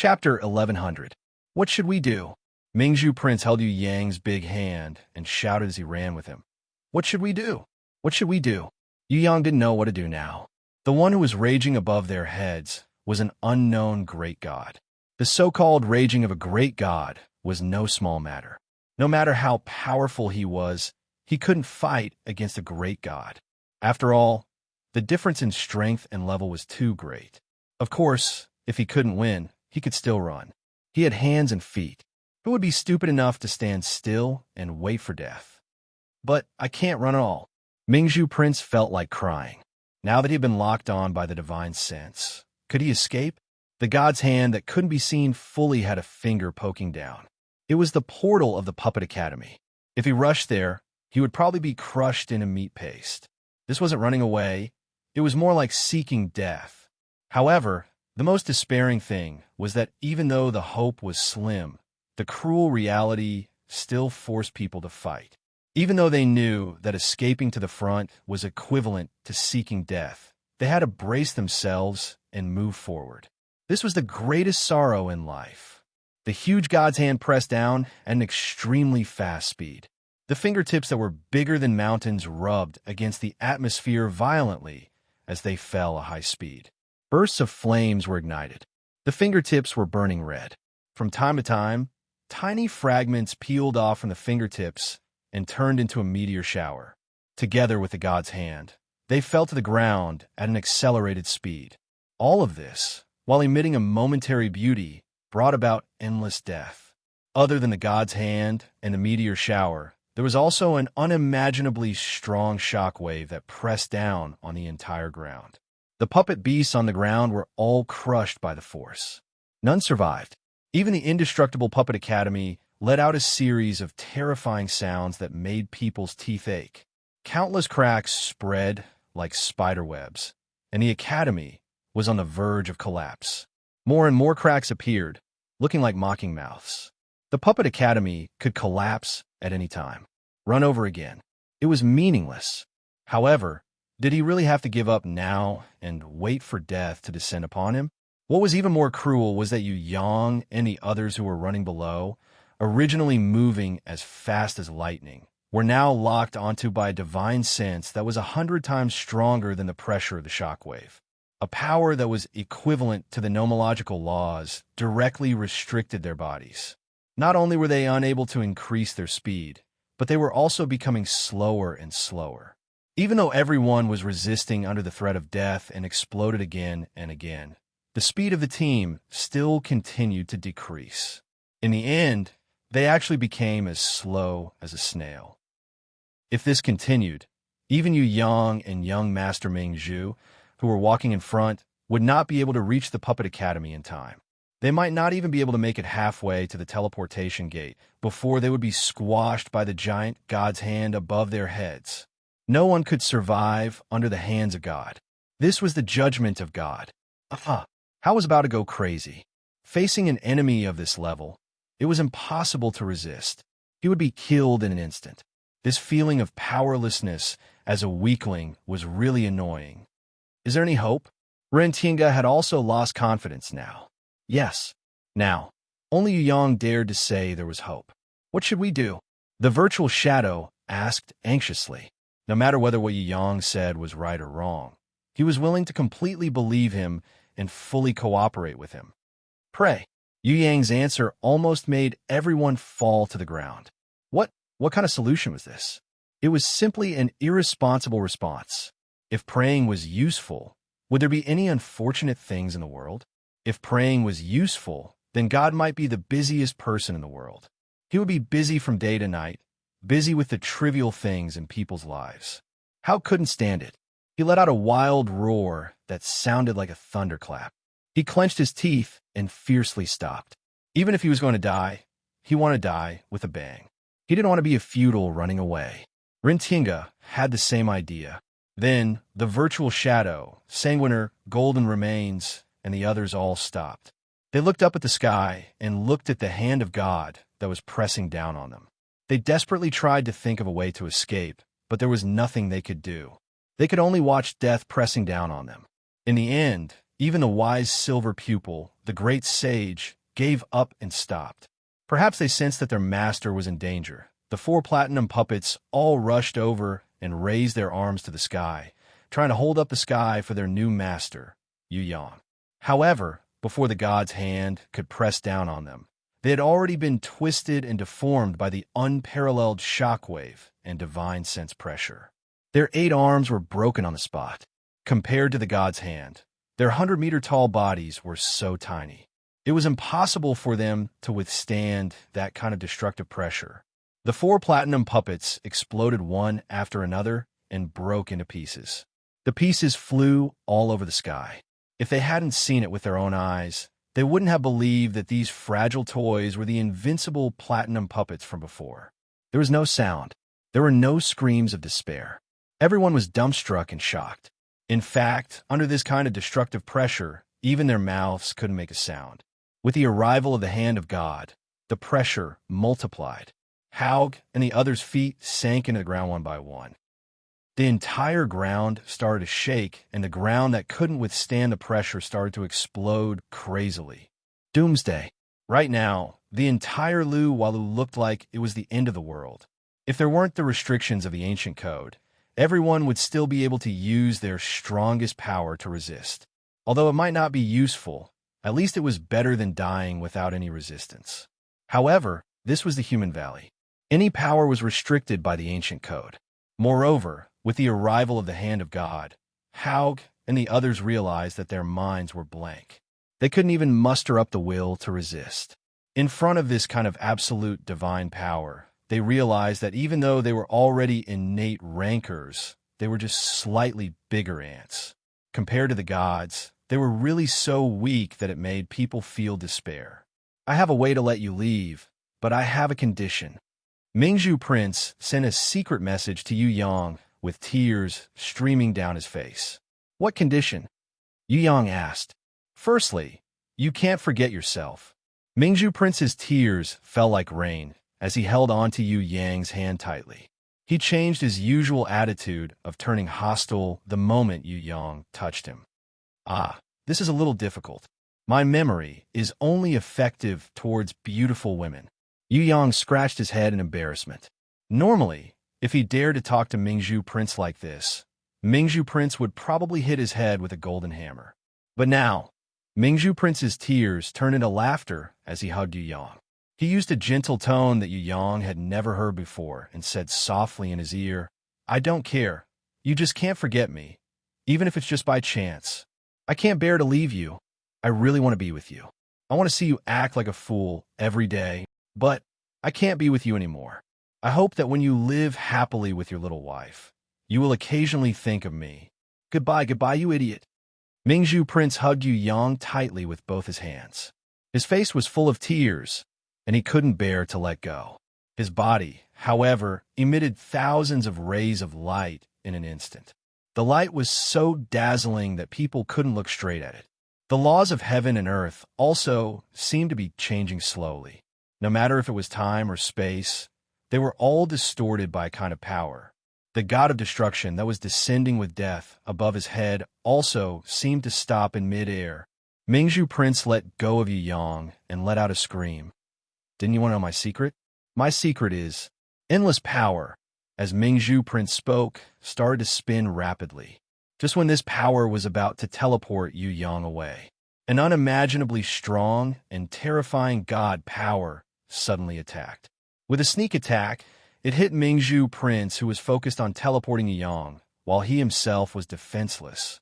Chapter 1100. What should we do? Mingzhu Prince held Yu Yang's big hand and shouted as he ran with him. What should we do? What should we do? Yu Yang didn't know what to do now. The one who was raging above their heads was an unknown great god. The so-called raging of a great god was no small matter. No matter how powerful he was, he couldn't fight against a great god. After all, the difference in strength and level was too great. Of course, if he couldn't win, he could still run. He had hands and feet. Who would be stupid enough to stand still and wait for death? But I can't run at all. Mingzhu Prince felt like crying. Now that he had been locked on by the divine sense, could he escape? The god's hand that couldn't be seen fully had a finger poking down. It was the portal of the Puppet Academy. If he rushed there, he would probably be crushed into meat paste. This wasn't running away. It was more like seeking death. However, the most despairing thing was that even though the hope was slim, the cruel reality still forced people to fight. Even though they knew that escaping to the front was equivalent to seeking death, they had to brace themselves and move forward. This was the greatest sorrow in life. The huge god's hand pressed down at an extremely fast speed. The fingertips that were bigger than mountains rubbed against the atmosphere violently as they fell at high speed. Bursts of flames were ignited. The fingertips were burning red. From time to time, tiny fragments peeled off from the fingertips and turned into a meteor shower. Together with the god's hand, they fell to the ground at an accelerated speed. All of this, while emitting a momentary beauty, brought about endless death. Other than the god's hand and the meteor shower, there was also an unimaginably strong shockwave that pressed down on the entire ground. The puppet beasts on the ground were all crushed by the force. None survived. Even the indestructible Puppet Academy let out a series of terrifying sounds that made people's teeth ache. Countless cracks spread like spider webs, and the Academy was on the verge of collapse. More and more cracks appeared, looking like mocking mouths. The Puppet Academy could collapse at any time. Run over again. It was meaningless. However, did he really have to give up now and wait for death to descend upon him? What was even more cruel was that Yu Yang and the others who were running below, originally moving as fast as lightning, were now locked onto by a divine sense that was 100 times stronger than the pressure of the shockwave. A power that was equivalent to the nomological laws directly restricted their bodies. Not only were they unable to increase their speed, but they were also becoming slower and slower. Even though everyone was resisting under the threat of death and exploded again and again, the speed of the team still continued to decrease. In the end, they actually became as slow as a snail. If this continued, even Yu Yang and young Master Mingzhu, who were walking in front, would not be able to reach the Puppet Academy in time. They might not even be able to make it halfway to the teleportation gate before they would be squashed by the giant god's hand above their heads. No one could survive under the hands of God. This was the judgment of God. Hao was about to go crazy. Facing an enemy of this level, it was impossible to resist. He would be killed in an instant. This feeling of powerlessness as a weakling was really annoying. Is there any hope? Rentinga had also lost confidence now. Yes. Now, only Yu Yang dared to say there was hope. What should we do? The virtual shadow asked anxiously. No matter whether what Yu Yang said was right or wrong, he was willing to completely believe him and fully cooperate with him. Pray. Yu Yang's answer almost made everyone fall to the ground. What kind of solution was this? It was simply an irresponsible response. If praying was useful, would there be any unfortunate things in the world? If praying was useful, then God might be the busiest person in the world. He would be busy from day to night, busy with the trivial things in people's lives. Hao couldn't stand it. He let out a wild roar that sounded like a thunderclap. He clenched his teeth and fiercely stopped. Even if he was going to die, he wanted to die with a bang. He didn't want to be a feudal running away. Rentinga had the same idea. Then, the virtual shadow, Sanguiner, Golden Remains, and the others all stopped. They looked up at the sky and looked at the hand of God that was pressing down on them. They desperately tried to think of a way to escape, but there was nothing they could do. They could only watch death pressing down on them. In the end, even the wise silver pupil the great sage, gave up and stopped. Perhaps they sensed that their master was in danger. The four platinum puppets all rushed over and raised their arms to the sky, trying to hold up the sky for their new master, Yu Yang. However, before the god's hand could press down on them, they had already been twisted and deformed by the unparalleled shockwave and divine sense pressure. Their 8 arms were broken on the spot. Compared to the god's hand, their 100-meter-tall bodies were so tiny. It was impossible for them to withstand that kind of destructive pressure. The 4 platinum puppets exploded one after another and broke into pieces. The pieces flew all over the sky. If they hadn't seen it with their own eyes, they wouldn't have believed that these fragile toys were the invincible platinum puppets from before. There was no sound. There were no screams of despair. Everyone was dumbstruck and shocked. In fact, under this kind of destructive pressure, even their mouths couldn't make a sound. With the arrival of the hand of God, the pressure multiplied. Haug and the others' feet sank into the ground one by one. The entire ground started to shake, and the ground that couldn't withstand the pressure started to explode crazily. Doomsday. Right now, the entire Luwalu looked like it was the end of the world. If there weren't the restrictions of the ancient code, everyone would still be able to use their strongest power to resist. Although it might not be useful, at least it was better than dying without any resistance. However, this was the human valley. Any power was restricted by the ancient code. Moreover, with the arrival of the hand of God, Haug and the others realized that their minds were blank. They couldn't even muster up the will to resist. In front of this kind of absolute divine power, they realized that even though they were already innate rancors, they were just slightly bigger ants. Compared to the gods, they were really so weak that it made people feel despair. I have a way to let you leave, but I have a condition. Mingzhu Prince sent a secret message to Yu Yang with tears streaming down his face. What condition? Yu Yang asked. Firstly, you can't forget yourself. Mingzhu Prince's tears fell like rain as he held on to Yu Yang's hand tightly. He changed his usual attitude of turning hostile the moment Yu Yang touched him. This is a little difficult. My memory is only effective towards beautiful women. Yu Yang scratched his head in embarrassment. Normally, if he dared to talk to Mingzhu Prince like this, Mingzhu Prince would probably hit his head with a golden hammer. But now, Mingzhu Prince's tears turned into laughter as he hugged Yu Yang. He used a gentle tone that Yu Yang had never heard before and said softly in his ear, I don't care. You just can't forget me, even if it's just by chance. I can't bear to leave you. I really want to be with you. I want to see you act like a fool every day, but I can't be with you anymore. I hope that when you live happily with your little wife, you will occasionally think of me. Goodbye, goodbye, you idiot. Mingzhu Prince hugged Yu Yang tightly with both his hands. His face was full of tears, and he couldn't bear to let go. His body, however, emitted thousands of rays of light in an instant. The light was so dazzling that people couldn't look straight at it. The laws of heaven and earth also seemed to be changing slowly. No matter if it was time or space, they were all distorted by a kind of power. The god of destruction that was descending with death above his head also seemed to stop in midair. Mingzhu Prince let go of Yu Yang and let out a scream. Didn't you want to know my secret? My secret is endless power. As Mingzhu Prince spoke, started to spin rapidly. Just when this power was about to teleport Yu Yang away, an unimaginably strong and terrifying god power suddenly attacked. With a sneak attack, it hit Mingzhu Prince, who was focused on teleporting Yu Yang, while he himself was defenseless.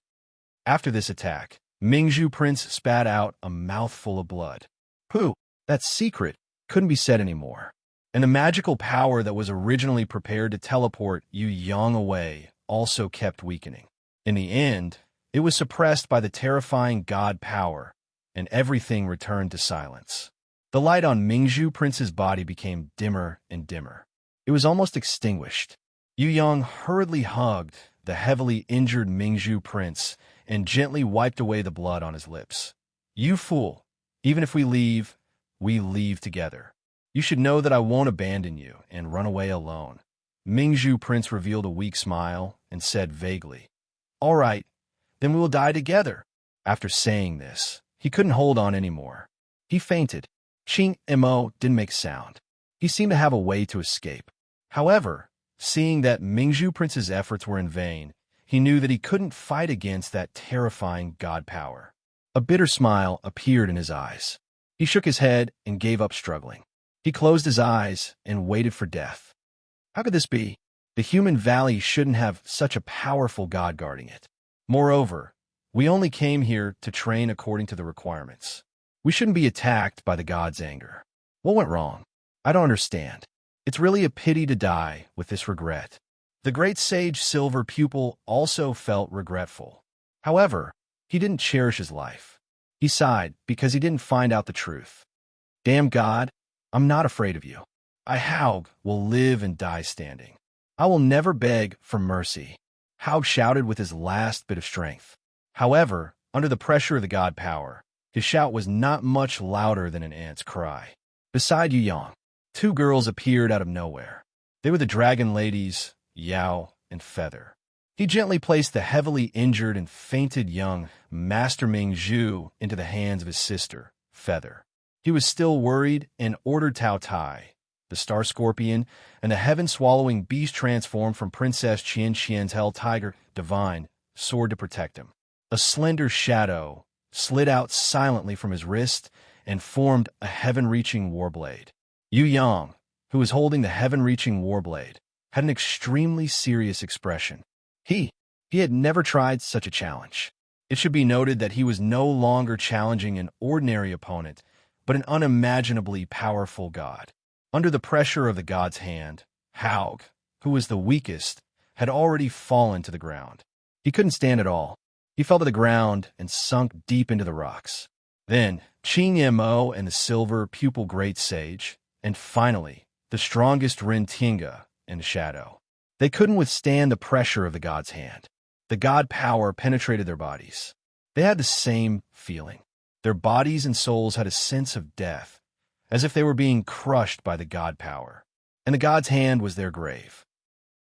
After this attack, Mingzhu Prince spat out a mouthful of blood. Pooh, that secret couldn't be said anymore. And the magical power that was originally prepared to teleport Yu Yang away also kept weakening. In the end, it was suppressed by the terrifying god power, and everything returned to silence. The light on Mingzhu Prince's body became dimmer and dimmer. It was almost extinguished. Yu Yang hurriedly hugged the heavily injured Mingzhu Prince and gently wiped away the blood on his lips. You fool! Even if we leave together. You should know that I won't abandon you and run away alone. Mingzhu Prince revealed a weak smile and said vaguely, All right, then we will die together. After saying this, He couldn't hold on anymore. He fainted. Ching Mo didn't make sound. He seemed to have a way to escape. However, seeing that Mingzhu Prince's efforts were in vain, he knew that he couldn't fight against that terrifying god power. A bitter smile appeared in his eyes. He shook his head and gave up struggling. He closed his eyes and waited for death. How could this be? The human valley shouldn't have such a powerful god guarding it. Moreover, we only came here to train according to the requirements. We shouldn't be attacked by the god's anger. What went wrong? I don't understand. It's really a pity to die with this regret. The great sage Silver Pupil also felt regretful. However, he didn't cherish his life. He sighed because he didn't find out the truth. Damn God, I'm not afraid of you. I, Haug, will live and die standing. I will never beg for mercy. Haug shouted with his last bit of strength. However, under the pressure of the god power, his shout was not much louder than an ant's cry. Beside Yu Yang, two girls appeared out of nowhere. They were the dragon ladies, Yao and Feather. He gently placed the heavily injured and fainted young Master Ming Zhu into the hands of his sister, Feather. He was still worried and ordered Tao Tai, the star scorpion, and the heaven-swallowing beast transformed from Princess Qian Qian's hell tiger, divine, sword to protect him. A slender shadow slid out silently from his wrist and formed a heaven-reaching warblade. Yu Yang, who was holding the heaven-reaching warblade, had an extremely serious expression. He had never tried such a challenge. It should be noted that he was no longer challenging an ordinary opponent, but an unimaginably powerful god. Under the pressure of the god's hand, Haug, who was the weakest, had already fallen to the ground. He couldn't stand at all. He fell to the ground and sunk deep into the rocks. Then, Ching Mo and the Silver Pupil Great Sage, and finally, the strongest Ren Tinga in the shadow. They couldn't withstand the pressure of the god's hand. The god power penetrated their bodies. They had the same feeling. Their bodies and souls had a sense of death, as if they were being crushed by the god power, and the god's hand was their grave.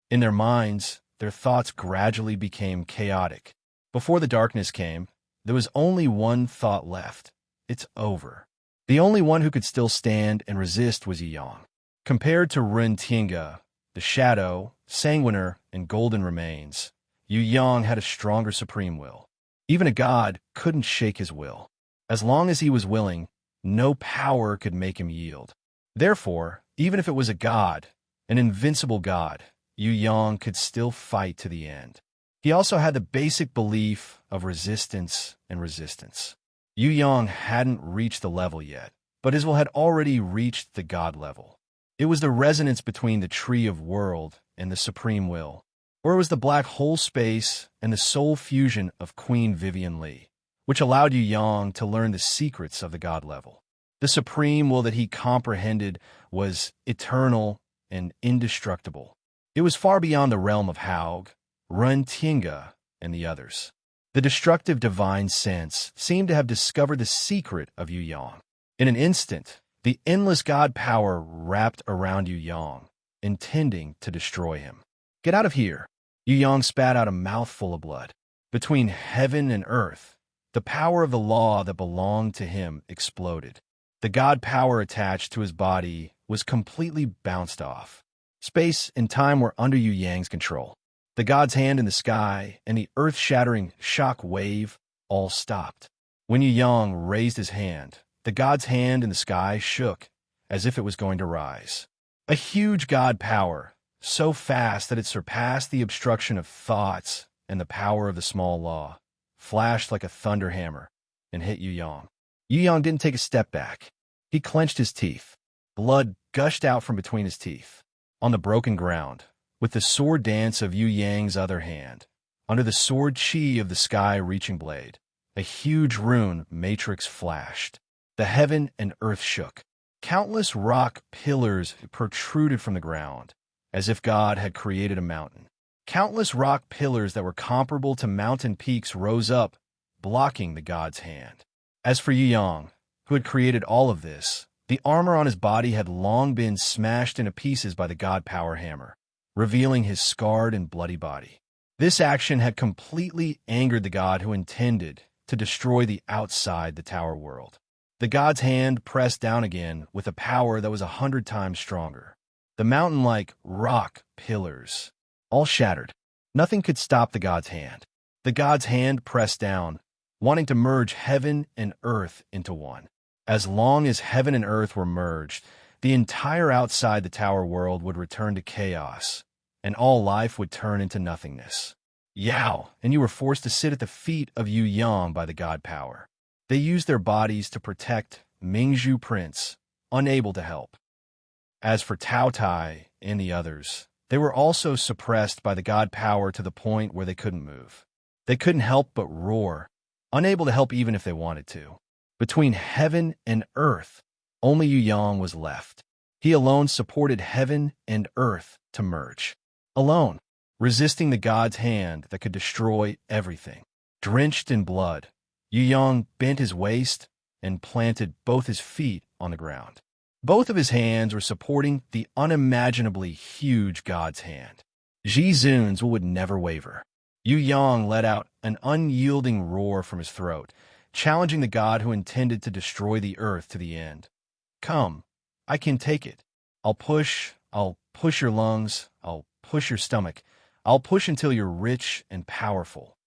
In their minds, their thoughts gradually became chaotic. Before the darkness came, there was only one thought left. It's over. The only one who could still stand and resist was Yi Yang. Compared to Ren Tinga, the shadow, sanguiner, and golden remains, Yu Yang had a stronger supreme will. Even a god couldn't shake his will. As long as he was willing, no power could make him yield. Therefore, even if it was a god, an invincible god, Yu Yang could still fight to the end. He also had the basic belief of resistance and resistance. Yu Yang hadn't reached the level yet, but his will had already reached the god level. It was the resonance between the Tree of World and the Supreme Will, or it was the black hole space and the soul fusion of Queen Vivian Li, which allowed Yu Yang to learn the secrets of the god level. The supreme will that he comprehended was eternal and indestructible. It was far beyond the realm of Haug, Ren Tinga, and the others. The destructive divine sense seemed to have discovered the secret of Yu Yang. In an instant, the endless god power wrapped around Yu Yang, intending to destroy him. Get out of here! Yu Yang spat out a mouthful of blood. Between heaven and earth, the power of the law that belonged to him exploded. The god power attached to his body was completely bounced off. Space and time were under Yu Yang's control. The god's hand in the sky and the earth-shattering shock wave all stopped. When Yu Yang raised his hand, the god's hand in the sky shook as if it was going to rise. A huge god power, so fast that it surpassed the obstruction of thoughts and the power of the small law, flashed like a thunder hammer and hit Yu Yang. Yu Yang didn't take a step back. He clenched his teeth. Blood gushed out from between his teeth. On the broken ground, with the sword dance of Yu Yang's other hand, under the sword chi of the sky-reaching blade, a huge rune matrix flashed. The heaven and earth shook. Countless rock pillars protruded from the ground, as if God had created a mountain. Countless rock pillars that were comparable to mountain peaks rose up, blocking the god's hand. As for Yu Yang, who had created all of this, the armor on his body had long been smashed into pieces by the god power hammer, revealing his scarred and bloody body. This action had completely angered the god who intended to destroy the outside the tower world. The god's hand pressed down again with a power that was 100 times stronger. The mountain-like rock pillars all shattered. Nothing could stop the god's hand. The god's hand pressed down, wanting to merge heaven and earth into one. As long as heaven and earth were merged, the entire outside the tower world would return to chaos, and all life would turn into nothingness. Yao, and you were forced to sit at the feet of Yu Yang by the god power. They used their bodies to protect Mingzhu Prince, unable to help. As for Tao Tai and the others, they were also suppressed by the god power to the point where they couldn't move. They couldn't help but roar, unable to help even if they wanted to. Between heaven and earth, only Yu Yang was left. He alone supported heaven and earth to merge. Alone, resisting the god's hand that could destroy everything. Drenched in blood, Yu Yang bent his waist and planted both his feet on the ground. Both of his hands were supporting the unimaginably huge god's hand. Ji Zun's would never waver. Yu Yang let out an unyielding roar from his throat, challenging the god who intended to destroy the earth to the end. Come, I can take it. I'll push your lungs, I'll push your stomach, I'll push until you're rich and powerful.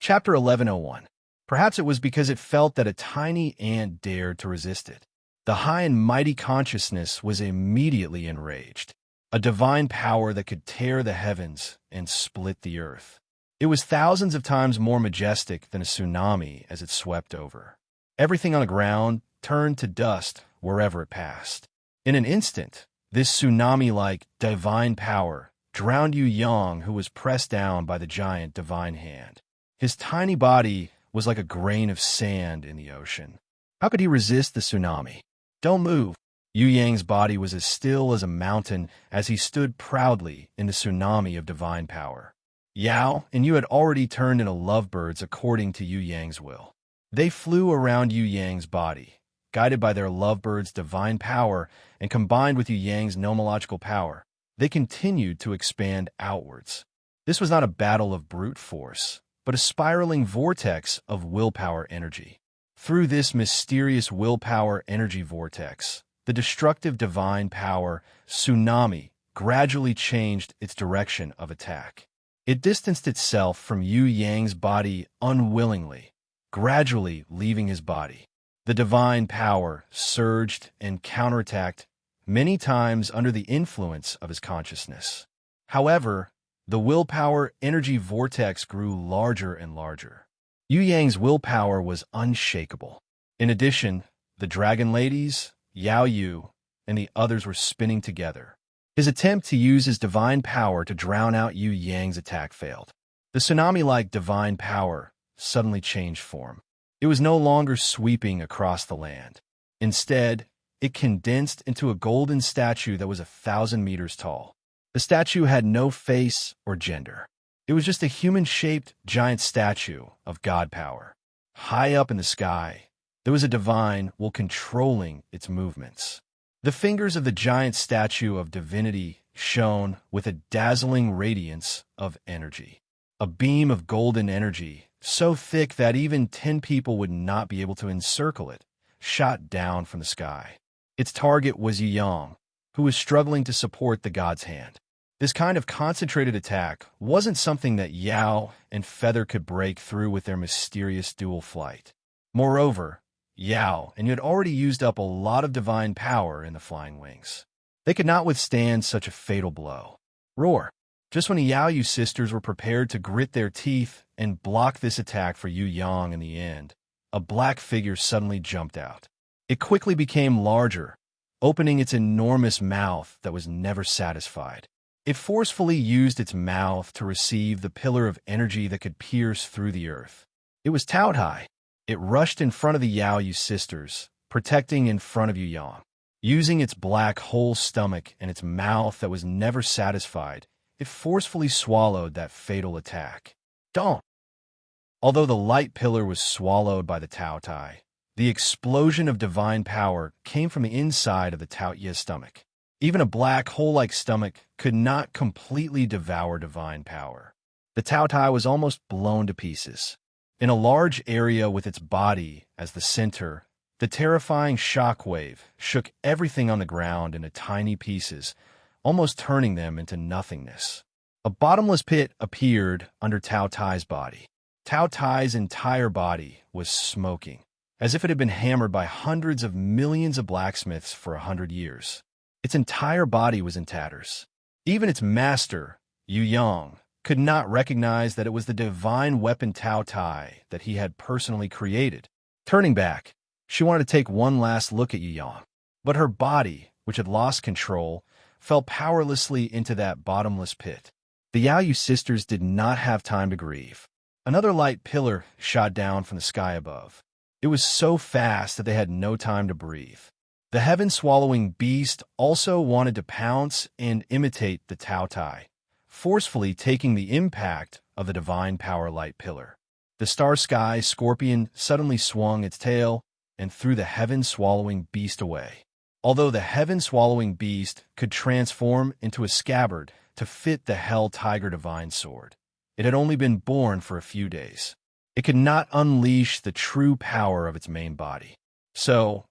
Chapter 1101. Perhaps it was because it felt that a tiny ant dared to resist it. The high and mighty consciousness was immediately enraged, a divine power that could tear the heavens and split the earth. It was thousands of times more majestic than a tsunami as it swept over. Everything on the ground turned to dust wherever it passed. In an instant, this tsunami-like divine power drowned Yu Yang, who was pressed down by the giant divine hand. His tiny body was like a grain of sand in the ocean. How could he resist the tsunami? Don't move. Yu Yang's body was as still as a mountain as he stood proudly in the tsunami of divine power. Yao and you had already turned into lovebirds according to Yu Yang's will. They flew around Yu Yang's body, guided by their lovebird's divine power and combined with Yu Yang's nomological power. They continued to expand outwards. This was not a battle of brute force, but a spiraling vortex of willpower energy. Through this mysterious willpower energy vortex, the destructive divine power, tsunami, gradually changed its direction of attack. It distanced itself from Yu Yang's body unwillingly, gradually leaving his body. The divine power surged and counterattacked many times under the influence of his consciousness. However, the willpower energy vortex grew larger and larger. Yu Yang's willpower was unshakable. In addition, the dragon ladies, Yao Yu, and the others were spinning together. His attempt to use his divine power to drown out Yu Yang's attack failed. The tsunami-like divine power suddenly changed form. It was no longer sweeping across the land. Instead, it condensed into a golden statue that was 1,000 meters tall. The statue had no face or gender. It was just a human-shaped giant statue of God power. High up in the sky, there was a divine will controlling its movements. The fingers of the giant statue of divinity shone with a dazzling radiance of energy. A beam of golden energy, so thick that even 10 people would not be able to encircle it, shot down from the sky. Its target was Yu Yang, who was struggling to support the god's hand. This kind of concentrated attack wasn't something that Yao and Feather could break through with their mysterious dual flight. Moreover, Yao and you had already used up a lot of divine power in the flying wings. They could not withstand such a fatal blow. Roar! Just when the Yao Yu sisters were prepared to grit their teeth and block this attack for Yu Yang in the end, a black figure suddenly jumped out. It quickly became larger, opening its enormous mouth that was never satisfied. It forcefully used its mouth to receive the pillar of energy that could pierce through the earth. It was Tao Tai. It rushed in front of the Yao Yu sisters, protecting in front of Yu Yang. Using its black whole stomach and its mouth that was never satisfied, it forcefully swallowed that fatal attack. Don't! Although the light pillar was swallowed by the Tao Tai, the explosion of divine power came from the inside of the Tao Ye's stomach. Even a black hole-like stomach could not completely devour divine power. The Tao Tai was almost blown to pieces. In a large area with its body as the center, the terrifying shock wave shook everything on the ground into tiny pieces, almost turning them into nothingness. A bottomless pit appeared under Tao Tai's body. Tao Tai's entire body was smoking, as if it had been hammered by hundreds of millions of blacksmiths for 100 years. Its entire body was in tatters. Even its master, Yu Yang, could not recognize that it was the divine weapon Tao Tai that he had personally created. Turning back, she wanted to take one last look at Yu Yang, but her body, which had lost control, fell powerlessly into that bottomless pit. The Yaoyu sisters did not have time to grieve. Another light pillar shot down from the sky above. It was so fast that they had no time to breathe. The heaven-swallowing beast also wanted to pounce and imitate the Tao Tai, forcefully taking the impact of the divine power light pillar. The star-sky scorpion suddenly swung its tail and threw the heaven-swallowing beast away. Although the heaven-swallowing beast could transform into a scabbard to fit the Hell Tiger divine sword, it had only been born for a few days. It could not unleash the true power of its main body. So,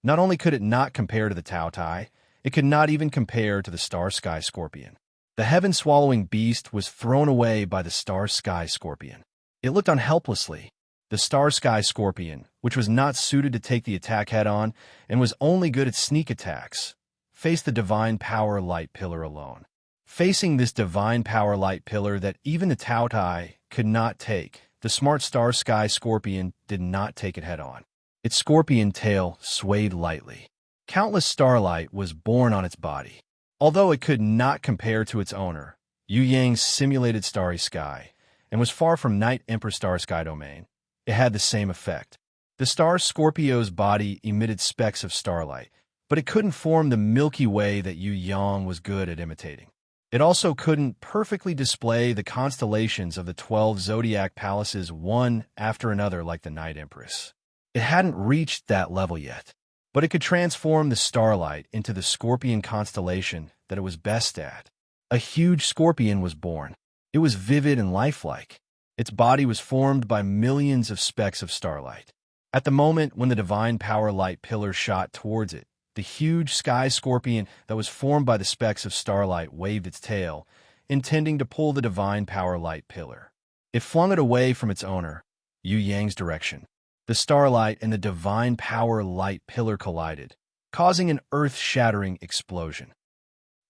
not only could it not compare to the Tao Tai, it could not even compare to the star-sky scorpion. The heaven-swallowing beast was thrown away by the star-sky scorpion. It looked on helplessly. The star-sky scorpion, which was not suited to take the attack head-on and was only good at sneak attacks, faced the divine power light pillar alone. Facing this divine power light pillar that even the Tao Tai could not take, the smart star-sky scorpion did not take it head-on. Its scorpion tail swayed lightly. Countless starlight was born on its body. Although it could not compare to its owner, Yu Yang's simulated starry sky, and was far from Night Emperor Star Sky domain, it had the same effect. The star Scorpio's body emitted specks of starlight, but it couldn't form the Milky Way that Yu Yang was good at imitating. It also couldn't perfectly display the constellations of the 12 zodiac palaces one after another like the Night Empress. It hadn't reached that level yet, but it could transform the starlight into the scorpion constellation that it was best at. A huge scorpion was born. It was vivid and lifelike. Its body was formed by millions of specks of starlight. At the moment when the divine power light pillar shot towards it, the huge sky scorpion that was formed by the specks of starlight waved its tail, intending to pull the divine power light pillar. It flung it away from its owner, Yu Yang's direction. The starlight and the divine power light pillar collided, causing an earth-shattering explosion.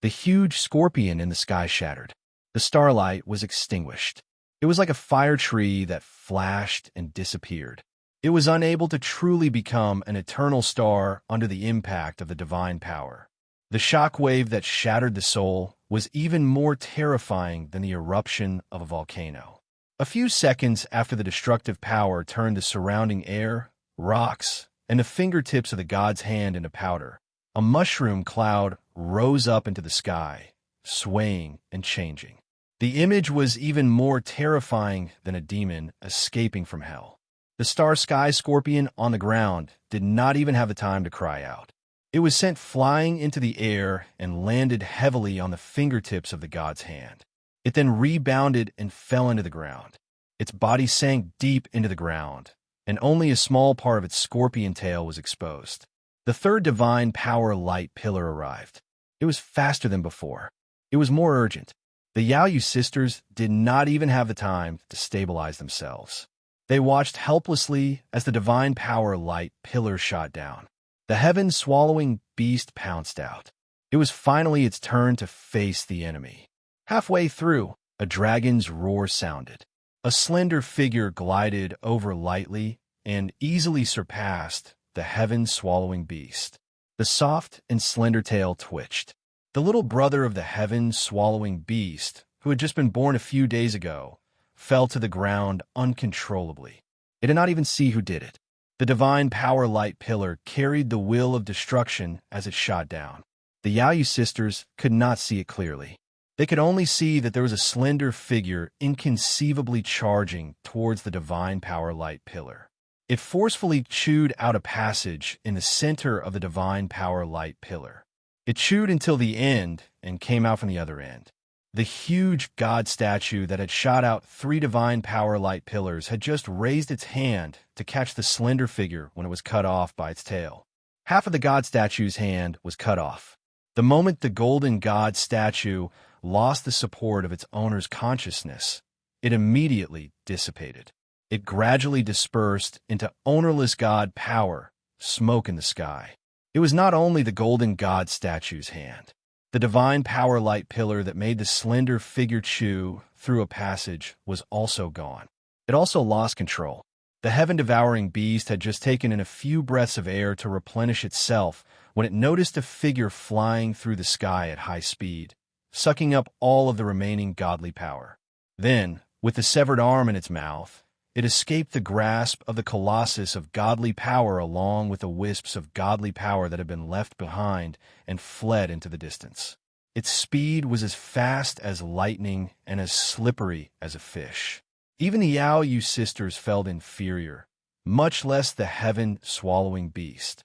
The huge scorpion in the sky shattered. The starlight was extinguished. It was like a fire tree that flashed and disappeared. It was unable to truly become an eternal star under the impact of the divine power. The shock wave that shattered the soul was even more terrifying than the eruption of a volcano. A few seconds after the destructive power turned the surrounding air, rocks, and the fingertips of the god's hand into powder, a mushroom cloud rose up into the sky, swaying and changing. The image was even more terrifying than a demon escaping from hell. The star-sky scorpion on the ground did not even have the time to cry out. It was sent flying into the air and landed heavily on the fingertips of the god's hand. It then rebounded and fell into the ground. Its body sank deep into the ground, and only a small part of its scorpion tail was exposed. The third divine power light pillar arrived. It was faster than before. It was more urgent. The Yaoyu sisters did not even have the time to stabilize themselves. They watched helplessly as the divine power light pillar shot down. The heaven-swallowing beast pounced out. It was finally its turn to face the enemy. Halfway through, a dragon's roar sounded. A slender figure glided over lightly and easily surpassed the heaven-swallowing beast. The soft and slender tail twitched. The little brother of the heaven-swallowing beast, who had just been born a few days ago, fell to the ground uncontrollably. It did not even see who did it. The divine power light pillar carried the will of destruction as it shot down. The Yaoyu sisters could not see it clearly. They could only see that there was a slender figure inconceivably charging towards the divine power light pillar. It forcefully chewed out a passage in the center of the divine power light pillar. It chewed until the end and came out from the other end. The huge god statue that had shot out 3 divine power light pillars had just raised its hand to catch the slender figure when it was cut off by its tail. Half of the god statue's hand was cut off. The moment the golden god statue lost the support of its owner's consciousness, it immediately dissipated. It gradually dispersed into ownerless god power, smoke in the sky. It was not only the golden god statue's hand. The divine power light pillar that made the slender figure chew through a passage was also gone. It also lost control. The heaven-devouring beast had just taken in a few breaths of air to replenish itself when it noticed a figure flying through the sky at high speed, sucking up all of the remaining godly power. Then, with the severed arm in its mouth, it escaped the grasp of the colossus of godly power along with the wisps of godly power that had been left behind and fled into the distance. Its speed was as fast as lightning and as slippery as a fish. Even the Yao Yu sisters felt inferior, much less the heaven-swallowing beast.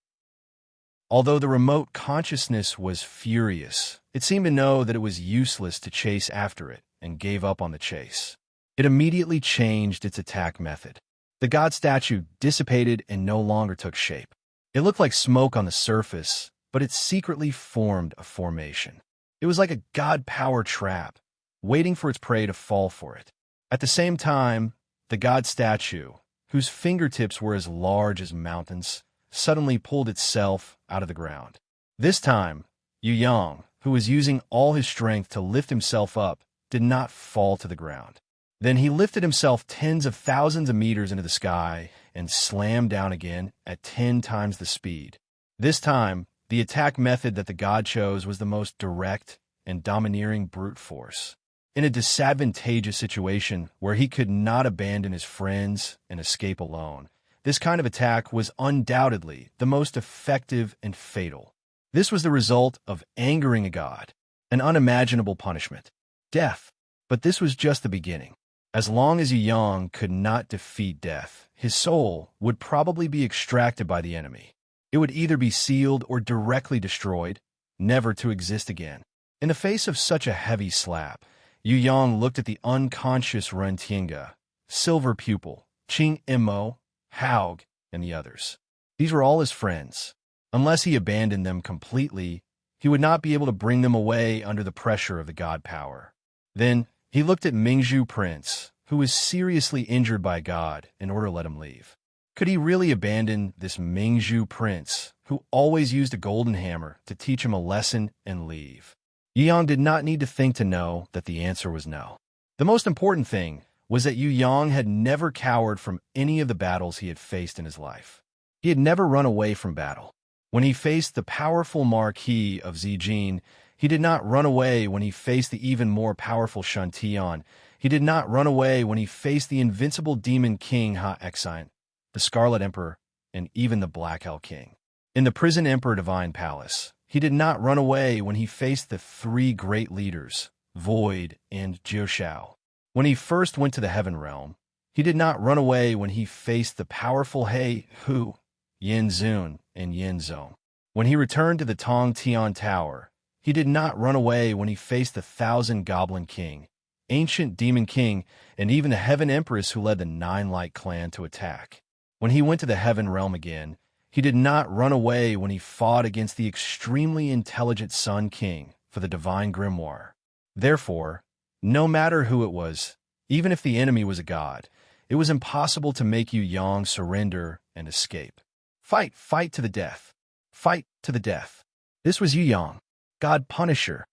Although the remote consciousness was furious, it seemed to know that it was useless to chase after it and gave up on the chase. It immediately changed its attack method. The god statue dissipated and no longer took shape. It looked like smoke on the surface, but it secretly formed a formation. It was like a god power trap, waiting for its prey to fall for it. At the same time, the god statue, whose fingertips were as large as mountains, suddenly pulled itself out of the ground. This time, Yu Yang, who was using all his strength to lift himself up, did not fall to the ground. Then he lifted himself tens of thousands of meters into the sky and slammed down again at 10 times the speed. This time, the attack method that the god chose was the most direct and domineering brute force. In a disadvantageous situation where he could not abandon his friends and escape alone, this kind of attack was undoubtedly the most effective and fatal. This was the result of angering a god, an unimaginable punishment, death. But this was just the beginning. As long as Yu Yang could not defeat death, his soul would probably be extracted by the enemy. It would either be sealed or directly destroyed, never to exist again. In the face of such a heavy slap, Yu Yang looked at the unconscious Ren Tiange, Silver Pupil, Qing Imo, Haug, and the others. These were all his friends. Unless he abandoned them completely, he would not be able to bring them away under the pressure of the god power. Then, he looked at Mingzhu Prince, who was seriously injured by God, in order to let him leave. Could he really abandon this Mingzhu Prince, who always used a golden hammer to teach him a lesson, and leave? Yu Yang did not need to think to know that the answer was no. The most important thing was that Yu Yang had never cowered from any of the battles he had faced in his life. He had never run away from battle. When he faced the powerful Marquis of Zijin, he did not run away when he faced the even more powerful Shan Tian. He did not run away when he faced the invincible demon king Ha-Exine, the Scarlet Emperor, and even the Black Hell King. In the Prison Emperor Divine Palace, he did not run away when he faced the 3 great leaders, Void and Jiushao. When he first went to the Heaven Realm, he did not run away when he faced the powerful He Hu, Yin Zun, and Yin Zong. When he returned to the Tong Tian Tower, he did not run away when he faced the 1,000 Goblin King, Ancient Demon King, and even the Heaven Empress who led the 9 Light Clan to attack. When he went to the Heaven Realm again, he did not run away when he fought against the extremely intelligent Sun King for the Divine Grimoire. Therefore, no matter who it was, even if the enemy was a god, it was impossible to make Yu Yang surrender and escape. Fight, fight to the death. Fight to the death. This was Yu Yang, God Punisher.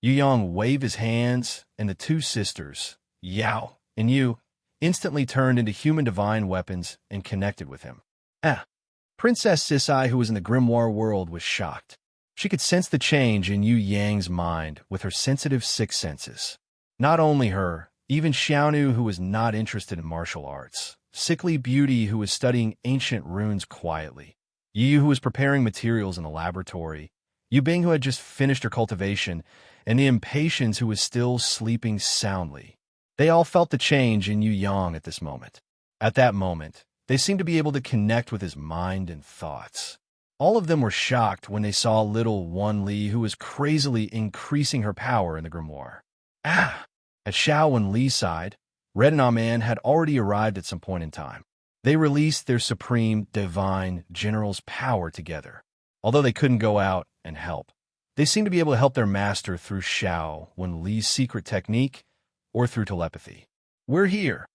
Yu Yang waved his hands, and the 2 sisters, Yao and Yu, instantly turned into human divine weapons and connected with him. Princess Sisai, who was in the grimoire world, was shocked. She could sense the change in Yu Yang's mind with her sensitive 6 senses. Not only her, even Xiaonu, who was not interested in martial arts, Sickly Beauty, who was studying ancient runes quietly, Yu, who was preparing materials in the laboratory, Yu Bing, who had just finished her cultivation, and the Impatiens, who was still sleeping soundly. They all felt the change in Yu Yang at this moment. At that moment, they seemed to be able to connect with his mind and thoughts. All of them were shocked when they saw little Wan Li, who was crazily increasing her power in the grimoire. Ah! At Xiao and Li's side, Red and Aman had already arrived at some point in time. They released their supreme, divine general's power together. Although they couldn't go out and help, they seemed to be able to help their master through Xiao when Li's secret technique or through telepathy. We're here.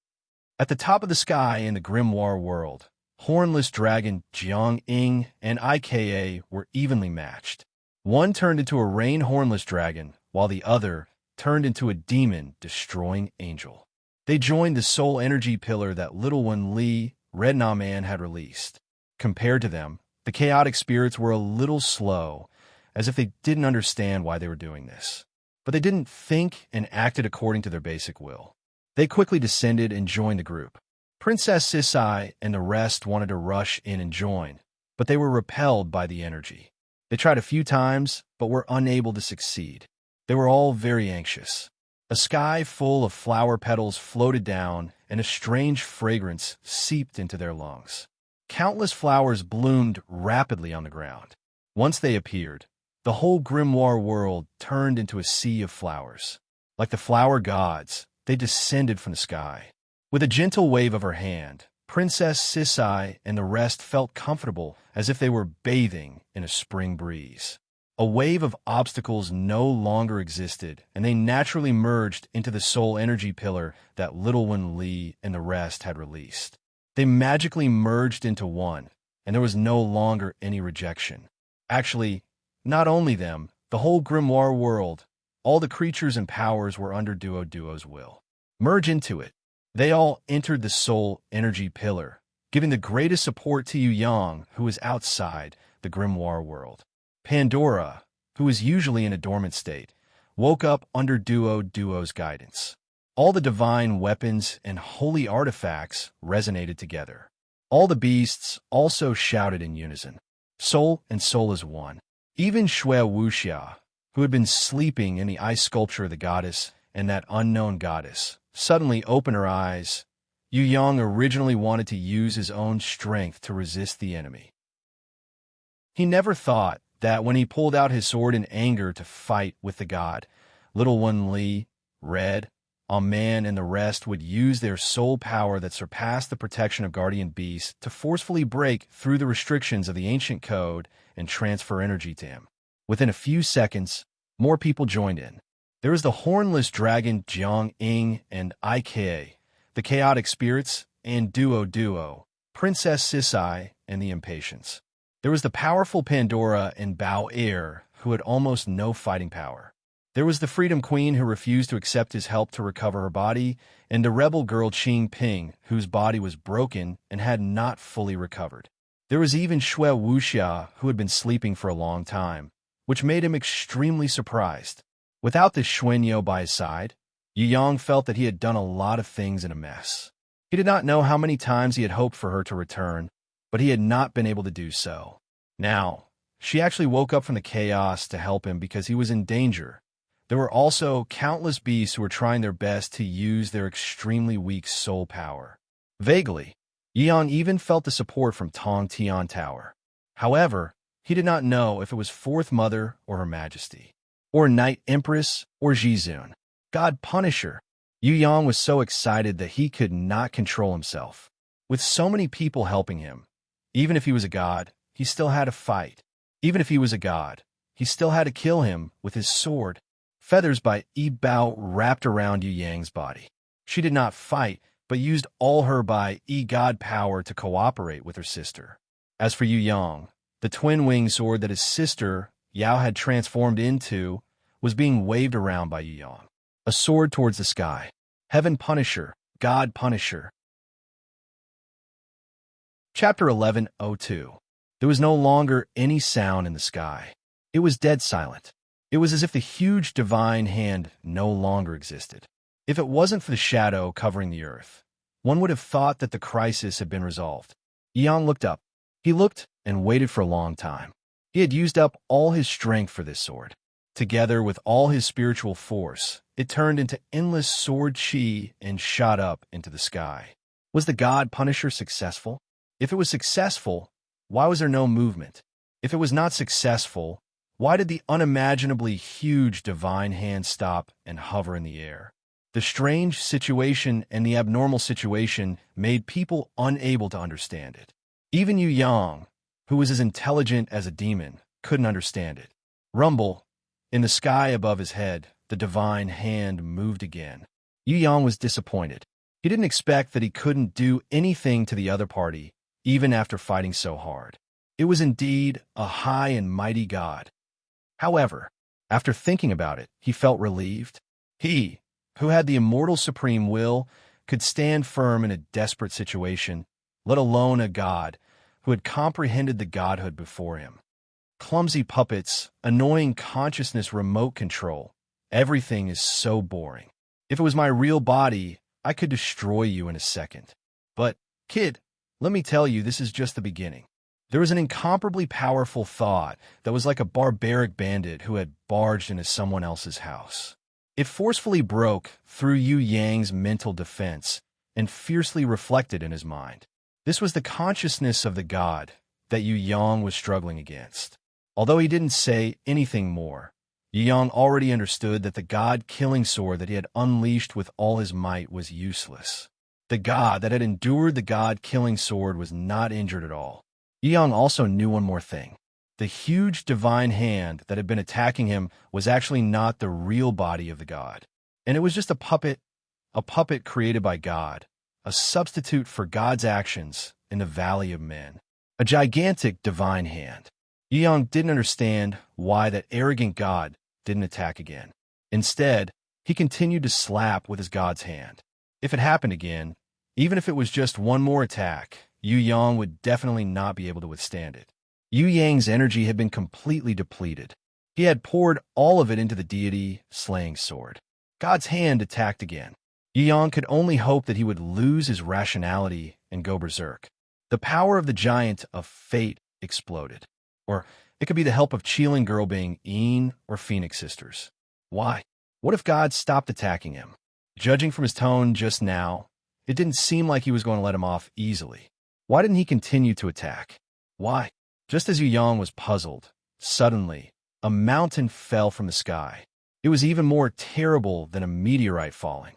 At the top of the sky in the grimoire world, hornless dragon Jiang Ying and IKA were evenly matched. One turned into a rain hornless dragon, while the other turned into a demon-destroying angel. They joined the soul energy pillar that little one Li, Red Na Man had released. Compared to them, the chaotic spirits were a little slow, as if they didn't understand why they were doing this. But they didn't think and acted according to their basic will. They quickly descended and joined the group. Princess Sisai and the rest wanted to rush in and join, but they were repelled by the energy. They tried a few times, but were unable to succeed. They were all very anxious. A sky full of flower petals floated down, and a strange fragrance seeped into their lungs. Countless flowers bloomed rapidly on the ground. Once they appeared, the whole grimoire world turned into a sea of flowers. Like the flower gods, they descended from the sky. With a gentle wave of her hand, Princess Sisai and the rest felt comfortable as if they were bathing in a spring breeze. A wave of obstacles no longer existed, and they naturally merged into the soul energy pillar that Little One Li and the rest had released. They magically merged into one, and there was no longer any rejection. Actually, not only them, the whole grimoire world, all the creatures and powers were under Duo's will. Merge into it. They all entered the soul energy pillar, giving the greatest support to Yu Yang, who was outside the grimoire world. Pandora, who was usually in a dormant state, woke up under Duo's guidance. All the divine weapons and holy artifacts resonated together. All the beasts also shouted in unison. Soul and soul is one. Even Shui Wuxia, who had been sleeping in the ice sculpture of the goddess and that unknown goddess, suddenly opened her eyes. Yu Yang originally wanted to use his own strength to resist the enemy. He never thought that when he pulled out his sword in anger to fight with the god, Little One Li, Red, Aman, and the rest would use their soul power that surpassed the protection of guardian beasts to forcefully break through the restrictions of the ancient code and transfer energy to him. Within a few seconds, more people joined in. There was the hornless dragon Jiang Ying and IKA, the chaotic spirits, and Duo, Princess Sisai, and the impatience. There was the powerful Pandora and Bao Er, who had almost no fighting power. There was the Freedom Queen, who refused to accept his help to recover her body, and the rebel girl Qing Ping, whose body was broken and had not fully recovered. There was even Shui Wuxia, who had been sleeping for a long time, which made him extremely surprised. Without this Xuanyo by his side, Yu Yang felt that he had done a lot of things in a mess. He did not know how many times he had hoped for her to return, but he had not been able to do so. Now, she actually woke up from the chaos to help him because he was in danger. There were also countless beasts who were trying their best to use their extremely weak soul power. Vaguely, Yu Yang even felt the support from Tong Tian Tower. However, he did not know if it was Fourth Mother or Her Majesty, or Night Empress or Jizun, God Punisher. Yu Yang was so excited that he could not control himself. With so many people helping him, even if he was a god, he still had to fight. Even if he was a god, he still had to kill him with his sword. Feathers by Yi Bao wrapped around Yu Yang's body. She did not fight, but used all her Bai Yi god power to cooperate with her sister. As for Yu Yang, the twin-winged sword that his sister, Yao, had transformed into was being waved around by Yu Yang. A sword towards the sky. Heaven Punisher, God Punisher. Chapter 11:02. There was no longer any sound in the sky. It was dead silent. It was as if the huge divine hand no longer existed. If it wasn't for the shadow covering the earth, one would have thought that the crisis had been resolved. Yang looked up. He looked and waited for a long time. He had used up all his strength for this sword. Together with all his spiritual force, it turned into endless sword chi and shot up into the sky. Was the God Punisher successful? If it was successful, why was there no movement? If it was not successful, Why did the unimaginably huge divine hand stop and hover in the air? The strange situation and the abnormal situation made people unable to understand it. Even Yu Yang, who was as intelligent as a demon, couldn't understand it. Rumble, in the sky above his head, the divine hand moved again. Yu Yang was disappointed. He didn't expect that he couldn't do anything to the other party, even after fighting so hard. It was indeed a high and mighty god. However, after thinking about it, he felt relieved. He, who had the immortal supreme will, could stand firm in a desperate situation, let alone a god who had comprehended the godhood before him. Clumsy puppets, annoying consciousness remote control. Everything is so boring. If it was my real body, I could destroy you in a second. But, kid, let me tell you, this is just the beginning. There was an incomparably powerful thought that was like a barbaric bandit who had barged into someone else's house. It forcefully broke through Yu Yang's mental defense and fiercely reflected in his mind. This was the consciousness of the god that Yu Yang was struggling against. Although he didn't say anything more, Yu Yang already understood that the god-killing sword that he had unleashed with all his might was useless. The god that had endured the god-killing sword was not injured at all. Yu Yang also knew one more thing. The huge divine hand that had been attacking him was actually not the real body of the god. And it was just a puppet created by God, a substitute for God's actions in the valley of men. A gigantic divine hand. Yu Yang didn't understand why that arrogant god didn't attack again. Instead, he continued to slap with his god's hand. If it happened again, even if it was just one more attack, Yu Yang would definitely not be able to withstand it. Yu Yang's energy had been completely depleted. He had poured all of it into the deity slaying sword. God's hand attacked again. Yu Yang could only hope that he would lose his rationality and go berserk. The power of the giant of fate exploded. Or it could be the help of Qilin Girl being Een or Phoenix Sisters. Why? What if God stopped attacking him? Judging from his tone just now, it didn't seem like he was going to let him off easily. Why didn't he continue to attack? Why? Just as Yu Yang was puzzled, suddenly, a mountain fell from the sky. It was even more terrible than a meteorite falling.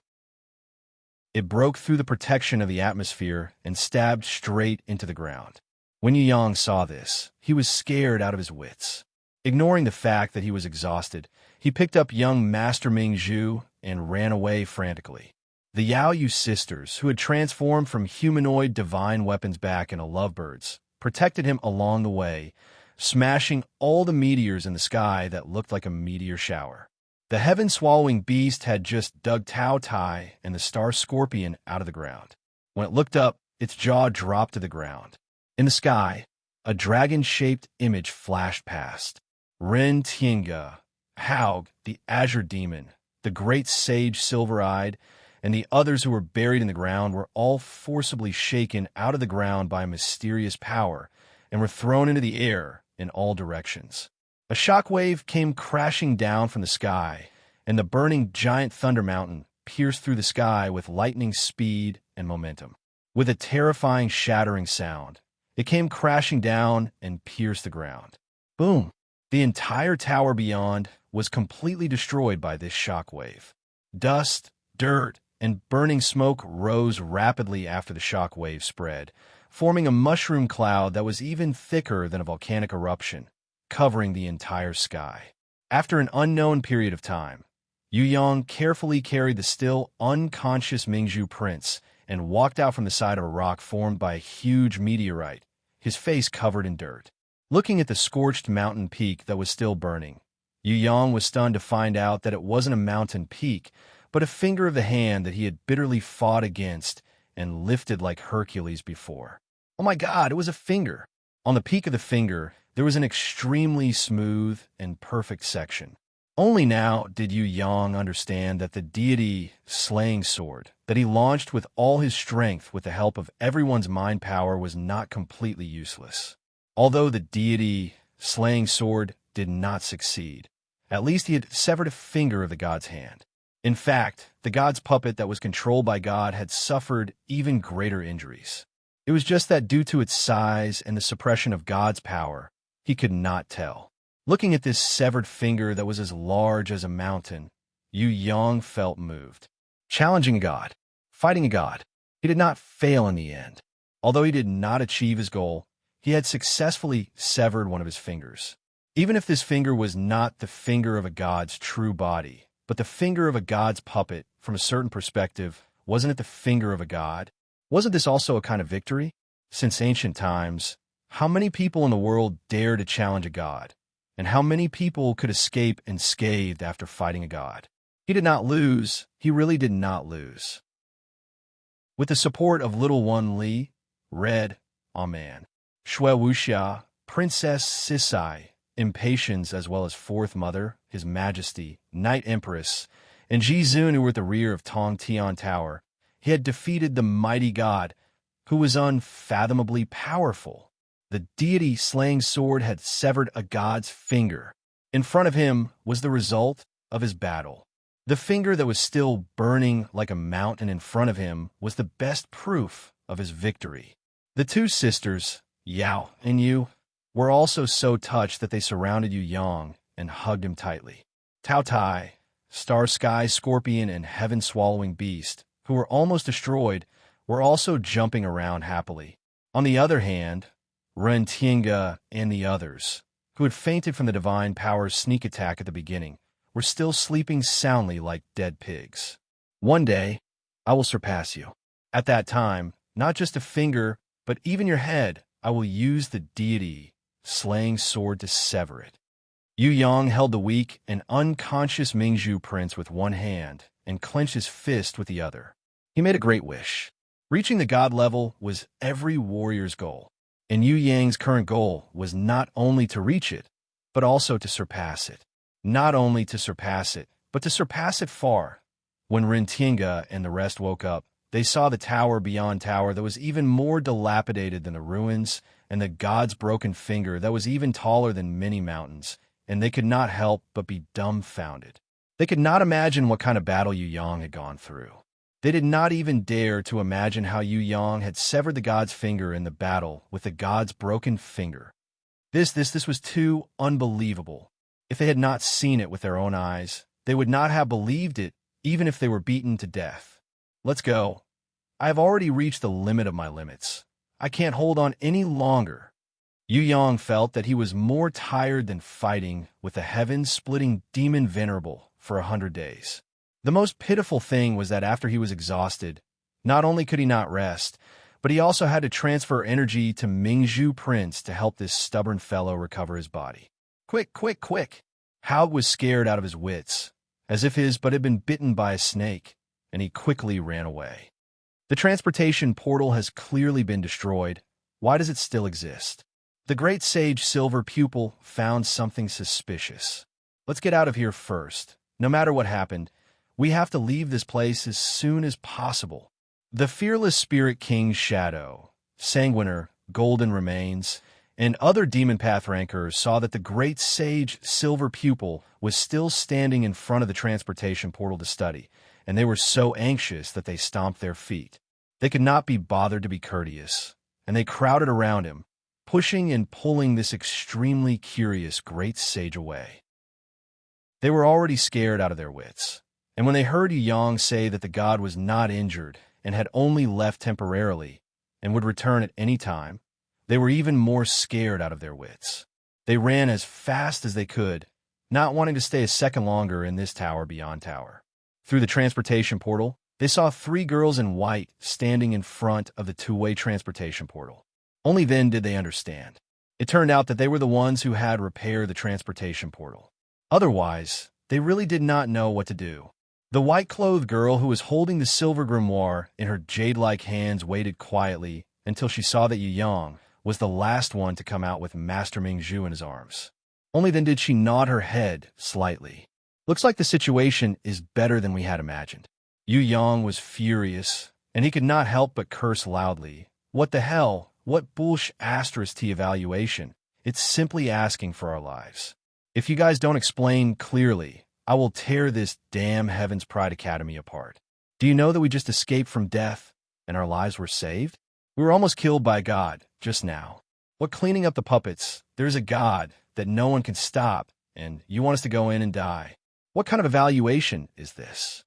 It broke through the protection of the atmosphere and stabbed straight into the ground. When Yu Yang saw this, he was scared out of his wits. Ignoring the fact that he was exhausted, he picked up young Master Ming Zhu and ran away frantically. The Yao Yu sisters, who had transformed from humanoid divine weapons back into lovebirds, protected him along the way, smashing all the meteors in the sky that looked like a meteor shower. The heaven-swallowing beast had just dug Tao Tai and the star scorpion out of the ground. When it looked up, its jaw dropped to the ground. In the sky, a dragon-shaped image flashed past. Ren Tiange, Haug, the azure demon, the great sage silver-eyed, and the others who were buried in the ground were all forcibly shaken out of the ground by a mysterious power and were thrown into the air in all directions. A shockwave came crashing down from the sky, and the burning giant thunder mountain pierced through the sky with lightning speed and momentum. With a terrifying shattering sound, it came crashing down and pierced the ground. Boom! The entire tower beyond was completely destroyed by this shockwave. Dust, dirt, and burning smoke rose rapidly after the shockwave spread, forming a mushroom cloud that was even thicker than a volcanic eruption, covering the entire sky. After an unknown period of time, Yu Yang carefully carried the still unconscious Mingzhu prince and walked out from the side of a rock formed by a huge meteorite, his face covered in dirt. Looking at the scorched mountain peak that was still burning, Yu Yang was stunned to find out that it wasn't a mountain peak, but a finger of the hand that he had bitterly fought against and lifted like Hercules before. Oh my God, it was a finger! On the peak of the finger, there was an extremely smooth and perfect section. Only now did Yu Yang understand that the deity slaying sword that he launched with all his strength with the help of everyone's mind power was not completely useless. Although the deity slaying sword did not succeed, at least he had severed a finger of the god's hand. In fact, the god's puppet that was controlled by God had suffered even greater injuries. It was just that due to its size and the suppression of God's power, he could not tell. Looking at this severed finger that was as large as a mountain, Yu Yang felt moved. Challenging a god, fighting a god. He did not fail in the end. Although he did not achieve his goal, he had successfully severed one of his fingers. Even if this finger was not the finger of a god's true body, but the finger of a god's puppet, from a certain perspective, wasn't it the finger of a god? Wasn't this also a kind of victory? Since ancient times, how many people in the world dare to challenge a god? And how many people could escape unscathed after fighting a god? He did not lose. He really did not lose. With the support of little one Li, Red, Aman, Shui Wuxia, Princess Sisai, Impatience, as well as Fourth Mother, His Majesty, Night Empress, and Ji Zun, who were at the rear of Tong Tian Tower, he had defeated the mighty god, who was unfathomably powerful. The deity-slaying sword had severed a god's finger. In front of him was the result of his battle. The finger that was still burning like a mountain in front of him was the best proof of his victory. The two sisters, Yao and Yu, were also so touched that they surrounded Yu Yang and hugged him tightly. Tao Tai, Star Sky Scorpion, and Heaven-Swallowing Beast, who were almost destroyed, were also jumping around happily. On the other hand, Ren Tiange and the others, who had fainted from the Divine Power's sneak attack at the beginning, were still sleeping soundly like dead pigs. One day, I will surpass you. At that time, not just a finger, but even your head, I will use the deity-slaying sword to sever it. Yu Yang held the weak and unconscious Mingzhu prince with one hand and clenched his fist with the other. He made a great wish. Reaching the god level was every warrior's goal. And Yu Yang's current goal was not only to reach it, but also to surpass it. Not only to surpass it, but to surpass it far. When Ren Tiange and the rest woke up, they saw the tower beyond tower that was even more dilapidated than the ruins, and the god's broken finger that was even taller than many mountains, and they could not help but be dumbfounded. They could not imagine what kind of battle Yu Yang had gone through. They did not even dare to imagine how Yu Yang had severed the god's finger in the battle with the god's broken finger. This was too unbelievable. If they had not seen it with their own eyes, they would not have believed it, even if they were beaten to death. Let's go. I have already reached the limit of my limits. I can't hold on any longer. Yu Yang felt that he was more tired than fighting with the heaven-splitting demon Venerable for 100 days. The most pitiful thing was that after he was exhausted, not only could he not rest, but he also had to transfer energy to Mingzhu Prince to help this stubborn fellow recover his body. Quick, quick, quick! Hao was scared out of his wits, as if his butt had been bitten by a snake, and he quickly ran away. The transportation portal has clearly been destroyed. Why does it still exist? The great sage Silver Pupil found something suspicious. Let's get out of here first. No matter what happened, we have to leave this place as soon as possible. The fearless Spirit King Shadow, Sanguiner, Golden Remains, and other Demon Path rankers saw that the great sage Silver Pupil was still standing in front of the transportation portal to study, and they were so anxious that they stomped their feet. They could not be bothered to be courteous, and they crowded around him, pushing and pulling this extremely curious great sage away. They were already scared out of their wits. And when they heard Yu Yang say that the god was not injured and had only left temporarily and would return at any time, they were even more scared out of their wits. They ran as fast as they could, not wanting to stay a second longer in this tower beyond tower. Through the transportation portal, they saw 3 girls in white standing in front of the two-way transportation portal. Only then did they understand. It turned out that they were the ones who had repaired the transportation portal. Otherwise, they really did not know what to do. The white-clothed girl who was holding the silver grimoire in her jade-like hands waited quietly until she saw that Yu Yang was the last one to come out with Master Mingzhu in his arms. Only then did she nod her head slightly. Looks like the situation is better than we had imagined. Yu Yang was furious, and he could not help but curse loudly. What the hell? What bullsh** T evaluation? It's simply asking for our lives. If you guys don't explain clearly, I will tear this damn Heaven's Pride Academy apart. Do you know that we just escaped from death, and our lives were saved? We were almost killed by God, just now. What cleaning up the puppets? There's a God that no one can stop, and you want us to go in and die. What kind of evaluation is this?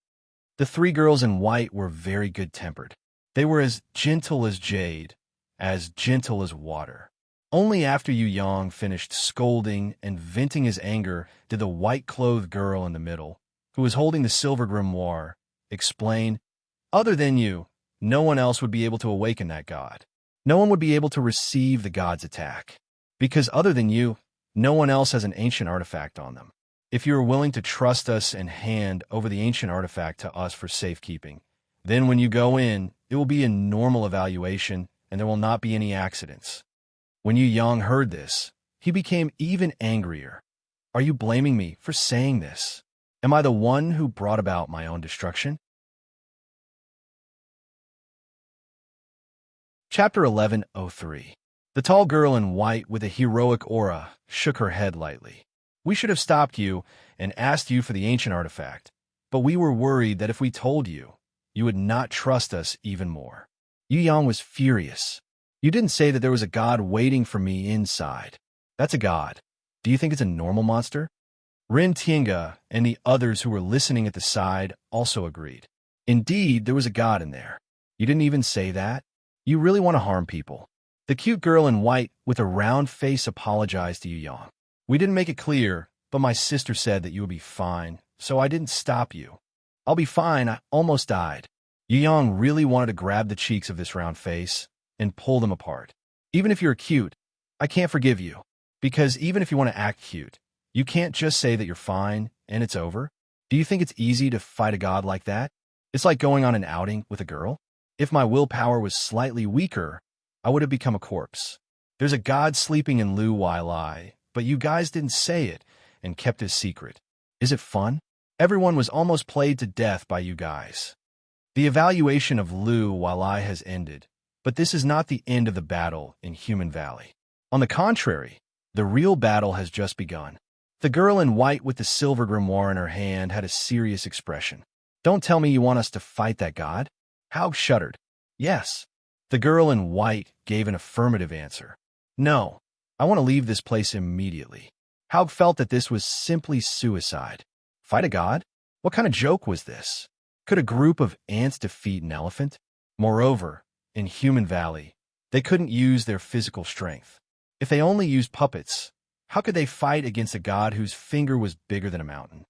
The three girls in white were very good-tempered. They were as gentle as jade, as gentle as water. Only after Yu Yang finished scolding and venting his anger did the white-clothed girl in the middle, who was holding the silver grimoire, explain, "Other than you, no one else would be able to awaken that god. No one would be able to receive the god's attack. Because other than you, no one else has an ancient artifact on them. If you are willing to trust us and hand over the ancient artifact to us for safekeeping, then when you go in, it will be a normal evaluation and there will not be any accidents." When Yu Yang heard this, he became even angrier. "Are you blaming me for saying this? Am I the one who brought about my own destruction?" Chapter 11:03. The tall girl in white with a heroic aura shook her head lightly. "We should have stopped you and asked you for the ancient artifact, but we were worried that if we told you, you would not trust us even more." Yu Yang was furious. "You didn't say that there was a god waiting for me inside. That's a god. Do you think it's a normal monster?" Ren Tiange and the others who were listening at the side also agreed. "Indeed, there was a god in there. You didn't even say that? You really want to harm people." The cute girl in white with a round face apologized to Yu Yang. "We didn't make it clear, but my sister said that you would be fine, so I didn't stop you. I'll be fine, I almost died." Yu Yang really wanted to grab the cheeks of this round face and pull them apart. "Even if you're cute, I can't forgive you. Because even if you want to act cute, you can't just say that you're fine and it's over. Do you think it's easy to fight a god like that? It's like going on an outing with a girl. If my willpower was slightly weaker, I would have become a corpse. There's a god sleeping in Lu Wai, but you guys didn't say it and kept it secret. Is it fun? Everyone was almost played to death by you guys. The evaluation of Lu Wai has ended, but this is not the end of the battle in Human Valley. On the contrary, the real battle has just begun." The girl in white with the silver grimoire in her hand had a serious expression. "Don't tell me you want us to fight that god?" Haug shuddered. "Yes." The girl in white gave an affirmative answer. "No, I want to leave this place immediately." Haug felt that this was simply suicide. Fight a god? What kind of joke was this? Could a group of ants defeat an elephant? Moreover, in Human Valley, they couldn't use their physical strength. If they only used puppets, how could they fight against a god whose finger was bigger than a mountain?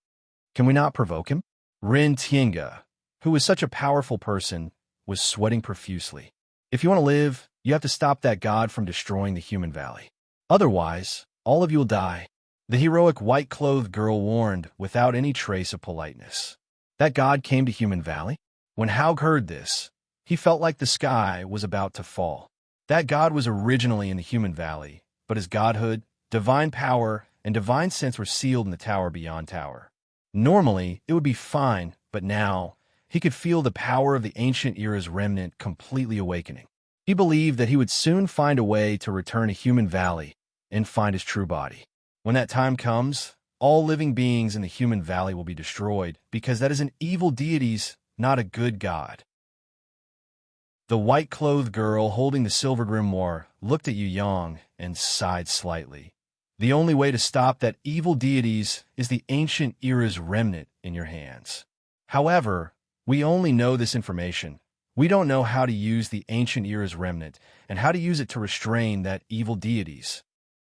Can we not provoke him? Ren Tiange, who was such a powerful person, was sweating profusely. "If you want to live, you have to stop that god from destroying the Human Valley. Otherwise, all of you will die." The heroic white-clothed girl warned without any trace of politeness. That god came to Human Valley? When Haug heard this, he felt like the sky was about to fall. That god was originally in the Human Valley, but his godhood, divine power, and divine sense were sealed in the tower beyond tower. Normally, it would be fine, but now, he could feel the power of the ancient era's remnant completely awakening. He believed that he would soon find a way to return to Human Valley and find his true body. When that time comes, all living beings in the Human Valley will be destroyed because that is an evil deity's, not a good god. The white-clothed girl holding the silver grimoire looked at Yu Yang and sighed slightly. "The only way to stop that evil deities is the ancient era's remnant in your hands. However, we only know this information. We don't know how to use the ancient era's remnant and how to use it to restrain that evil deities.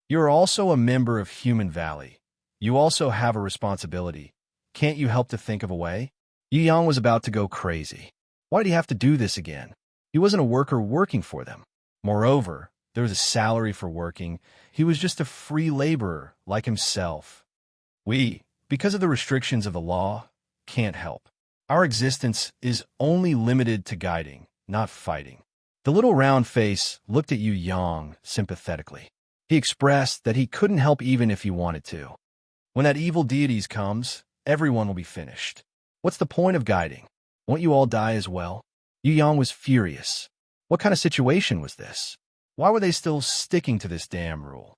You are also a member of Human Valley. You also have a responsibility. Can't you help to think of a way?" Yu Yang was about to go crazy. Why did he have to do this again? He wasn't a worker working for them. Moreover, there was a salary for working. He was just a free laborer like himself. We, because of the restrictions of the law, can't help. Our existence is only limited to guiding, not fighting. The little round face looked at Yu Yang sympathetically. He expressed that he couldn't help even if he wanted to. When that evil deities comes, everyone will be finished. What's the point of guiding? Won't you all die as well? Yu Yang was furious. What kind of situation was this? Why were they still sticking to this damn rule?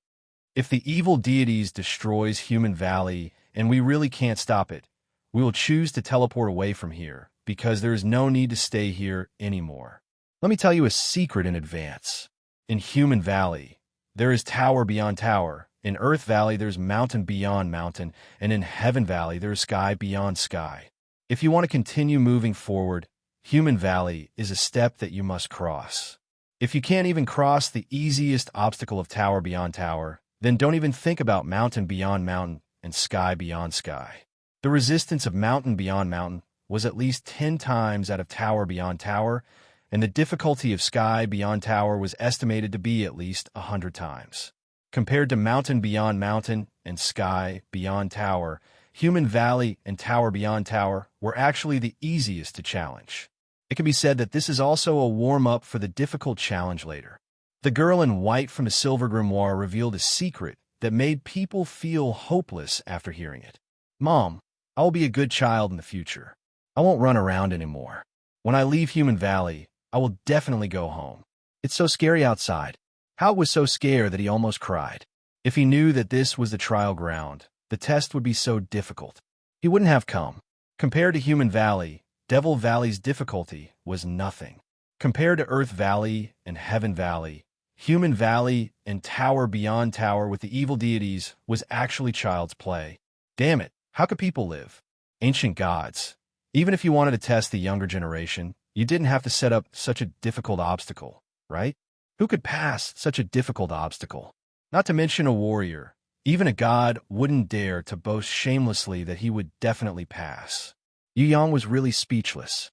If the evil deities destroys Human Valley and we really can't stop it, we will choose to teleport away from here because there is no need to stay here anymore. Let me tell you a secret in advance. In Human Valley, there is tower beyond tower. In Earth Valley, there's mountain beyond mountain, and in Heaven Valley, there's sky beyond sky. If you want to continue moving forward, Human Valley is a step that you must cross. If you can't even cross the easiest obstacle of tower beyond tower, then don't even think about mountain beyond mountain and sky beyond sky. The resistance of mountain beyond mountain was at least 10 times that of tower beyond tower, and the difficulty of sky beyond tower was estimated to be at least 100 times. Compared to mountain beyond mountain and sky beyond tower, Human Valley and tower beyond tower were actually the easiest to challenge. It can be said that this is also a warm-up for the difficult challenge later. The girl in white from the Silver Grimoire revealed a secret that made people feel hopeless after hearing it. Mom, I will be a good child in the future. I won't run around anymore. When I leave Human Valley, I will definitely go home. It's so scary outside. Hal was so scared that he almost cried. If he knew that this was the trial ground, the test would be so difficult. He wouldn't have come. Compared to Human Valley, Devil Valley's difficulty was nothing. Compared to Earth Valley and Heaven Valley, Human Valley and tower beyond tower with the evil deities was actually child's play. Damn it, how could people live? Ancient gods. Even if you wanted to test the younger generation, you didn't have to set up such a difficult obstacle, right? Who could pass such a difficult obstacle? Not to mention a warrior. Even a god wouldn't dare to boast shamelessly that he would definitely pass. Yu Yang was really speechless.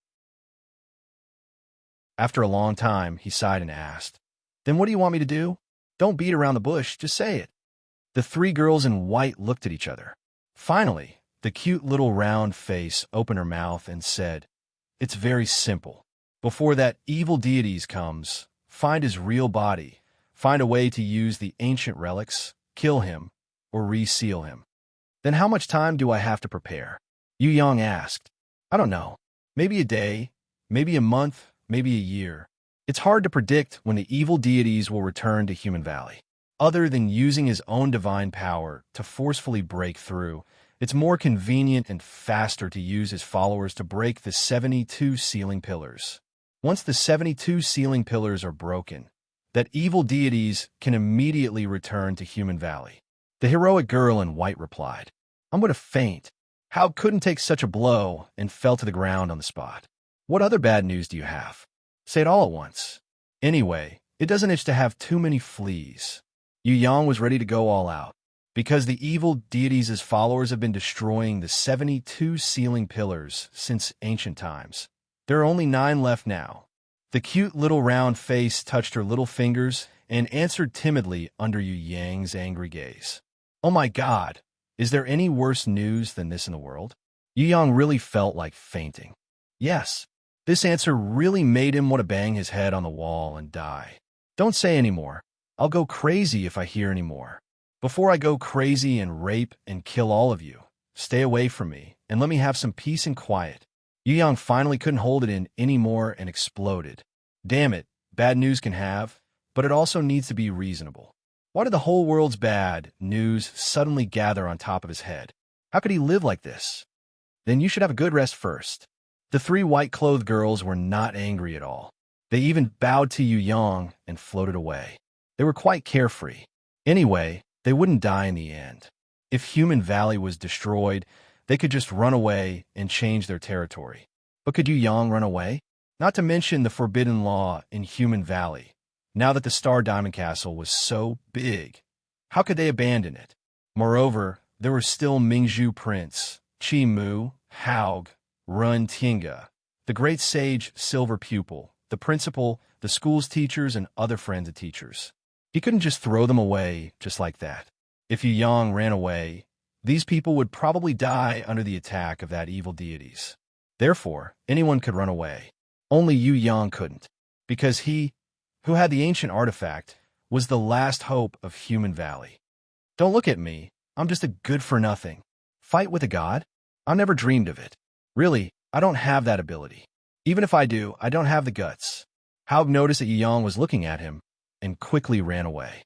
After a long time, he sighed and asked, "Then what do you want me to do? Don't beat around the bush, just say it." The three girls in white looked at each other. Finally, the cute little round face opened her mouth and said, "It's very simple. Before that evil deities comes, find his real body, find a way to use the ancient relics, kill him, or reseal him." "Then how much time do I have to prepare?" Yu Yang asked. "I don't know. Maybe a day, maybe a month, maybe a year. It's hard to predict when the evil deities will return to Human Valley. Other than using his own divine power to forcefully break through, it's more convenient and faster to use his followers to break the 72 ceiling pillars. Once the 72 ceiling pillars are broken, that evil deities can immediately return to Human Valley." The heroic girl in white replied, "I'm going to faint." Hal couldn't take such a blow and fell to the ground on the spot. "What other bad news do you have? Say it all at once. Anyway, it doesn't itch to have too many fleas." Yu Yang was ready to go all out. Because the evil deities' followers have been destroying the 72 ceiling pillars since ancient times. There are only 9 left now. The cute little round face touched her little fingers and answered timidly under Yu Yang's angry gaze. "Oh my God, is there any worse news than this in the world?" Yu Yang really felt like fainting. Yes, this answer really made him want to bang his head on the wall and die. "Don't say any more. I'll go crazy if I hear any more. Before I go crazy and rape and kill all of you, stay away from me and let me have some peace and quiet." Yu Yang finally couldn't hold it in anymore and exploded. Damn it, bad news can have, but it also needs to be reasonable. Why did the whole world's bad news suddenly gather on top of his head? How could he live like this? "Then you should have a good rest first." The 3 white-clothed girls were not angry at all. They even bowed to Yu Yang and floated away. They were quite carefree. Anyway, they wouldn't die in the end. If Human Valley was destroyed, they could just run away and change their territory. But could Yu Yang run away? Not to mention the forbidden law in Human Valley. Now that the Star Diamond Castle was so big, how could they abandon it? Moreover, there were still Mingzhu Prince, Chi Mu, Haug, Run Tinga, the great sage Silver Pupil, the principal, the school's teachers, and other friends of teachers. He couldn't just throw them away just like that. If Yu Yang ran away, these people would probably die under the attack of that evil deities. Therefore, anyone could run away. Only Yu Yang couldn't, because he, who had the ancient artifact, was the last hope of Human Valley. "Don't look at me. I'm just a good-for-nothing. Fight with a god? I never dreamed of it. Really, I don't have that ability. Even if I do, I don't have the guts." Haug noticed that Yu Yang was looking at him and quickly ran away.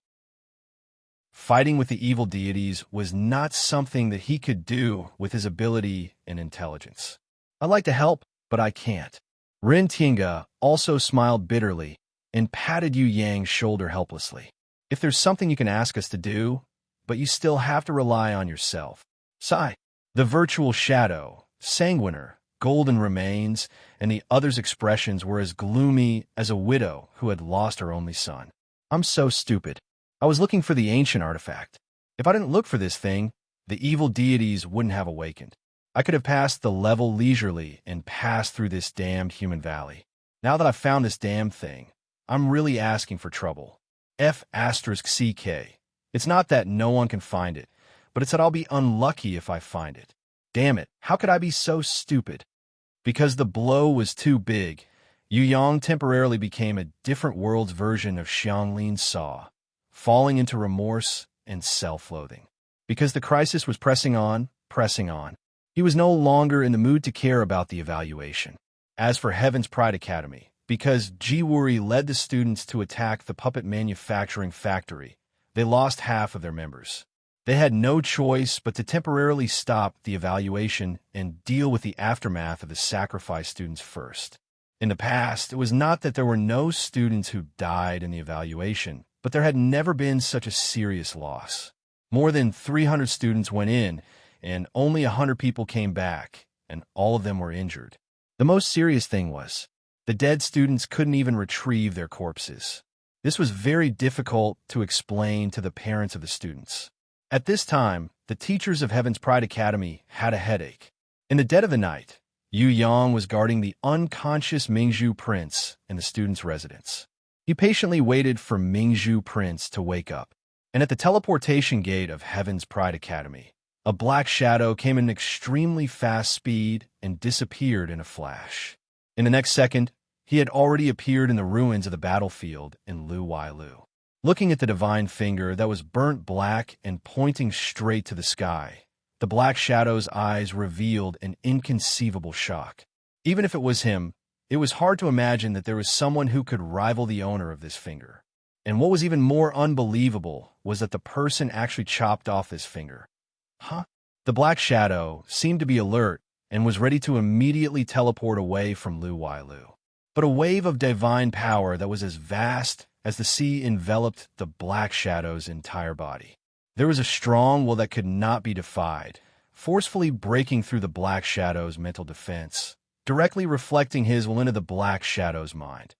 Fighting with the evil deities was not something that he could do with his ability and intelligence. "I'd like to help, but I can't." Rin Tinga also smiled bitterly and patted Yu Yang's shoulder helplessly. If there's something you can ask us to do, but you still have to rely on yourself. Sigh. The virtual shadow, sanguiner, golden remains, and the other's expressions were as gloomy as a widow who had lost her only son. I'm so stupid. I was looking for the ancient artifact. If I didn't look for this thing, the evil deities wouldn't have awakened. I could have passed the level leisurely and passed through this damned human valley. Now that I've found this damned thing, I'm really asking for trouble. F***CK. It's not that no one can find it, but it's that I'll be unlucky if I find it. Damn it, how could I be so stupid? Because the blow was too big, Yu Yang temporarily became a different world's version of Xianglin Saw, falling into remorse and self-loathing. Because the crisis was pressing on, he was no longer in the mood to care about the evaluation. As for Heaven's Pride Academy, because Jiwuri led the students to attack the puppet manufacturing factory, they lost half of their members. They had no choice but to temporarily stop the evaluation and deal with the aftermath of the sacrifice students first. In the past, it was not that there were no students who died in the evaluation, but there had never been such a serious loss. More than 300 students went in, and only 100 people came back, and all of them were injured. The most serious thing was, the dead students couldn't even retrieve their corpses. This was very difficult to explain to the parents of the students. At this time, the teachers of Heaven's Pride Academy had a headache. In the dead of the night, Yu Yang was guarding the unconscious Mingzhu Prince in the students' residence. He patiently waited for Mingzhu Prince to wake up, and at the teleportation gate of Heaven's Pride Academy, a black shadow came in extremely fast speed and disappeared in a flash. In the next second, he had already appeared in the ruins of the battlefield in Lu Wailu. Looking at the divine finger that was burnt black and pointing straight to the sky, the black shadow's eyes revealed an inconceivable shock. Even if it was him, it was hard to imagine that there was someone who could rival the owner of this finger. And what was even more unbelievable was that the person actually chopped off this finger. Huh? The black shadow seemed to be alert and was ready to immediately teleport away from Lu Wailu. But a wave of divine power that was as vast as the sea enveloped the black shadow's entire body. There was a strong will that could not be defied, forcefully breaking through the black shadow's mental defense, directly reflecting his will into the black shadow's mind.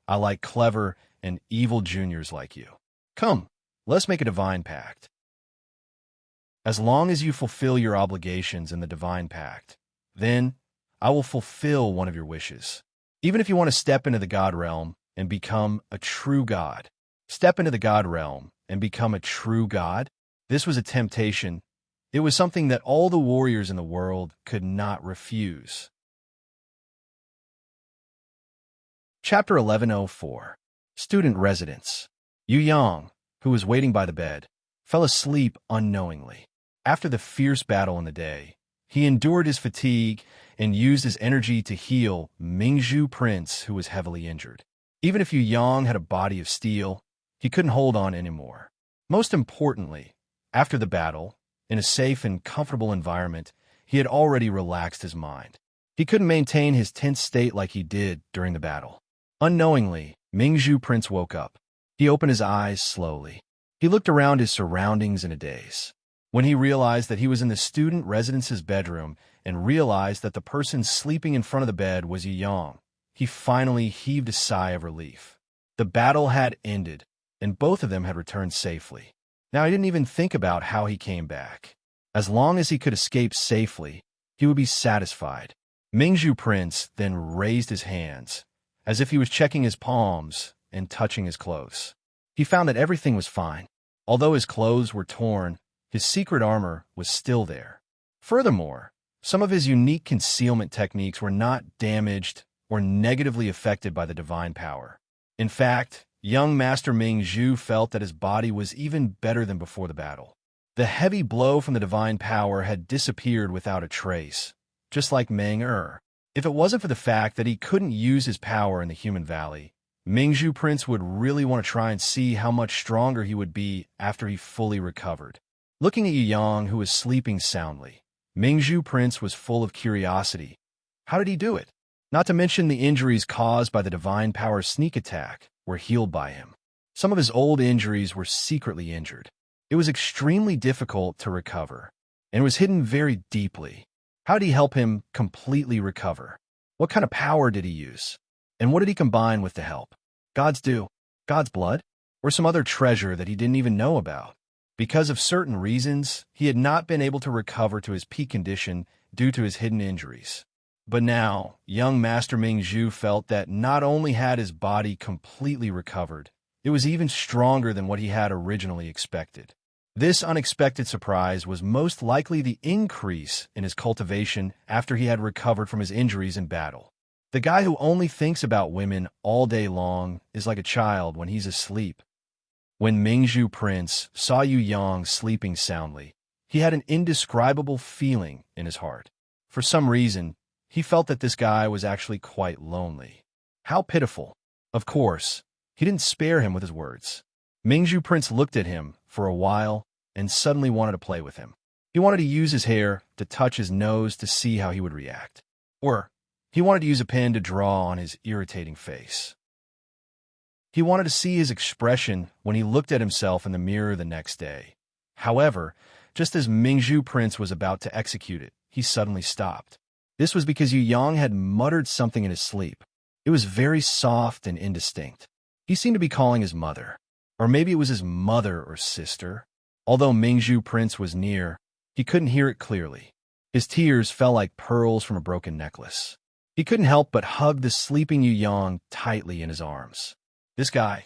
I like clever and evil juniors like you. Come, let's make a divine pact. As long as you fulfill your obligations in the divine pact, then I will fulfill one of your wishes. Even if you want to step into the God realm and become a true God. Step into the God realm and become a true God? This was a temptation. It was something that all the warriors in the world could not refuse. Chapter 1104. Student Residence. Yu Yang, who was waiting by the bed, fell asleep unknowingly. After the fierce battle in the day, he endured his fatigue and used his energy to heal Mingzhu Prince, who was heavily injured. Even if Yu Yang had a body of steel, he couldn't hold on anymore. Most importantly, after the battle, in a safe and comfortable environment, he had already relaxed his mind. He couldn't maintain his tense state like he did during the battle. Unknowingly, Mingzhu Prince woke up. He opened his eyes slowly. He looked around his surroundings in a daze. When he realized that he was in the student residence's bedroom and realized that the person sleeping in front of the bed was Yu Yang, he finally heaved a sigh of relief. The battle had ended, and both of them had returned safely. Now he didn't even think about how he came back. As long as he could escape safely, he would be satisfied. Mingzhu Prince then raised his hands, as if he was checking his palms and touching his clothes. He found that everything was fine. Although his clothes were torn, his secret armor was still there. Furthermore, some of his unique concealment techniques were not damaged or negatively affected by the divine power. In fact, young Master Mingzhu felt that his body was even better than before the battle. The heavy blow from the divine power had disappeared without a trace, just like Meng-Er. If it wasn't for the fact that he couldn't use his power in the human valley, Mingzhu Prince would really want to try and see how much stronger he would be after he fully recovered. Looking at Yu Yang, who was sleeping soundly, Mingzhu Prince was full of curiosity. How did he do it? Not to mention the injuries caused by the divine power's sneak attack were healed by him. Some of his old injuries were secretly injured. It was extremely difficult to recover, and was hidden very deeply. How did he help him completely recover? What kind of power did he use? And what did he combine with the help? God's due? God's blood? Or some other treasure that he didn't even know about? Because of certain reasons, he had not been able to recover to his peak condition due to his hidden injuries. But now, young Master Ming Zhu felt that not only had his body completely recovered, it was even stronger than what he had originally expected. This unexpected surprise was most likely the increase in his cultivation after he had recovered from his injuries in battle. The guy who only thinks about women all day long is like a child when he's asleep. When Mingzhu Prince saw Yu Yang sleeping soundly, he had an indescribable feeling in his heart. For some reason, he felt that this guy was actually quite lonely. How pitiful. Of course, he didn't spare him with his words. Mingzhu Prince looked at him for a while and suddenly wanted to play with him. He wanted to use his hair to touch his nose to see how he would react. Or he wanted to use a pen to draw on his irritating face. He wanted to see his expression when he looked at himself in the mirror the next day. However, just as Mingzhu Prince was about to execute it, he suddenly stopped. This was because Yu Yang had muttered something in his sleep. It was very soft and indistinct. He seemed to be calling his mother. Or maybe it was his mother or sister. Although Mingzhu Prince was near, he couldn't hear it clearly. His tears fell like pearls from a broken necklace. He couldn't help but hug the sleeping Yu Yang tightly in his arms. This guy,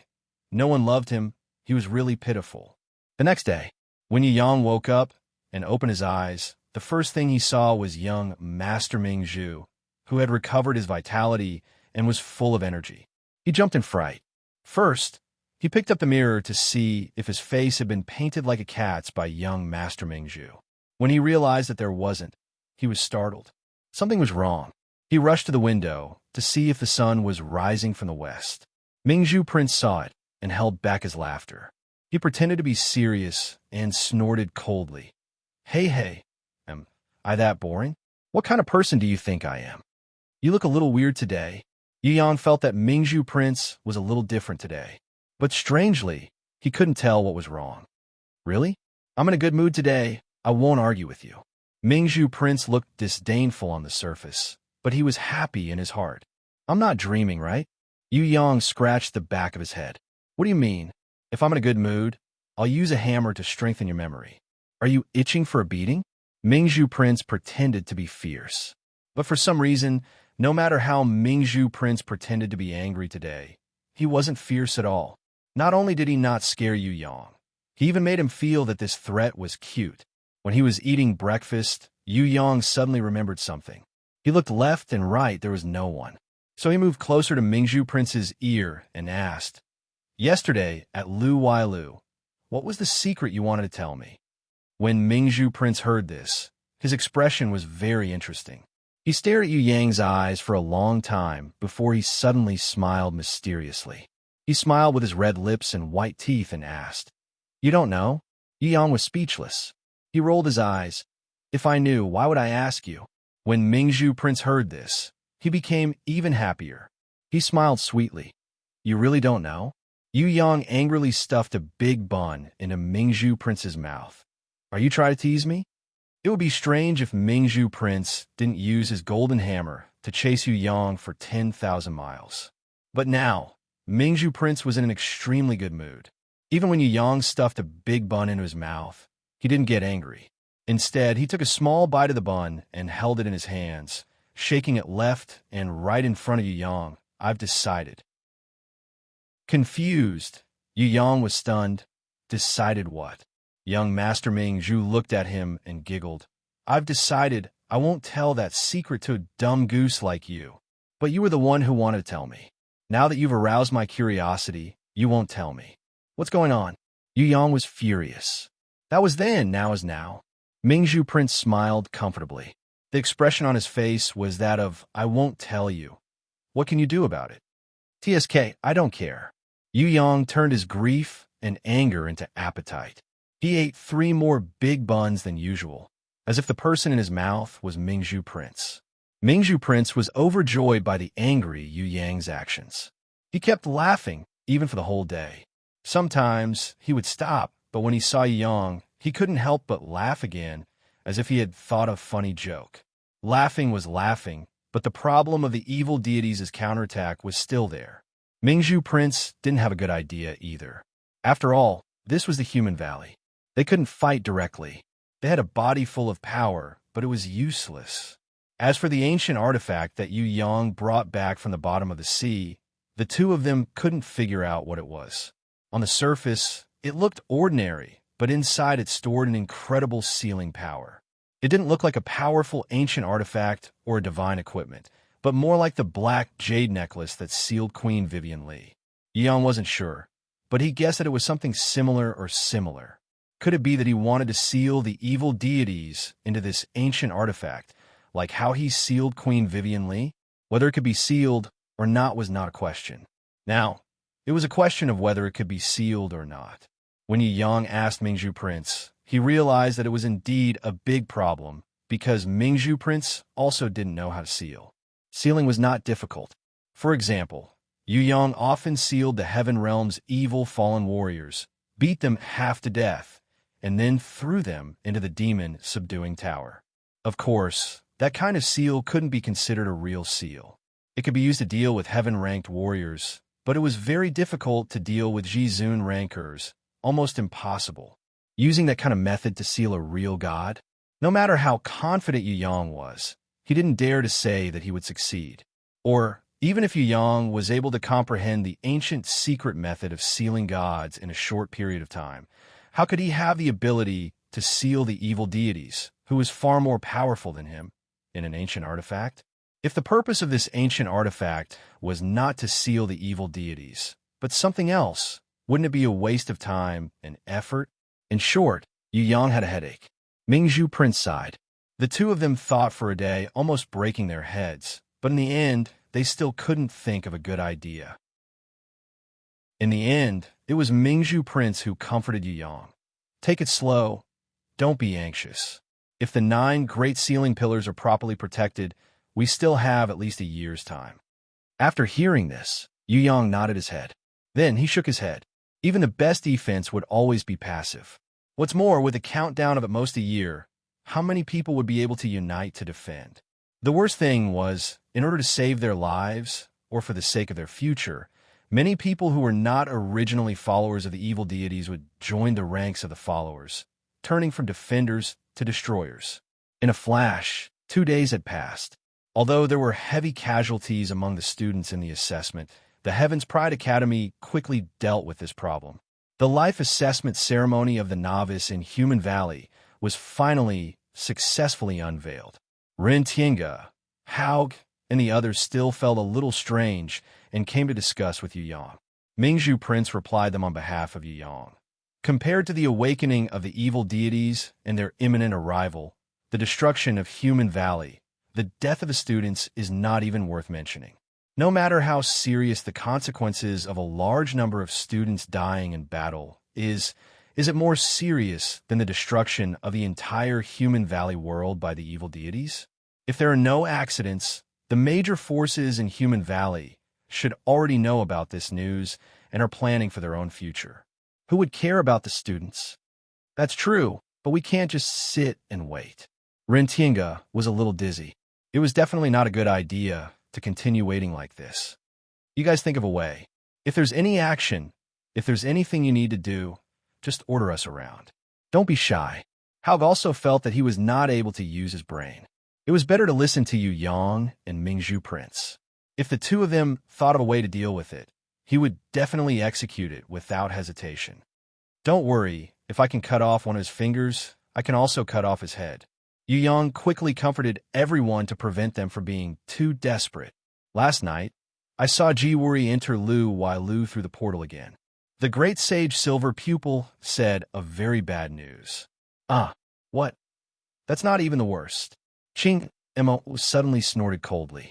no one loved him. He was really pitiful. The next day, when Yu Yang woke up and opened his eyes, the first thing he saw was young Master Ming Zhu, who had recovered his vitality and was full of energy. He jumped in fright. First, he picked up the mirror to see if his face had been painted like a cat's by young Master Ming Zhu. When he realized that there wasn't, he was startled. Something was wrong. He rushed to the window to see if the sun was rising from the west. Mingzhu Prince saw it and held back his laughter. He pretended to be serious and snorted coldly. Hey, am I that boring? What kind of person do you think I am? You look a little weird today. Yu Yang felt that Mingzhu Prince was a little different today. But strangely, he couldn't tell what was wrong. Really? I'm in a good mood today. I won't argue with you. Mingzhu Prince looked disdainful on the surface, but he was happy in his heart. I'm not dreaming, right? Yu Yang scratched the back of his head. What do you mean? If I'm in a good mood, I'll use a hammer to strengthen your memory. Are you itching for a beating? Mingzhu Prince pretended to be fierce. But for some reason, no matter how Mingzhu Prince pretended to be angry today, he wasn't fierce at all. Not only did he not scare Yu Yang, he even made him feel that this threat was cute. When he was eating breakfast, Yu Yang suddenly remembered something. He looked left and right, there was no one. So he moved closer to Mingzhu Prince's ear and asked, Yesterday, at Lu Wailu, what was the secret you wanted to tell me? When Mingzhu Prince heard this, his expression was very interesting. He stared at Yu Yang's eyes for a long time before he suddenly smiled mysteriously. He smiled with his red lips and white teeth and asked, You don't know? Yu Yang was speechless. He rolled his eyes. If I knew, why would I ask you? When Mingzhu Prince heard this, he became even happier. He smiled sweetly. You really don't know? Yu Yang angrily stuffed a big bun into Mingzhu Prince's mouth. Are you trying to tease me? It would be strange if Mingzhu Prince didn't use his golden hammer to chase Yu Yang for 10,000 miles. But now, Mingzhu Prince was in an extremely good mood. Even when Yu Yang stuffed a big bun into his mouth, he didn't get angry. Instead, he took a small bite of the bun and held it in his hands, shaking it left and right in front of Yu Yang. I've decided. Confused, Yu Yang was stunned. Decided what? Young Master Ming Zhu looked at him and giggled. I've decided I won't tell that secret to a dumb goose like you. But you were the one who wanted to tell me. Now that you've aroused my curiosity, you won't tell me. What's going on? Yu Yang was furious. That was then, now is now. Mingzhu Prince smiled comfortably. The expression on his face was that of, I won't tell you. What can you do about it? TSK, I don't care. Yu Yang turned his grief and anger into appetite. He ate 3 more big buns than usual, as if the person in his mouth was Mingzhu Prince. Mingzhu Prince was overjoyed by the angry Yu Yang's actions. He kept laughing, even for the whole day. Sometimes he would stop, but when he saw Yang, he couldn't help but laugh again, as if he had thought a funny joke. Laughing was laughing, but the problem of the evil deities' counterattack was still there. Mingzhu Prince didn't have a good idea either. After all, this was the human valley. They couldn't fight directly. They had a body full of power, but it was useless. As for the ancient artifact that Yu Yang brought back from the bottom of the sea, the two of them couldn't figure out what it was. On the surface, it looked ordinary, but inside it stored an incredible sealing power. It didn't look like a powerful ancient artifact or a divine equipment, but more like the black jade necklace that sealed Queen Vivian Li. Yang wasn't sure, but he guessed that it was something similar. Could it be that he wanted to seal the evil deities into this ancient artifact, like how he sealed Queen Vivian Li? Whether it could be sealed or not was not a question. Now, it was a question of whether it could be sealed or not. When Yu Yang asked Mingzhu Prince, he realized that it was indeed a big problem, because Mingzhu Prince also didn't know how to seal. Sealing was not difficult. For example, Yu Yang often sealed the Heaven Realm's evil fallen warriors, beat them half to death, and then threw them into the demon-subduing tower. Of course, that kind of seal couldn't be considered a real seal. It could be used to deal with heaven-ranked warriors, but it was very difficult to deal with Jizun rankers, almost impossible. Using that kind of method to seal a real god? No matter how confident Yu Yang was, he didn't dare to say that he would succeed. Or, even if Yu Yang was able to comprehend the ancient secret method of sealing gods in a short period of time, how could he have the ability to seal the evil deities, who was far more powerful than him, in an ancient artifact? If the purpose of this ancient artifact was not to seal the evil deities, but something else, wouldn't it be a waste of time and effort? In short, Yu Yang had a headache. Mingzhu Prince sighed. The two of them thought for a day, almost breaking their heads, but in the end, they still couldn't think of a good idea. In the end, it was Mingzhu Prince who comforted Yu Yang. Take it slow. Don't be anxious. If the 9 great sealing pillars are properly protected, we still have at least a year's time. After hearing this, Yu Yang nodded his head. Then he shook his head. Even the best defense would always be passive. What's more, with a countdown of at most a year, how many people would be able to unite to defend? The worst thing was, in order to save their lives, or for the sake of their future, many people who were not originally followers of the evil deities would join the ranks of the followers, turning from defenders to destroyers. In a flash, 2 days had passed. Although there were heavy casualties among the students in the assessment, the Heaven's Pride Academy quickly dealt with this problem. The life assessment ceremony of the novice in Human Valley was finally successfully unveiled. Ren Tiange, Haug, and the others still felt a little strange and came to discuss with Yu Yang. Mingzhu Prince replied them on behalf of Yu Yang. Compared to the awakening of the evil deities and their imminent arrival, the destruction of Human Valley, the death of the students is not even worth mentioning. No matter how serious the consequences of a large number of students dying in battle is it more serious than the destruction of the entire Human Valley world by the evil deities? If there are no accidents, the major forces in Human Valley should already know about this news and are planning for their own future. Who would care about the students? That's true, but we can't just sit and wait. Ren Tiange was a little dizzy. It was definitely not a good idea to continue waiting like this. You guys think of a way. If there's any action, if there's anything you need to do, just order us around. Don't be shy. Haug also felt that he was not able to use his brain. It was better to listen to Yu Yang and Mingzhu Prince. If the two of them thought of a way to deal with it, he would definitely execute it without hesitation. Don't worry, if I can cut off one of his fingers, I can also cut off his head. Yu Yang quickly comforted everyone to prevent them from being too desperate. Last night, I saw Ji Wuri enter Lu while Lu through the portal again. The great sage Silver Pupil said of very bad news. What? That's not even the worst. Ching, Emma suddenly snorted coldly.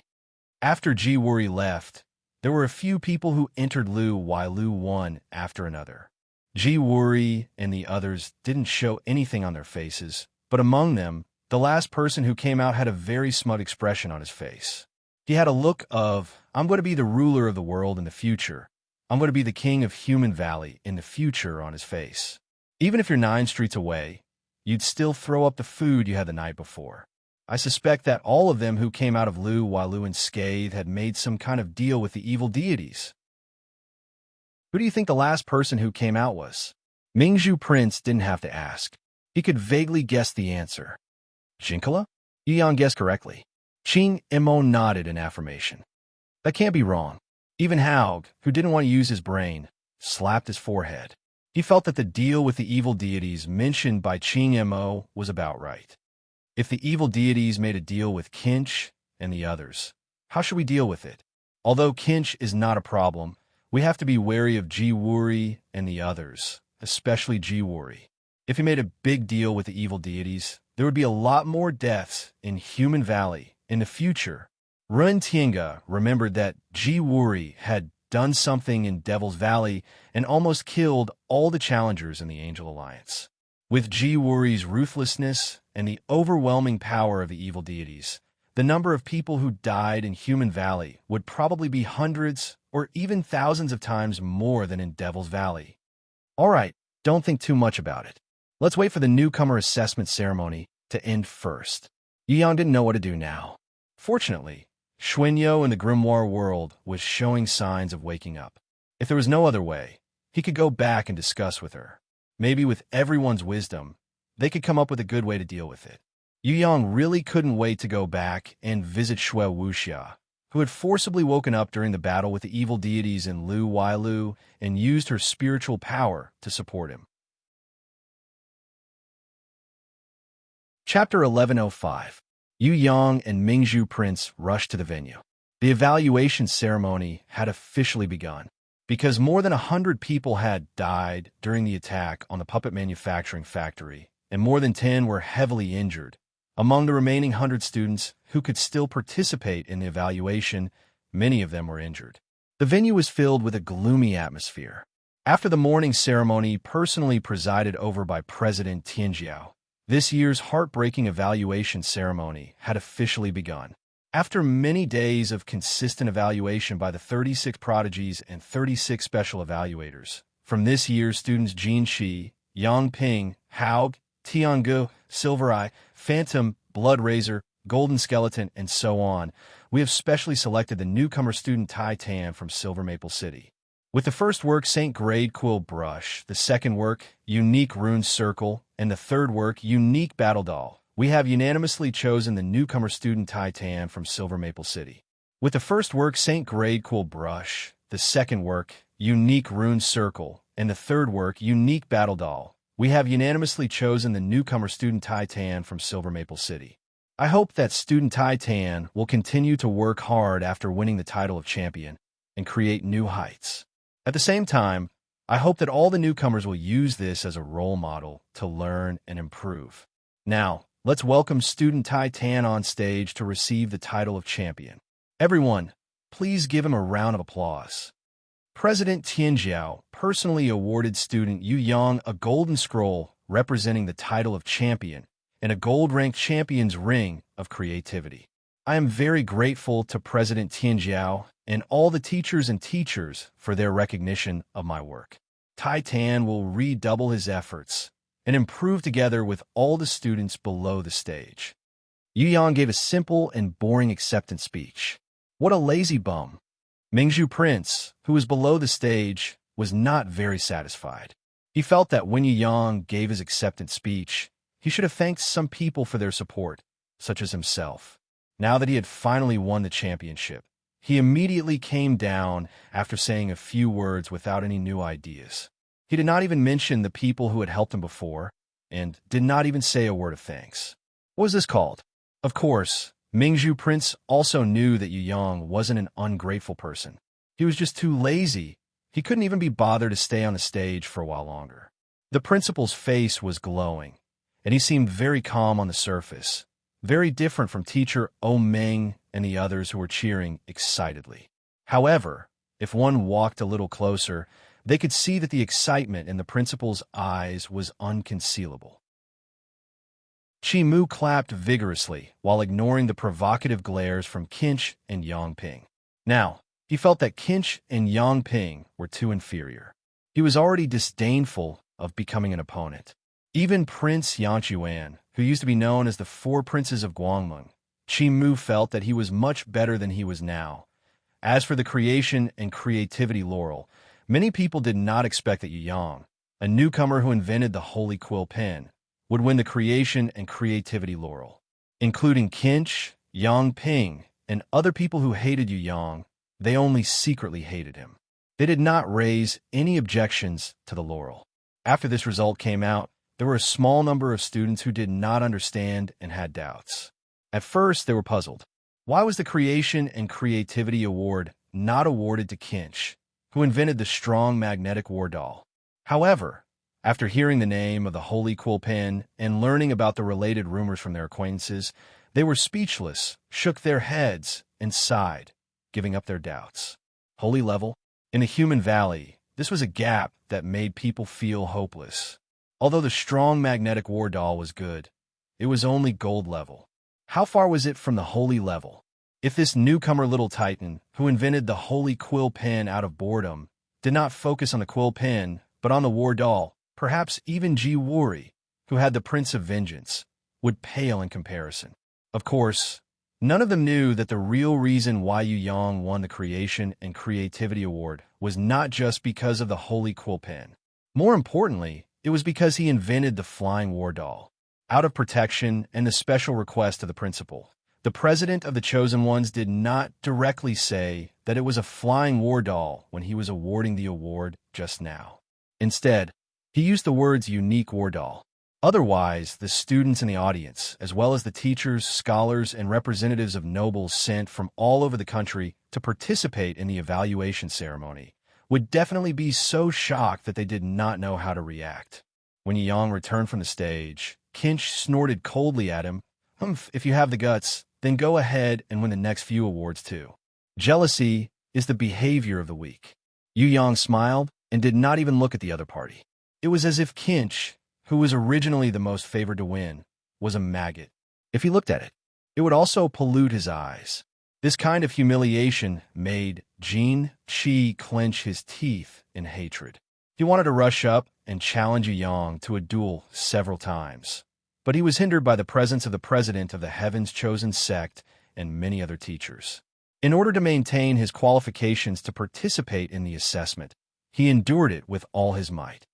After Ji Wuri left, there were a few people who entered Lu while Lu won after another. Ji Wuri and the others didn't show anything on their faces, but among them, the last person who came out had a very smug expression on his face. He had a look of, I'm going to be the ruler of the world in the future, I'm going to be the king of Human Valley in the future on his face. Even if you're 9 streets away, you'd still throw up the food you had the night before. I suspect that all of them who came out of Lu Wailu unscathed had made some kind of deal with the evil deities. Who do you think the last person who came out was? Mingzhu Prince didn't have to ask. He could vaguely guess the answer. Jinkala? Yang guessed correctly. Qing Imo nodded in affirmation. That can't be wrong. Even Haug, who didn't want to use his brain, slapped his forehead. He felt that the deal with the evil deities mentioned by Qing Imo was about right. If the evil deities made a deal with Kinch and the others, how should we deal with it? Although Kinch is not a problem, we have to be wary of Jiwuri and the others, especially Jiwuri. If he made a big deal with the evil deities, there would be a lot more deaths in Human Valley in the future. Run Tienga remembered that Jiwuri had done something in Devil's Valley and almost killed all the challengers in the Angel Alliance. With Jiwuri's ruthlessness and the overwhelming power of the evil deities, the number of people who died in Human Valley would probably be hundreds or even thousands of times more than in Devil's Valley. All right, don't think too much about it. Let's wait for the newcomer assessment ceremony to end first. Yang didn't know what to do now. Fortunately, Xuanyo in the grimoire world was showing signs of waking up. If there was no other way, he could go back and discuss with her. Maybe with everyone's wisdom, they could come up with a good way to deal with it. Yu Yang really couldn't wait to go back and visit Shui Wuxia, who had forcibly woken up during the battle with the evil deities in Lu Wailu and used her spiritual power to support him. Chapter 1105. Yu Yang and Mingzhu Prince rushed to the venue. The evaluation ceremony had officially begun. Because more than 100 people had died during the attack on the puppet manufacturing factory, and more than 10 were heavily injured. Among the remaining 100 students who could still participate in the evaluation, many of them were injured. The venue was filled with a gloomy atmosphere. After the morning ceremony personally presided over by President Tianjiao, this year's heartbreaking evaluation ceremony had officially begun. After many days of consistent evaluation by the 36 prodigies and 36 special evaluators, from this year's students Jin Shi, Yang Ping, Haug, Tiangu, Silver Eye, Phantom, Blood Razor, Golden Skeleton, and so on, we have specially selected the newcomer student Tai Tan from Silver Maple City. With the first work, St. Grade Quill Brush, the second work, Unique Rune Circle, and the third work, Unique Battle Doll, we have unanimously chosen the newcomer student Tai Tan from Silver Maple City. With the first work, St. Grade Quill Brush, the second work, Unique Rune Circle, and the third work, Unique Battle Doll, we have unanimously chosen the newcomer student Tai Tan from Silver Maple City. I hope that student Tai Tan will continue to work hard after winning the title of champion and create new heights. At the same time, I hope that all the newcomers will use this as a role model to learn and improve. Now, let's welcome student Tai Tan on stage to receive the title of champion. Everyone, please give him a round of applause. President Tianjiao personally awarded student Yu Yang a golden scroll representing the title of champion and a gold-ranked champion's ring of creativity. I am very grateful to President Tianjiao and all the teachers and teachers for their recognition of my work. Tai Tan will redouble his efforts and improve together with all the students below the stage. Yu Yang gave a simple and boring acceptance speech. What a lazy bum. Mingzhu Prince, who was below the stage, was not very satisfied. He felt that when Yu Yang gave his acceptance speech, he should have thanked some people for their support, such as himself. Now that he had finally won the championship, he immediately came down after saying a few words without any new ideas. He did not even mention the people who had helped him before, and did not even say a word of thanks. What was this called? Of course, Mingzhu Prince also knew that Yu Yang wasn't an ungrateful person. He was just too lazy. He couldn't even be bothered to stay on the stage for a while longer. The principal's face was glowing, and he seemed very calm on the surface, very different from teacher O Meng and the others who were cheering excitedly. However, if one walked a little closer, they could see that the excitement in the principal's eyes was unconcealable. Chi Mu clapped vigorously while ignoring the provocative glares from Kinch and Yang Ping. Now, He felt that Kinch and Yang Ping were too inferior. He was already disdainful of becoming an opponent. Even Prince Yanchuan, who used to be known as the Four Princes of Guangmeng, Qi Mu felt that he was much better than he was now. As for the creation and creativity laurel, many people did not expect that Yu Yang, a newcomer who invented the holy quill pen, would win the creation and creativity laurel. Including Kinch, Yang Ping, and other people who hated Yu Yang, they only secretly hated him. They did not raise any objections to the laurel. After this result came out, there were a small number of students who did not understand and had doubts. At first, they were puzzled. Why was the Creation and Creativity Award not awarded to Kinch, who invented the strong magnetic war doll? However, after hearing the name of the Holy Quill Pen and learning about the related rumors from their acquaintances, they were speechless, shook their heads, and sighed, giving up their doubts. Holy level? In the human valley, this was a gap that made people feel hopeless. Although the strong magnetic war doll was good, it was only gold level. How far was it from the holy level? If this newcomer little titan, who invented the holy quill pen out of boredom, did not focus on the quill pen, but on the war doll, perhaps even Ji Wuri, who had the Prince of Vengeance, would pale in comparison. Of course, none of them knew that the real reason why Yu Yang won the Creation and Creativity Award was not just because of the holy quill pen. More importantly, it was because he invented the flying war doll. Out of protection and the special request of the principal, the president of the Chosen Ones did not directly say that it was a flying war doll when he was awarding the award just now. Instead, he used the words unique war doll. Otherwise, the students in the audience, as well as the teachers, scholars, and representatives of nobles sent from all over the country to participate in the evaluation ceremony, would definitely be so shocked that they did not know how to react. When Yang returned from the stage, Kinch snorted coldly at him. If you have the guts, then go ahead and win the next few awards too. Jealousy is the behavior of the weak. Yu Yang smiled and did not even look at the other party. It was as if Kinch, who was originally the most favored to win, was a maggot. If he looked at it, it would also pollute his eyes. This kind of humiliation made Jin Qi clench his teeth in hatred. He wanted to rush up and challenge Yu Yang to a duel several times, but he was hindered by the presence of the president of the Heaven's Chosen Sect and many other teachers. In order to maintain his qualifications to participate in the assessment, he endured it with all his might.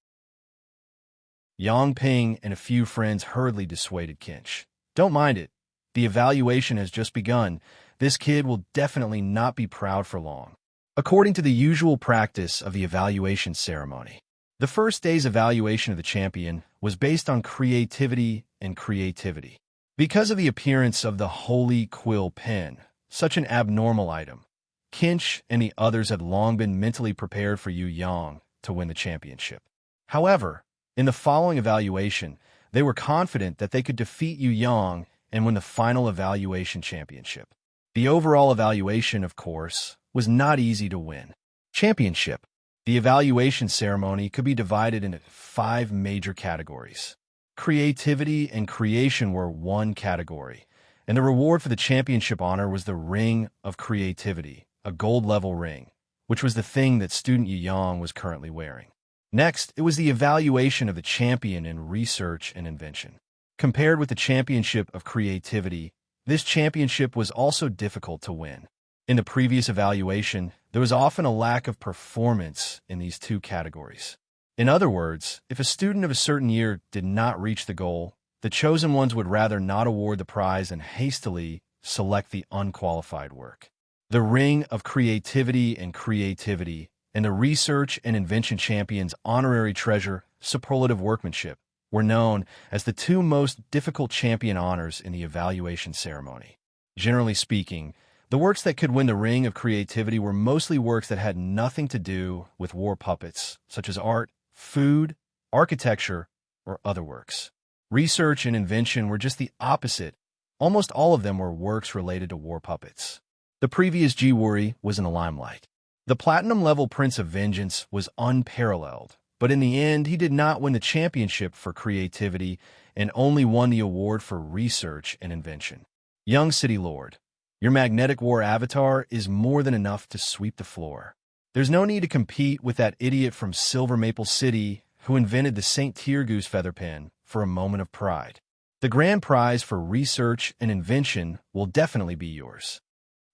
Yang Ping and a few friends hurriedly dissuaded Kinch. Don't mind it. The evaluation has just begun. This kid will definitely not be proud for long. According to the usual practice of the evaluation ceremony, the first day's evaluation of the champion was based on creativity and creativity. Because of the appearance of the holy quill pen, such an abnormal item, Kinch and the others had long been mentally prepared for Yu Yang to win the championship. However, in the following evaluation, they were confident that they could defeat Yu Yang and win the final evaluation championship. The overall evaluation, of course, was not easy to win. Championship. The evaluation ceremony could be divided into 5 major categories. Creativity and creation were one category, and the reward for the championship honor was the Ring of Creativity, a gold-level ring, which was the thing that student Yu Yang was currently wearing. Next, it was the evaluation of the champion in research and invention. Compared with the championship of creativity, this championship was also difficult to win. In the previous evaluation, there was often a lack of performance in these 2 categories. In other words, if a student of a certain year did not reach the goal, the Chosen Ones would rather not award the prize and hastily select the unqualified work. The Ring of Creativity and the Research and Invention Champion's honorary treasure, superlative workmanship, were known as the 2 most difficult champion honors in the evaluation ceremony. Generally speaking, the works that could win the Ring of Creativity were mostly works that had nothing to do with war puppets, such as art, food, architecture, or other works. Research and invention were just the opposite. Almost all of them were works related to war puppets. The previous Ji Wuri was in the limelight. The platinum-level Prince of Vengeance was unparalleled, but in the end, he did not win the championship for creativity and only won the award for research and invention. Young City Lord. Your magnetic war avatar is more than enough to sweep the floor. There's no need to compete with that idiot from Silver Maple City who invented the St. Tiergoose feather pen for a moment of pride. The grand prize for research and invention will definitely be yours.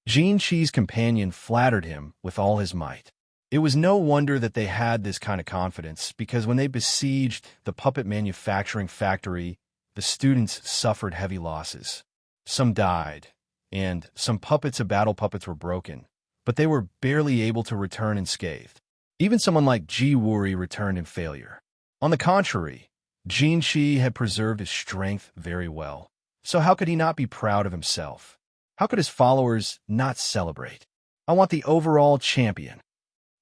Jean Chi's companion flattered him with all his might. It was no wonder that they had this kind of confidence, because when they besieged the puppet manufacturing factory, the students suffered heavy losses. Some died, and some puppets of battle puppets were broken, but they were barely able to return unscathed. Even someone like Ji Wuri returned in failure. On the contrary, Jean Chi had preserved his strength very well, so how could he not be proud of himself? How could his followers not celebrate? I want the overall champion.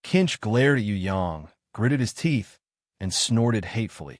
Kinch glared at Yu Yang, gritted his teeth, and snorted hatefully.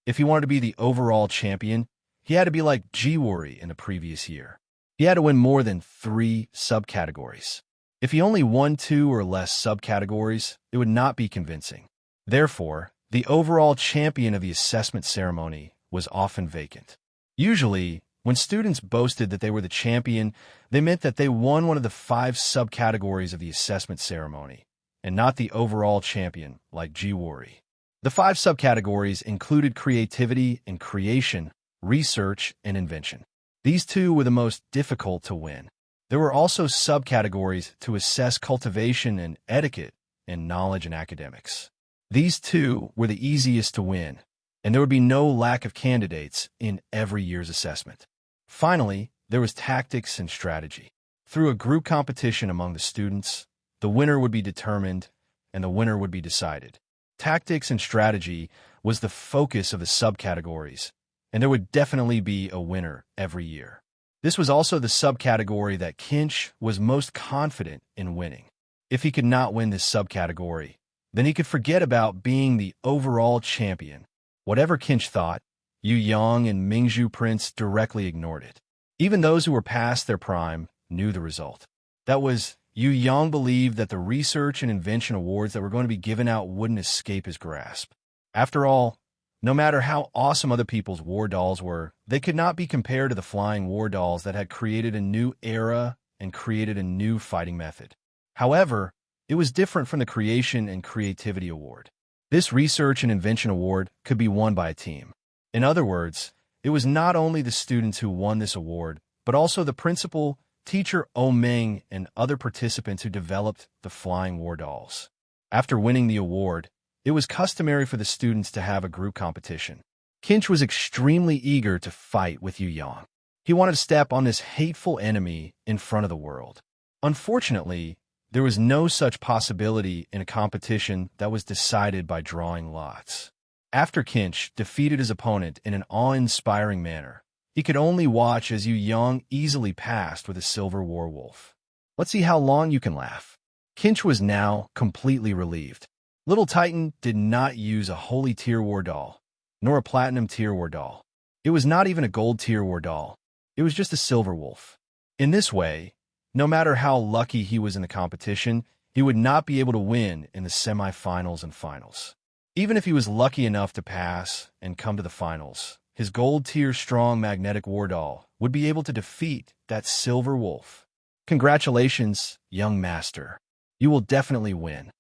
If he wanted to be the overall champion, he had to be like Ji Wuri in the previous year. He had to win more than 3 subcategories. If he only won 2 or less subcategories, it would not be convincing. Therefore, the overall champion of the assessment ceremony was often vacant. Usually, when students boasted that they were the champion, they meant that they won one of the 5 subcategories of the assessment ceremony, and not the overall champion like Ji Wuri. The 5 subcategories included creativity and creation, research, and invention. These 2 were the most difficult to win. There were also subcategories to assess cultivation and etiquette and knowledge and academics. These 2 were the easiest to win, and there would be no lack of candidates in every year's assessment. Finally, there was tactics and strategy. Through a group competition among the students, the winner would be determined and the winner would be decided. Tactics and strategy was the focus of the subcategories, and there would definitely be a winner every year. This was also the subcategory that Kinch was most confident in winning. If he could not win this subcategory, then he could forget about being the overall champion. Whatever Kinch thought, Yu Yang and Mingzhu Prince directly ignored it. Even those who were past their prime knew the result. That was, Yu Yang believed that the research and invention awards that were going to be given out wouldn't escape his grasp. After all, no matter how awesome other people's war dolls were, they could not be compared to the flying war dolls that had created a new era and created a new fighting method. However, it was different from the Creation and Creativity Award. This Research and Invention Award could be won by a team. In other words, it was not only the students who won this award, but also the principal, teacher Oh Ming, and other participants who developed the flying war dolls. After winning the award, it was customary for the students to have a group competition. Kinch was extremely eager to fight with Yu Yang. He wanted to step on this hateful enemy in front of the world. Unfortunately, there was no such possibility in a competition that was decided by drawing lots. After Kinch defeated his opponent in an awe-inspiring manner, he could only watch as Yu Yang easily passed with a silver war wolf. Let's see how long you can laugh. Kinch was now completely relieved. Little Titan did not use a holy tier war doll, nor a platinum tier war doll. It was not even a gold tier war doll. It was just a silver wolf. In this way, no matter how lucky he was in the competition, he would not be able to win in the semifinals and finals. Even if he was lucky enough to pass and come to the finals, his gold-tier strong magnetic war doll would be able to defeat that silver wolf. Congratulations, young master. You will definitely win.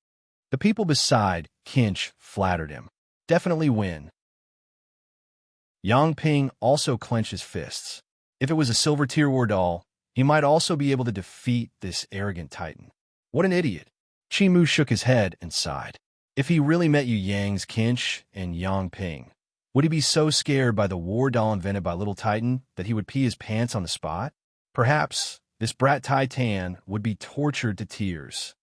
The people beside Kinch flattered him. Definitely win. Yang Ping also clenched his fists. If it was a silver tier war doll, he might also be able to defeat this arrogant titan. What an idiot. Chimu shook his head and sighed. If he really met Yu Yang's Kinch and Yang Ping, would he be so scared by the war doll invented by Little Titan that he would pee his pants on the spot? Perhaps this brat Titan would be tortured to tears.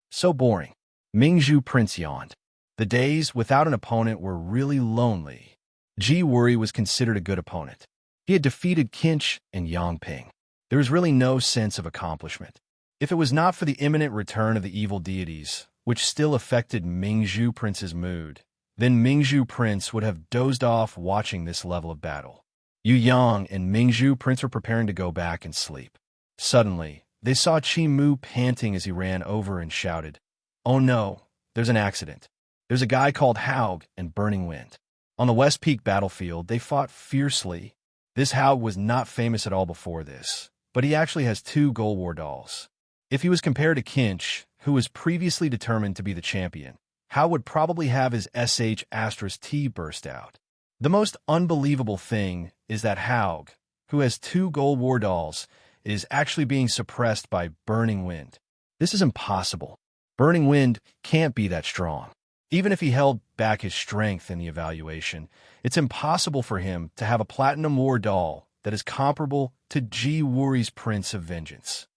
So boring. Mingzhu Prince yawned. The days without an opponent were really lonely. Ji Wuri was considered a good opponent. He had defeated Kinch and Yang Ping. There was really no sense of accomplishment. If it was not for the imminent return of the evil deities, which still affected Mingzhu Prince's mood, then Mingzhu Prince would have dozed off watching this level of battle. Yu Yang and Mingzhu Prince were preparing to go back and sleep. Suddenly, they saw Chimu panting as he ran over and shouted, "Oh no, there's an accident. There's a guy called Haug and Burning Wind." On the West Peak battlefield, they fought fiercely. This Haug was not famous at all before this, but he actually has 2 Gold War dolls. If he was compared to Kinch, who was previously determined to be the champion, Hao would probably have his sh*T burst out. The most unbelievable thing is that Haug, who has 2 Gold War dolls, is actually being suppressed by Burning Wind. This is impossible. Burning Wind can't be that strong. Even if he held back his strength in the evaluation, it's impossible for him to have a Platinum War doll that is comparable to Ji Wuri's Prince of Vengeance.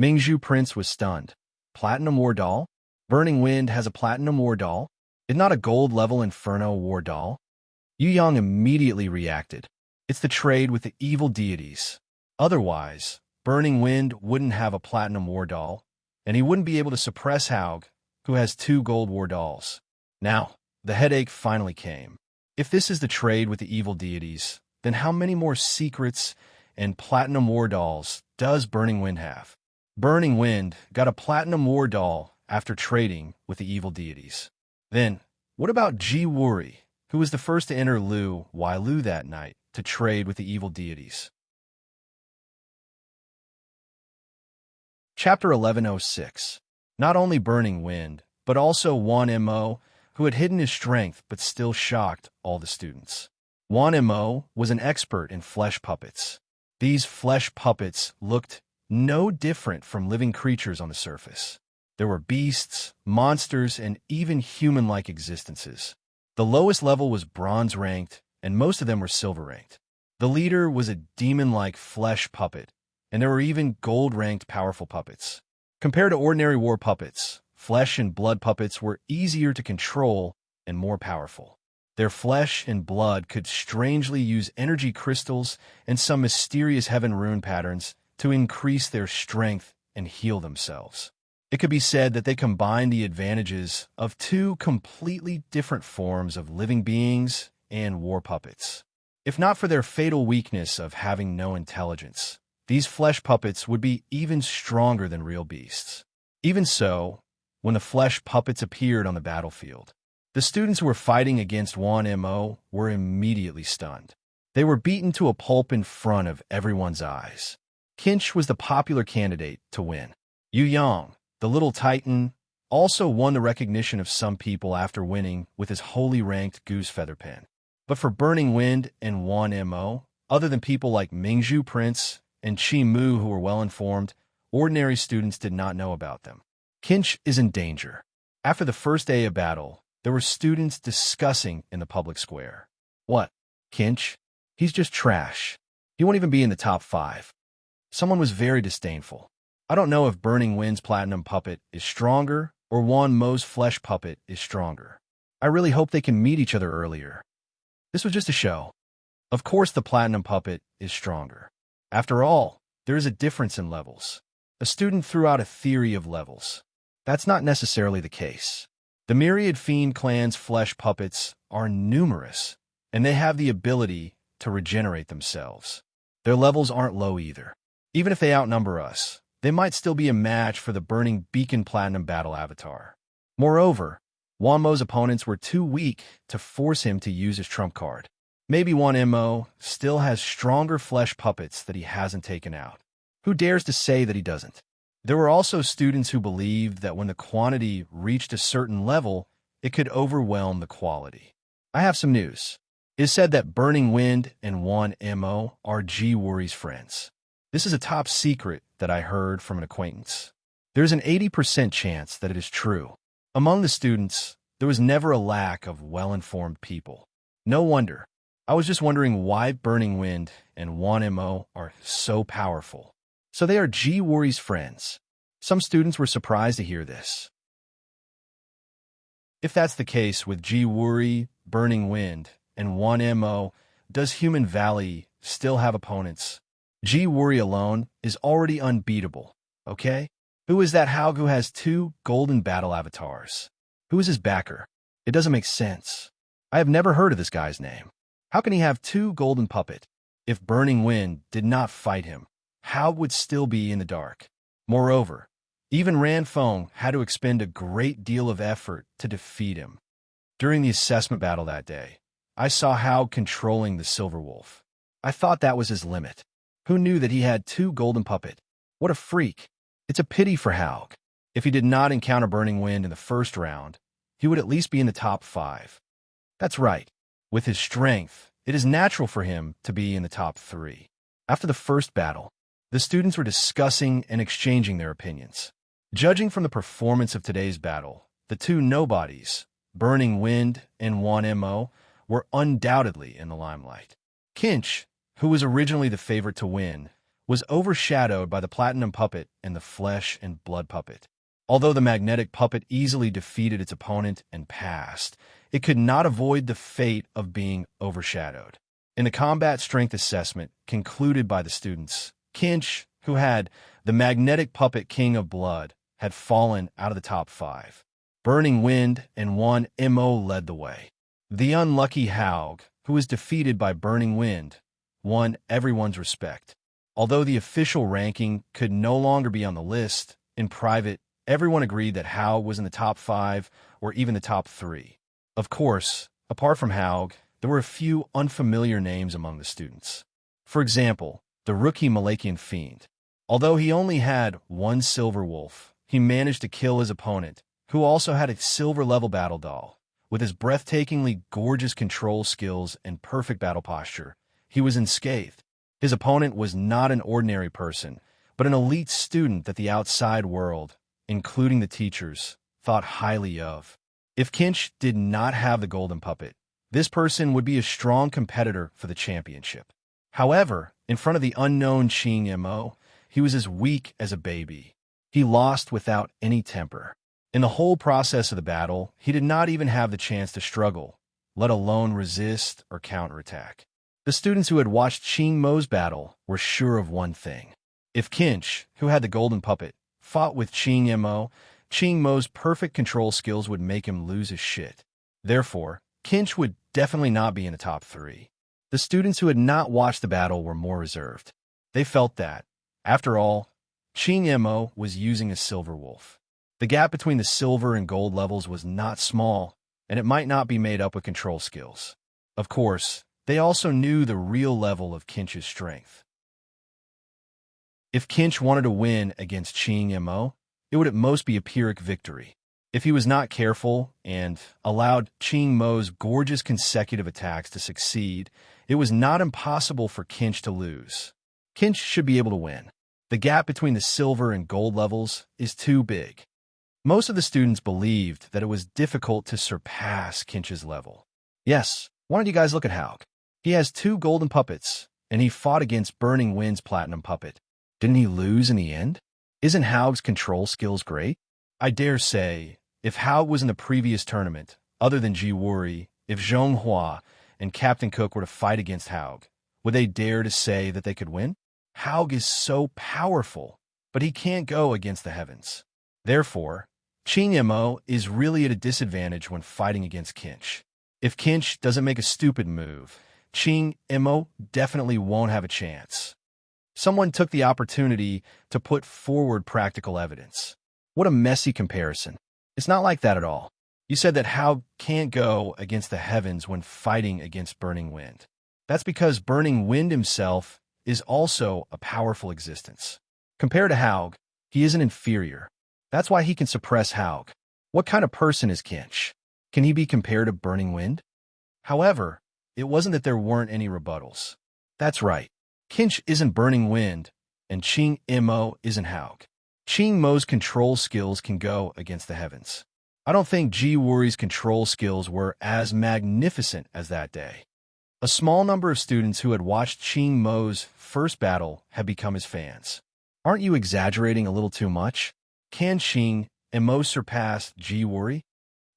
Mingzhu Prince was stunned. Platinum War doll? Burning Wind has a Platinum War doll? Is not a gold-level Inferno War doll? Yu Yang immediately reacted. It's the trade with the evil deities. Otherwise, Burning Wind wouldn't have a Platinum War doll, and he wouldn't be able to suppress Haug, who has 2 Gold War dolls. Now, the headache finally came. If this is the trade with the evil deities, then how many more secrets and Platinum War dolls does Burning Wind have? Burning Wind got a Platinum War doll after trading with the evil deities. Then, what about Ji Wuri, who was the first to enter Lu Wailu that night to trade with the evil deities? Chapter 1106. Not only Burning Wind, but also Wan Mo, who had hidden his strength but still shocked all the students. Wan Mo was an expert in flesh puppets. These flesh puppets looked no different from living creatures on the surface. There were beasts, monsters, and even human-like existences. The lowest level was bronze-ranked, and most of them were silver-ranked. The leader was a demon-like flesh puppet, and there were even gold-ranked powerful puppets. Compared to ordinary war puppets, flesh and blood puppets were easier to control and more powerful. Their flesh and blood could strangely use energy crystals and some mysterious heaven rune patterns to increase their strength and heal themselves. It could be said that they combined the advantages of 2 completely different forms of living beings and war puppets. If not for their fatal weakness of having no intelligence, these flesh puppets would be even stronger than real beasts. Even so, when the flesh puppets appeared on the battlefield, the students who were fighting against Wan Mo were immediately stunned. They were beaten to a pulp in front of everyone's eyes. Kinch was the popular candidate to win. Yu Yang, the little titan, also won the recognition of some people after winning with his holy ranked goose feather pen. But for Burning Wind and Wan Mo, other than people like Mingzhu Prince and Chi Mu who were well-informed, ordinary students did not know about them. Kinch is in danger. After the first day of battle, there were students discussing in the public square. What? Kinch? He's just trash. He won't even be in the top 5. Someone was very disdainful. I don't know if Burning Wind's Platinum Puppet is stronger or Wan Mo's Flesh Puppet is stronger. I really hope they can meet each other earlier. This was just a show. Of course the Platinum Puppet is stronger. After all, there is a difference in levels. A student threw out a theory of levels. That's not necessarily the case. The Myriad Fiend Clan's flesh puppets are numerous, and they have the ability to regenerate themselves. Their levels aren't low either. Even if they outnumber us, they might still be a match for the Burning Beacon Platinum Battle Avatar. Moreover, Wan Mo's opponents were too weak to force him to use his trump card. Maybe Wan Mo still has stronger flesh puppets that he hasn't taken out. Who dares to say that he doesn't? There were also students who believed that when the quantity reached a certain level, it could overwhelm the quality. I have some news. It is said that Burning Wind and Wan Mo are Ji Wuri's friends. This is a top secret that I heard from an acquaintance. There's an 80% chance that it is true. Among the students, there was never a lack of well-informed people. No wonder. I was just wondering why Burning Wind and Wan Mo are so powerful. So they are Ji Wuri's friends. Some students were surprised to hear this. If that's the case with Ji Wuri, Burning Wind, and Wan Mo, does Human Valley still have opponents? Ji Wuri alone is already unbeatable, okay? Who is that Haug who has 2 golden battle avatars? Who is his backer? It doesn't make sense. I have never heard of this guy's name. How can he have 2 golden puppet? If Burning Wind did not fight him, Haug would still be in the dark. Moreover, even Ran Feng had to expend a great deal of effort to defeat him. During the assessment battle that day, I saw Haug controlling the Silver Wolf. I thought that was his limit. Who knew that he had two golden puppet? What a freak. It's a pity for Haug. If he did not encounter Burning Wind in the first round, he would at least be in the top 5. That's right. With his strength, it is natural for him to be in the top 3. After the first battle, the students were discussing and exchanging their opinions. Judging from the performance of today's battle, the two nobodies, Burning Wind and 1MO, were undoubtedly in the limelight. Kinch, who was originally the favorite to win, was overshadowed by the Platinum Puppet and the Flesh and Blood Puppet. Although the Magnetic Puppet easily defeated its opponent and passed, it could not avoid the fate of being overshadowed. In the combat strength assessment concluded by the students, Kinch, who had the Magnetic Puppet King of Blood, had fallen out of the top 5. Burning Wind and 1MO led the way. The unlucky Haug, who was defeated by Burning Wind, won everyone's respect. Although the official ranking could no longer be on the list, in private, everyone agreed that Haug was in the top 5 or even the top 3. Of course, apart from Haug, there were a few unfamiliar names among the students. For example, the rookie Malachian Fiend. Although he only had one Silver Wolf, he managed to kill his opponent, who also had a silver-level battle doll. With his breathtakingly gorgeous control skills and perfect battle posture, he was unscathed. His opponent was not an ordinary person, but an elite student that the outside world, including the teachers, thought highly of. If Kinch did not have the golden puppet, this person would be a strong competitor for the championship. However, in front of the unknown Ching Mo, he was as weak as a baby. He lost without any temper. In the whole process of the battle, he did not even have the chance to struggle, let alone resist or counterattack. The students who had watched Ching Mo's battle were sure of one thing. If Kinch, who had the golden puppet, fought with Ching Mo's perfect control skills would make him lose his shit. Therefore, Kinch would definitely not be in the top 3. The students who had not watched the battle were more reserved. They felt that, after all, Ching Mo was using a Silver Wolf. The gap between the silver and gold levels was not small, and it might not be made up with control skills. Of course, they also knew the real level of Kinch's strength. If Kinch wanted to win against Ching Mo, it would at most be a Pyrrhic victory. If he was not careful and allowed Ching Mo's gorgeous consecutive attacks to succeed, it was not impossible for Kinch to lose. Kinch should be able to win. The gap between the silver and gold levels is too big. Most of the students believed that it was difficult to surpass Kinch's level. Yes, why don't you guys look at Haug? He has 2 golden puppets, and he fought against Burning Wind's Platinum Puppet. Didn't he lose in the end? Isn't Haug's control skills great? I dare say, if Haug was in the previous tournament, other than Ji Wuri, if Zhong Hua and Captain Cook were to fight against Haug, would they dare to say that they could win? Haug is so powerful, but he can't go against the heavens. Therefore, Ching Mo is really at a disadvantage when fighting against Kinch. If Kinch doesn't make a stupid move, Ching Mo definitely won't have a chance. Someone took the opportunity to put forward practical evidence. What a messy comparison. It's not like that at all. You said that Haug can't go against the heavens when fighting against Burning Wind. That's because Burning Wind himself is also a powerful existence. Compared to Haug, he isn't inferior. That's why he can suppress Haug. What kind of person is Kinch? Can he be compared to Burning Wind? However, it wasn't that there weren't any rebuttals. That's right. Kinch isn't Burning Wind, and Ching Mo isn't Haug. Ching Mo's control skills can go against the heavens. I don't think Ji Wuri's control skills were as magnificent as that day. A small number of students who had watched Ching Mo's first battle have become his fans. Aren't you exaggerating a little too much? Can Ching Mo surpass Ji Wuri?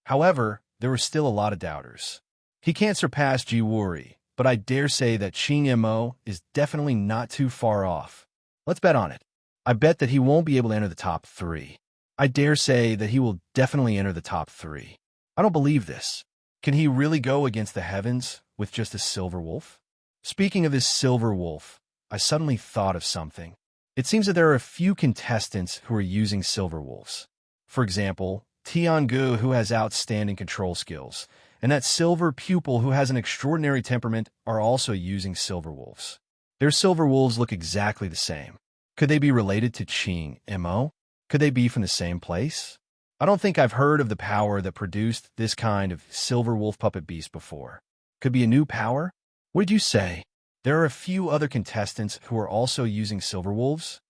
However, there were still a lot of doubters. He can't surpass Ji Wuri, but I dare say that Ching Mo is definitely not too far off. Let's bet on it. I bet that he won't be able to enter the top 3. I dare say that he will definitely enter the top 3. I don't believe this. Can he really go against the heavens with just a Silver Wolf? Speaking of this Silver Wolf, I suddenly thought of something. It seems that there are a few contestants who are using Silver Wolves. For example, Tiangu, who has outstanding control skills, and that Silver Pupil, who has an extraordinary temperament, are also using Silver Wolves. Their silver wolves look exactly the same. Could they be related to Ching Mo? Could they be from the same place? I don't think I've heard of the power that produced this kind of silver wolf puppet beast before. Could be a new power? What did you say? There are a few other contestants who are also using silver wolves?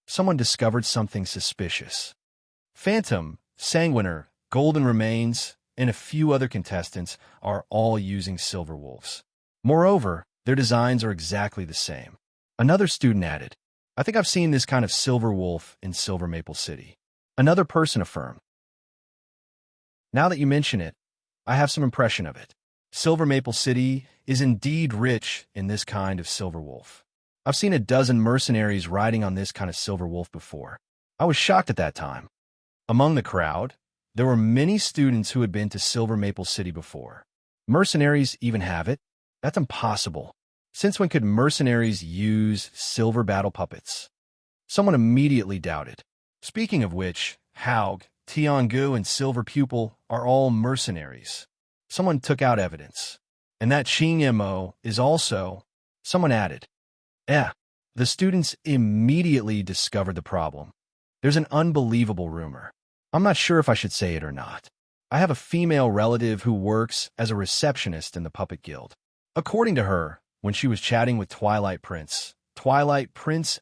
Someone discovered something suspicious. Phantom, Sanguiner, Golden Remains, and a few other contestants are all using silver wolves. Moreover, their designs are exactly the same. Another student added, I think I've seen this kind of silver wolf in Silver Maple City. Another person affirmed, now that you mention it, I have some impression of it. Silver Maple City is indeed rich in this kind of silver wolf. I've seen a dozen mercenaries riding on this kind of silver wolf before. I was shocked at that time. Among the crowd, there were many students who had been to Silver Maple City before. Mercenaries even have it? That's impossible. Since when could mercenaries use silver battle puppets? Someone immediately doubted. Speaking of which, Haug, Tiangu, and Silver Pupil are all mercenaries. Someone took out evidence. And that Ching Mo is also, someone added. The students immediately discovered the problem. There's an unbelievable rumor. I'm not sure if I should say it or not. I have a female relative who works as a receptionist in the Puppet Guild. According to her, when she was chatting with Twilight Prince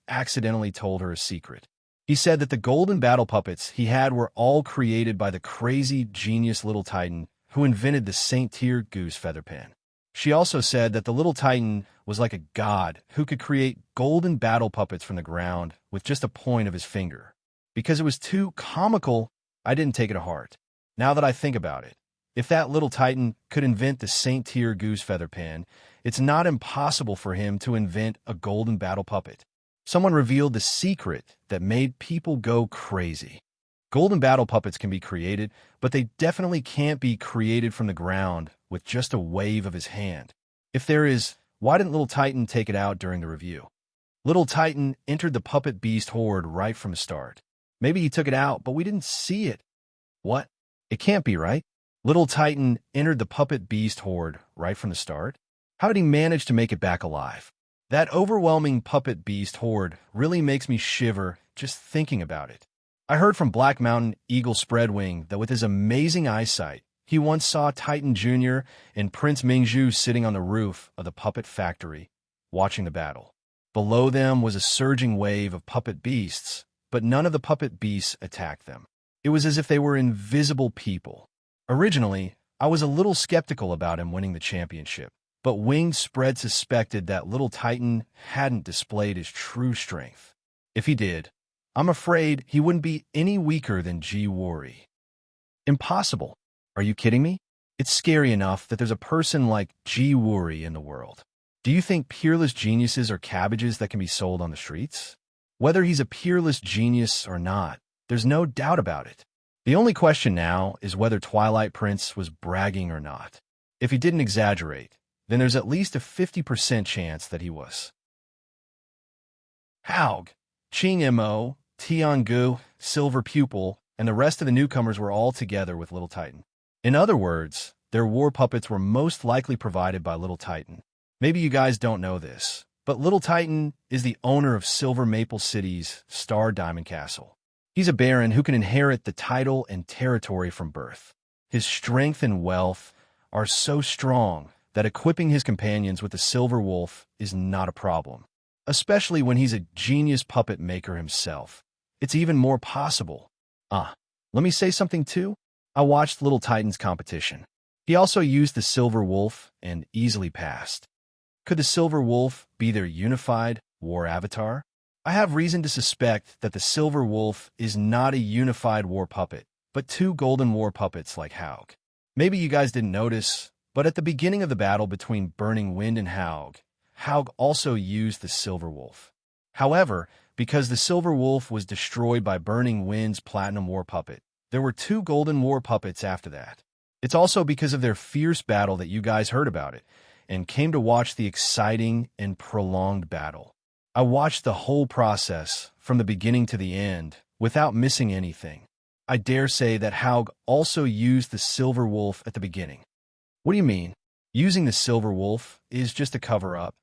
accidentally told her a secret. He said that the golden battle puppets he had were all created by the crazy genius Little Titan who invented the Saint Tier goose feather pen. She also said that the Little Titan was like a god who could create golden battle puppets from the ground with just a point of his finger. Because it was too comical, I didn't take it to heart. Now that I think about it, if that Little Titan could invent the Saint Tier goose feather pen, it's not impossible for him to invent a golden battle puppet. Someone revealed the secret that made people go crazy. Golden battle puppets can be created, but they definitely can't be created from the ground with just a wave of his hand. If there is, why didn't Little Titan take it out during the review? Little Titan entered the puppet beast horde right from the start. Maybe he took it out, but we didn't see it. What? It can't be, right? Little Titan entered the puppet beast horde right from the start? How did he manage to make it back alive? That overwhelming puppet beast horde really makes me shiver just thinking about it. I heard from Black Mountain Eagle Spreadwing that with his amazing eyesight, he once saw Titan Jr. and Prince Mingzhu sitting on the roof of the puppet factory, watching the battle. Below them was a surging wave of puppet beasts, but none of the puppet beasts attacked them. It was as if they were invisible people. Originally, I was a little skeptical about him winning the championship, but Winged Spread suspected that Little Titan hadn't displayed his true strength. If he did, I'm afraid he wouldn't be any weaker than Ji Wori. Impossible. Are you kidding me? It's scary enough that there's a person like Ji Wori in the world. Do you think peerless geniuses are cabbages that can be sold on the streets? Whether he's a peerless genius or not, there's no doubt about it. The only question now is whether Twilight Prince was bragging or not. If he didn't exaggerate, then there's at least a 50% chance that he was. Haug, Ching Mo, Tiangu, Silver Pupil, and the rest of the newcomers were all together with Little Titan. In other words, their war puppets were most likely provided by Little Titan. Maybe you guys don't know this, but Little Titan is the owner of Silver Maple City's Star Diamond Castle. He's a baron who can inherit the title and territory from birth. His strength and wealth are so strong that equipping his companions with the Silver Wolf is not a problem, especially when he's a genius puppet maker himself. It's even more possible. Let me say something too. I watched Little Titan's competition. He also used the Silver Wolf and easily passed. Could the Silver Wolf be their unified war avatar? I have reason to suspect that the Silver Wolf is not a unified war puppet, but two golden war puppets like Haug. Maybe you guys didn't notice, but at the beginning of the battle between Burning Wind and Haug, Haug also used the Silver Wolf. However, because the Silver Wolf was destroyed by Burning Wind's Platinum War Puppet, there were two Golden War Puppets after that. It's also because of their fierce battle that you guys heard about it, and came to watch the exciting and prolonged battle. I watched the whole process, from the beginning to the end, without missing anything. I dare say that Haug also used the Silver Wolf at the beginning. What do you mean? Using the Silver Wolf is just a cover-up?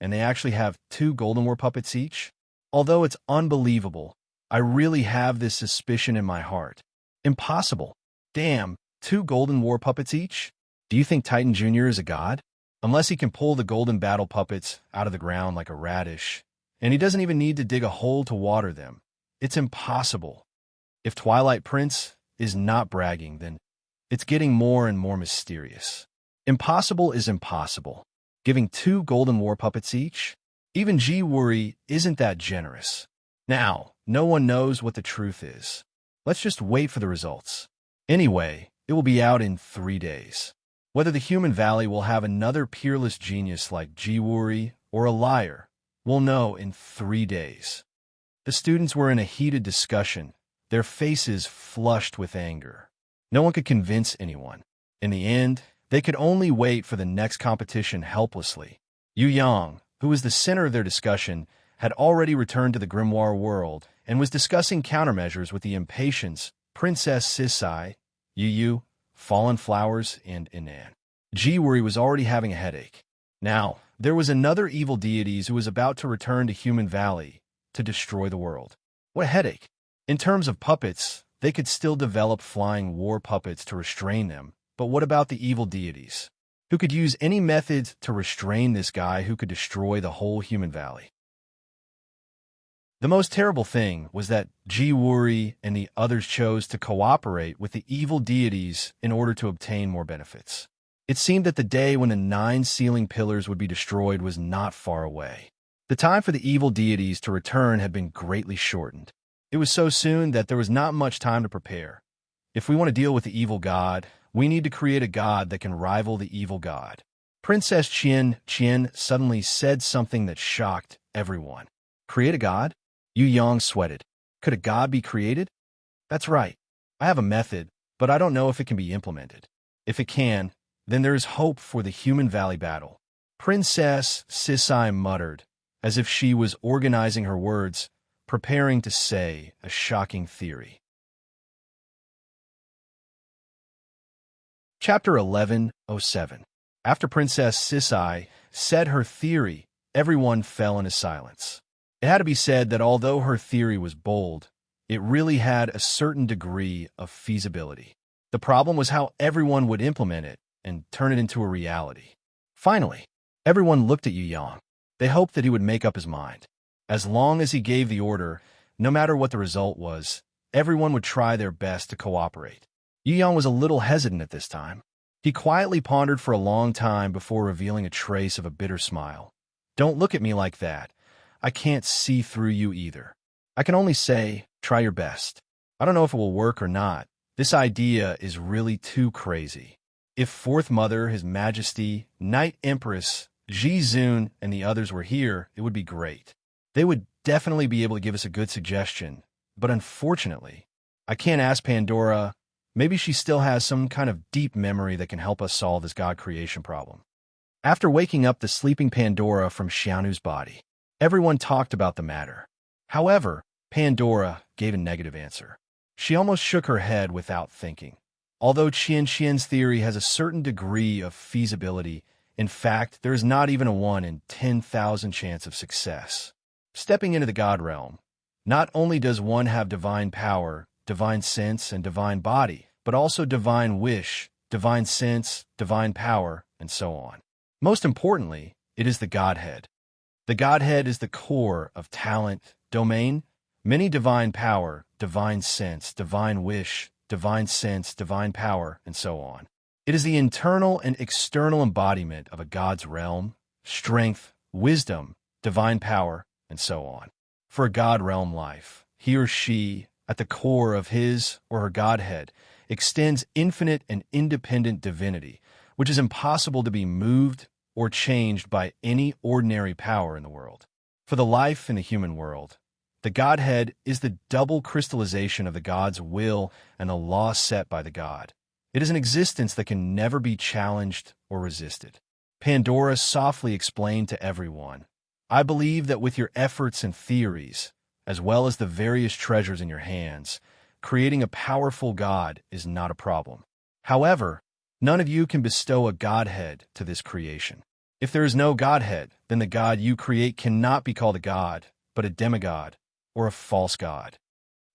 and they actually have 2 golden war puppets each? Although it's unbelievable, I really have this suspicion in my heart. Impossible. Damn, 2 golden war puppets each? Do you think Titan Jr. is a god? Unless he can pull the golden battle puppets out of the ground like a radish, and he doesn't even need to dig a hole to water them. It's impossible. If Twilight Prince is not bragging, then it's getting more and more mysterious. Impossible is impossible. Giving 2 golden war puppets each? Even Ji-Wuri isn't that generous. Now, no one knows what the truth is. Let's just wait for the results. Anyway, it will be out in 3 days. Whether the human valley will have another peerless genius like Ji-Wuri or a liar, we'll know in 3 days. The students were in a heated discussion, their faces flushed with anger. No one could convince anyone. In the end, they could only wait for the next competition helplessly. Yu Yang, who was the center of their discussion, had already returned to the grimoire world and was discussing countermeasures with the impatience Princess Sisai, Yu, Fallen Flowers, and Inan. Ji-Wuri was already having a headache. Now, there was another evil deity who was about to return to Human Valley to destroy the world. What a headache! In terms of puppets, they could still develop flying war puppets to restrain them, but what about the evil deities? Who could use any methods to restrain this guy who could destroy the whole Human Valley? The most terrible thing was that Ji-Wuri and the others chose to cooperate with the evil deities in order to obtain more benefits. It seemed that the day when the 9 ceiling pillars would be destroyed was not far away. The time for the evil deities to return had been greatly shortened. It was so soon that there was not much time to prepare. If we want to deal with the evil god, we need to create a god that can rival the evil god. Princess Qian suddenly said something that shocked everyone. Create a god? Yu Yang sweated. Could a god be created? That's right. I have a method, but I don't know if it can be implemented. If it can, then there is hope for the Human Valley battle. Princess Sisai muttered, as if she was organizing her words, preparing to say a shocking theory. Chapter 11:07. After Princess Sisai said her theory, everyone fell into silence. It had to be said that although her theory was bold, it really had a certain degree of feasibility. The problem was how everyone would implement it and turn it into a reality. Finally, everyone looked at Yu Yang. They hoped that he would make up his mind. As long as he gave the order, no matter what the result was, everyone would try their best to cooperate. Yu Yang was a little hesitant at this time. He quietly pondered for a long time before revealing a trace of a bitter smile. Don't look at me like that. I can't see through you either. I can only say, try your best. I don't know if it will work or not. This idea is really too crazy. If Fourth Mother, His Majesty, Night Empress, Ji-Zun, and the others were here, it would be great. They would definitely be able to give us a good suggestion. But unfortunately, I can't ask Pandora. Maybe she still has some kind of deep memory that can help us solve this God creation problem. After waking up the sleeping Pandora from Xiaonu's body, everyone talked about the matter. However, Pandora gave a negative answer. She almost shook her head without thinking. Although Qian's theory has a certain degree of feasibility, in fact, there is not even a 1 in 10,000 chance of success. Stepping into the God realm, not only does one have divine power, divine sense, and divine body, but also divine wish, divine sense, divine power, and so on. Most importantly, it is the Godhead. The Godhead is the core of talent, domain, many divine power, divine sense, divine wish, divine sense, divine power, and so on. It is the internal and external embodiment of a God's realm, strength, wisdom, divine power, and so on. For a God realm life, he or she, at the core of his or her Godhead, extends infinite and independent divinity, which is impossible to be moved or changed by any ordinary power in the world. For the life in the human world, the Godhead is the double crystallization of the God's will and the law set by the God. It is an existence that can never be challenged or resisted. Pandora softly explained to everyone, I believe that with your efforts and theories, as well as the various treasures in your hands, creating a powerful God is not a problem. However, none of you can bestow a Godhead to this creation. If there is no Godhead, then the God you create cannot be called a God, but a demigod, or a false god.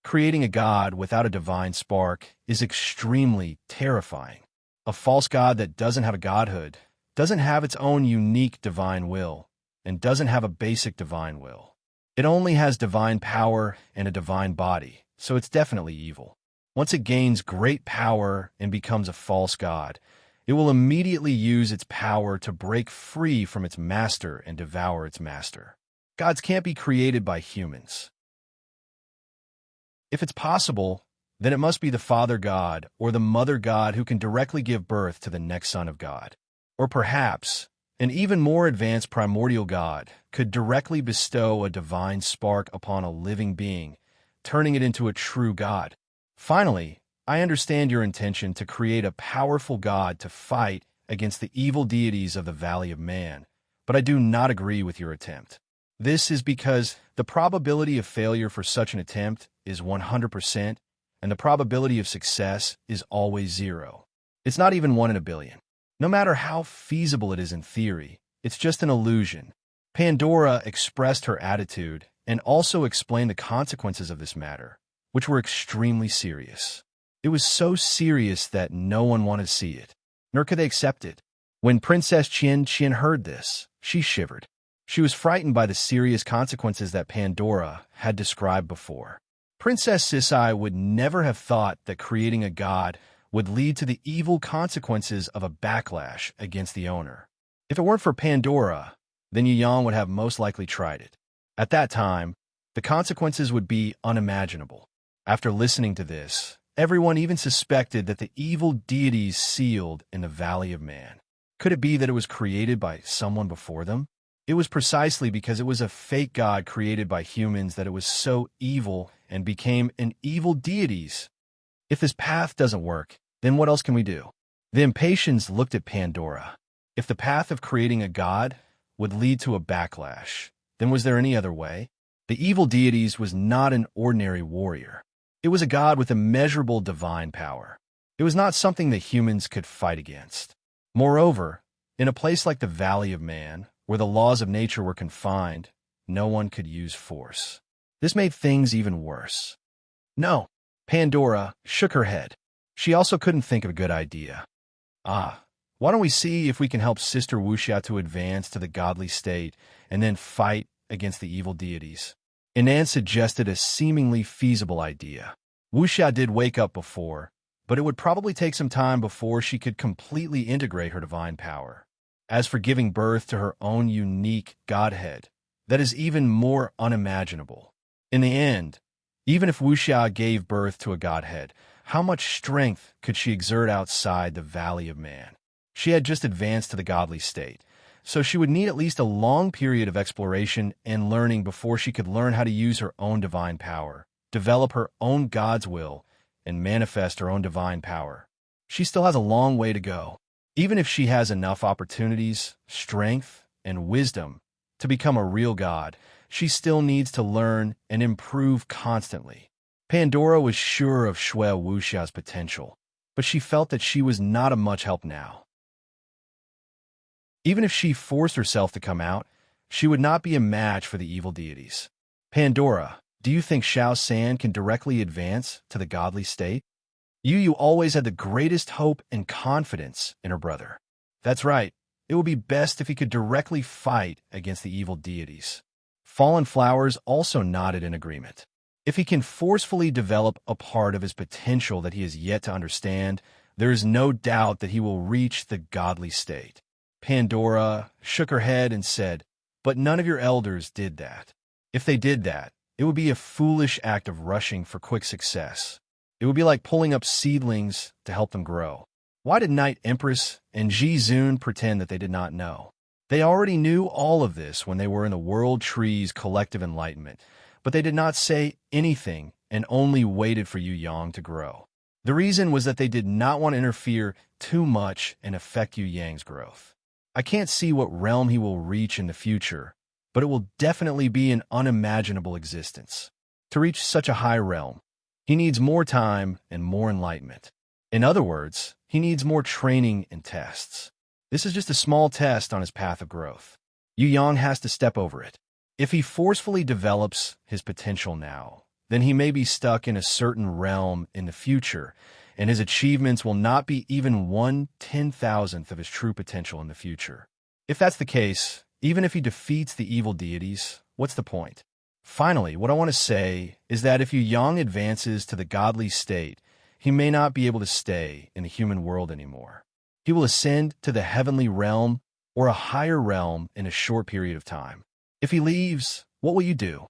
Creating a God without a divine spark is extremely terrifying. A false god that doesn't have a godhood, doesn't have its own unique divine will, and doesn't have a basic divine will. It only has divine power and a divine body, so it's definitely evil. Once it gains great power and becomes a false god, it will immediately use its power to break free from its master and devour its master. Gods can't be created by humans. If it's possible, then it must be the Father God or the Mother God who can directly give birth to the next Son of God. Or perhaps, an even more advanced primordial God could directly bestow a divine spark upon a living being, turning it into a true God. Finally, I understand your intention to create a powerful God to fight against the evil deities of the Valley of Man, but I do not agree with your attempt. This is because the probability of failure for such an attempt is 100%, and the probability of success is always 0. It's not even 1 in a billion. No matter how feasible it is in theory, it's just an illusion. Pandora expressed her attitude and also explained the consequences of this matter, which were extremely serious. It was so serious that no one wanted to see it, nor could they accept it. When Princess Qian heard this, she shivered. She was frightened by the serious consequences that Pandora had described before. Princess Sisai would never have thought that creating a god would lead to the evil consequences of a backlash against the owner. If it weren't for Pandora, then Yang would have most likely tried it. At that time, the consequences would be unimaginable. After listening to this, everyone even suspected that the evil deities sealed in the Valley of Man. Could it be that it was created by someone before them? It was precisely because it was a fake god created by humans that it was so evil and became an evil deities. If this path doesn't work, then what else can we do? The impatiens looked at Pandora. If the path of creating a god would lead to a backlash, then was there any other way? The evil deities was not an ordinary warrior. It was a god with immeasurable divine power. It was not something that humans could fight against. Moreover, in a place like the Valley of Man, where the laws of nature were confined, no one could use force. This made things even worse. No, Pandora shook her head. She also couldn't think of a good idea. Why don't we see if we can help Sister Wuxia to advance to the godly state and then fight against the evil deities? Inan suggested a seemingly feasible idea. Wuxia did wake up before, but it would probably take some time before she could completely integrate her divine power. As for giving birth to her own unique godhead, that is even more unimaginable. In the end, even if Wuxia gave birth to a godhead, how much strength could she exert outside the Valley of Man? She had just advanced to the godly state, so she would need at least a long period of exploration and learning before she could learn how to use her own divine power, develop her own God's will, and manifest her own divine power. She still has a long way to go. Even if she has enough opportunities, strength, and wisdom to become a real god, she still needs to learn and improve constantly. Pandora was sure of Shui Wuxia's potential, but she felt that she was not of much help now. Even if she forced herself to come out, she would not be a match for the evil deities. Pandora, do you think Xiao San can directly advance to the godly state? Yu always had the greatest hope and confidence in her brother. That's right. It would be best if he could directly fight against the evil deities. Fallen Flowers also nodded in agreement. If he can forcefully develop a part of his potential that he has yet to understand, there is no doubt that he will reach the godly state. Pandora shook her head and said, "But none of your elders did that. If they did that, it would be a foolish act of rushing for quick success. It would be like pulling up seedlings to help them grow." Why did Night Empress and Ji Zun pretend that they did not know? They already knew all of this when they were in the World Tree's collective enlightenment, but they did not say anything and only waited for Yu Yang to grow. The reason was that they did not want to interfere too much and affect Yu Yang's growth. I can't see what realm he will reach in the future, but it will definitely be an unimaginable existence. To reach such a high realm, he needs more time and more enlightenment. In other words, he needs more training and tests. This is just a small test on his path of growth. Yu Yang has to step over it. If he forcefully develops his potential now, then he may be stuck in a certain realm in the future, and his achievements will not be even 1/10,000th of his true potential in the future. If that's the case, even if he defeats the evil deities, what's the point? Finally, what I want to say is that if Yu Yang advances to the godly state, he may not be able to stay in the human world anymore. He will ascend to the heavenly realm or a higher realm in a short period of time. If he leaves, what will you do?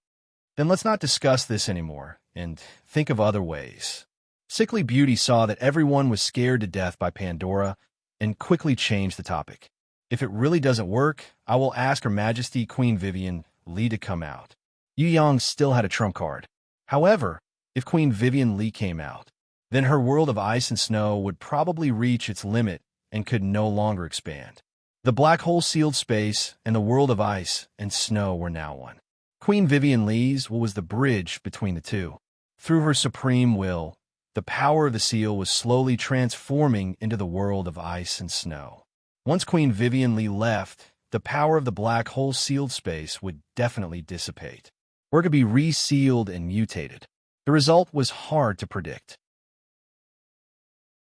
Then let's not discuss this anymore and think of other ways. Sickly Beauty saw that everyone was scared to death by Pandora and quickly changed the topic. If it really doesn't work, I will ask Her Majesty Queen Vivian Li to come out. Yu Yang still had a trump card. However, if Queen Vivian Li came out, then her world of ice and snow would probably reach its limit and could no longer expand. The black hole sealed space and the world of ice and snow were now one. Queen Vivian Li's was the bridge between the two. Through her supreme will, the power of the seal was slowly transforming into the world of ice and snow. Once Queen Vivian Li left, the power of the black hole sealed space would definitely dissipate, or it could be resealed and mutated. The result was hard to predict.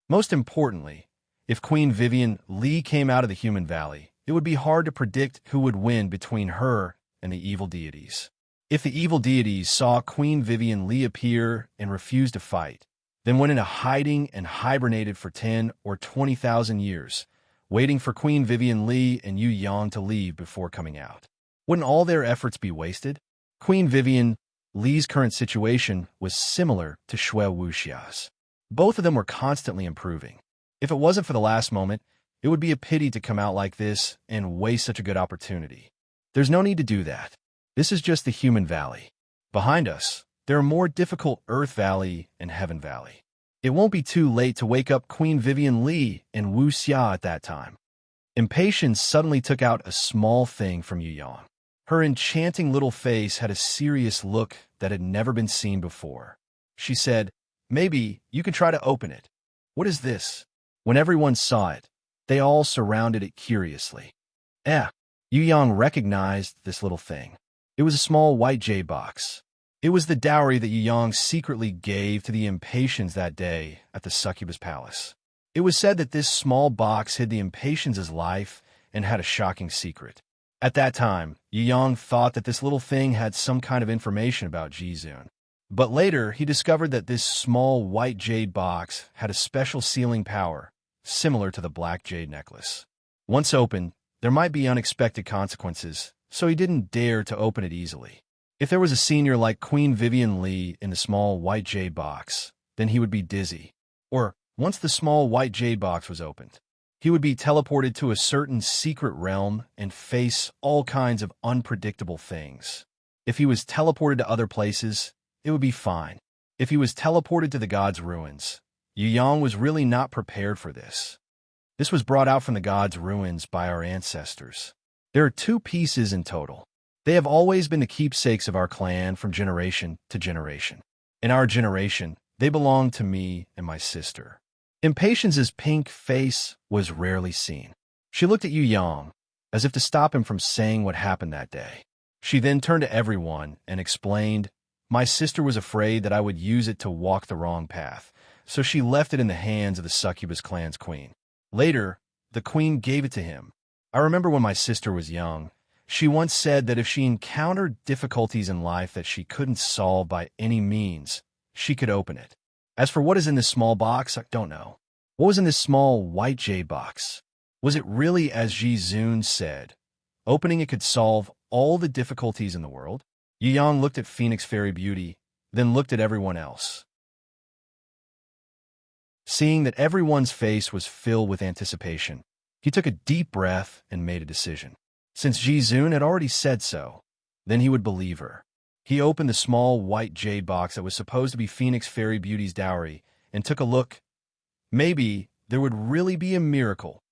Most importantly, if Queen Vivian Li came out of the human valley, it would be hard to predict who would win between her and the evil deities. If the evil deities saw Queen Vivian Li appear and refused to fight, then went into hiding and hibernated for 10 or 20,000 years, waiting for Queen Vivian Li and Yu Yang to leave before coming out, wouldn't all their efforts be wasted? Queen Vivian Li's current situation was similar to Shui Wuxia's. Both of them were constantly improving. If it wasn't for the last moment, it would be a pity to come out like this and waste such a good opportunity. There's no need to do that. This is just the human valley. Behind us, there are more difficult Earth Valley and Heaven Valley. It won't be too late to wake up Queen Vivian Li and Wu Xia at that time. Impatience suddenly took out a small thing from Yu Yang. Her enchanting little face had a serious look that had never been seen before. She said, "Maybe you could try to open it." "What is this?" When everyone saw it, they all surrounded it curiously. Yu Yang recognized this little thing. It was a small white jade box. It was the dowry that Yu Yang secretly gave to the Impatiens that day at the Succubus Palace. It was said that this small box hid the Impatiens' life and had a shocking secret. At that time, Yu Yang thought that this little thing had some kind of information about Jizun. But later, he discovered that this small white jade box had a special sealing power, similar to the black jade necklace. Once opened, there might be unexpected consequences, so he didn't dare to open it easily. If there was a senior like Queen Vivian Li in the small white jade box, then he would be dizzy. Or, once the small white jade box was opened, he would be teleported to a certain secret realm and face all kinds of unpredictable things. If he was teleported to other places, it would be fine. If he was teleported to the gods' ruins, Yu Yang was really not prepared for this. This was brought out from the gods' ruins by our ancestors. There are 2 pieces in total. They have always been the keepsakes of our clan from generation to generation. In our generation, they belonged to me and my sister. Impatience's pink face was rarely seen. She looked at Yu Yang, as if to stop him from saying what happened that day. She then turned to everyone and explained, "My sister was afraid that I would use it to walk the wrong path, so she left it in the hands of the Succubus clan's queen. Later, the queen gave it to him. I remember when my sister was young, she once said that if she encountered difficulties in life that she couldn't solve by any means, she could open it. As for what is in this small box, I don't know. What was in this small white jade box? Was it really as Jizun said? Opening it could solve all the difficulties in the world?" Yu Yang looked at Phoenix Fairy Beauty, then looked at everyone else. Seeing that everyone's face was filled with anticipation, he took a deep breath and made a decision. Since Jizun had already said so, then he would believe her. He opened the small white jade box that was supposed to be Phoenix Fairy Beauty's dowry and took a look. Maybe there would really be a miracle.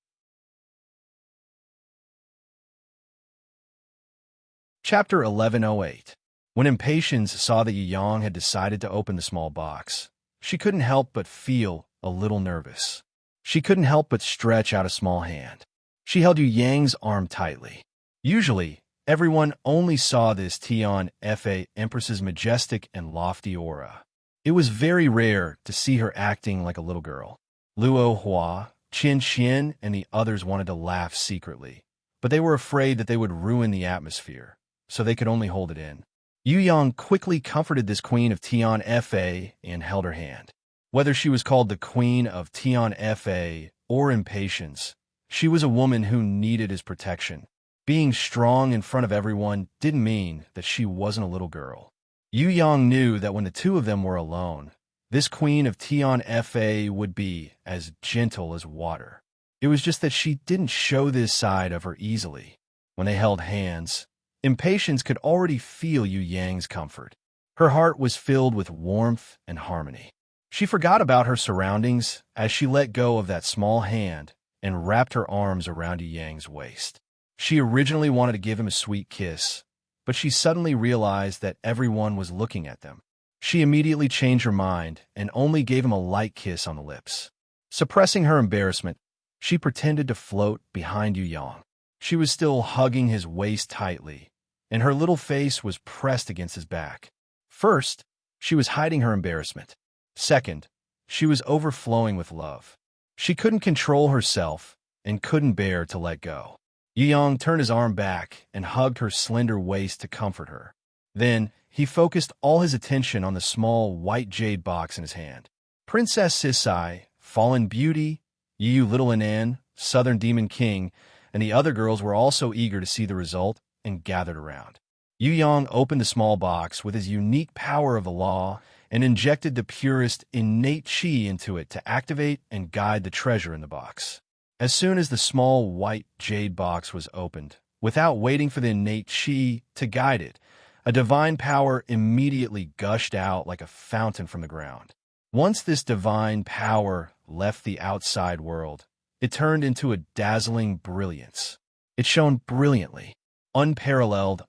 Chapter 1108. When Impatiens saw that Yu Yang had decided to open the small box, she couldn't help but feel a little nervous. She couldn't help but stretch out a small hand. She held Yu Yang's arm tightly. Usually, everyone only saw this Tian Fa Empress's majestic and lofty aura. It was very rare to see her acting like a little girl. Luo Hua, Qin Xian, and the others wanted to laugh secretly, but they were afraid that they would ruin the atmosphere, so they could only hold it in. Yu Yang quickly comforted this queen of Tian Fa and held her hand. Whether she was called the Queen of Tian Fa or Impatience, she was a woman who needed his protection. Being strong in front of everyone didn't mean that she wasn't a little girl. Yu Yang knew that when the two of them were alone, this Queen of Tian Fa would be as gentle as water. It was just that she didn't show this side of her easily. When they held hands, Impatience could already feel Yu Yang's comfort. Her heart was filled with warmth and harmony. She forgot about her surroundings as she let go of that small hand and wrapped her arms around Yu Yang's waist. She originally wanted to give him a sweet kiss, but she suddenly realized that everyone was looking at them. She immediately changed her mind and only gave him a light kiss on the lips. Suppressing her embarrassment, she pretended to float behind Yu Yang. She was still hugging his waist tightly, and her little face was pressed against his back. First, she was hiding her embarrassment. Second, she was overflowing with love. She couldn't control herself and couldn't bear to let go. Yu Yang turned his arm back and hugged her slender waist to comfort her. Then, he focused all his attention on the small white jade box in his hand. Princess Sisai, Fallen Beauty, Yu Little Anan, Southern Demon King, and the other girls were also eager to see the result and gathered around. Yu Yang opened the small box with his unique power of the law and injected the purest innate qi into it to activate and guide the treasure in the box. As soon as the small white jade box was opened, without waiting for the innate qi to guide it, a divine power immediately gushed out like a fountain from the ground. Once this divine power left the outside world, it turned into a dazzling brilliance. It shone brilliantly, unparalleled,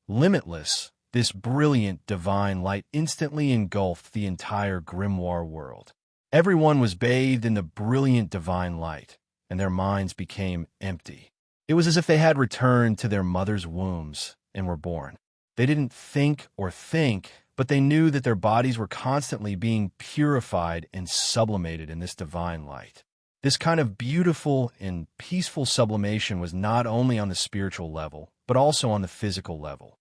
limitless. This brilliant divine light instantly engulfed the entire grimoire world. Everyone was bathed in the brilliant divine light, and their minds became empty. It was as if they had returned to their mother's wombs and were born. They didn't think, but they knew that their bodies were constantly being purified and sublimated in this divine light. This kind of beautiful and peaceful sublimation was not only on the spiritual level, but also on the physical level.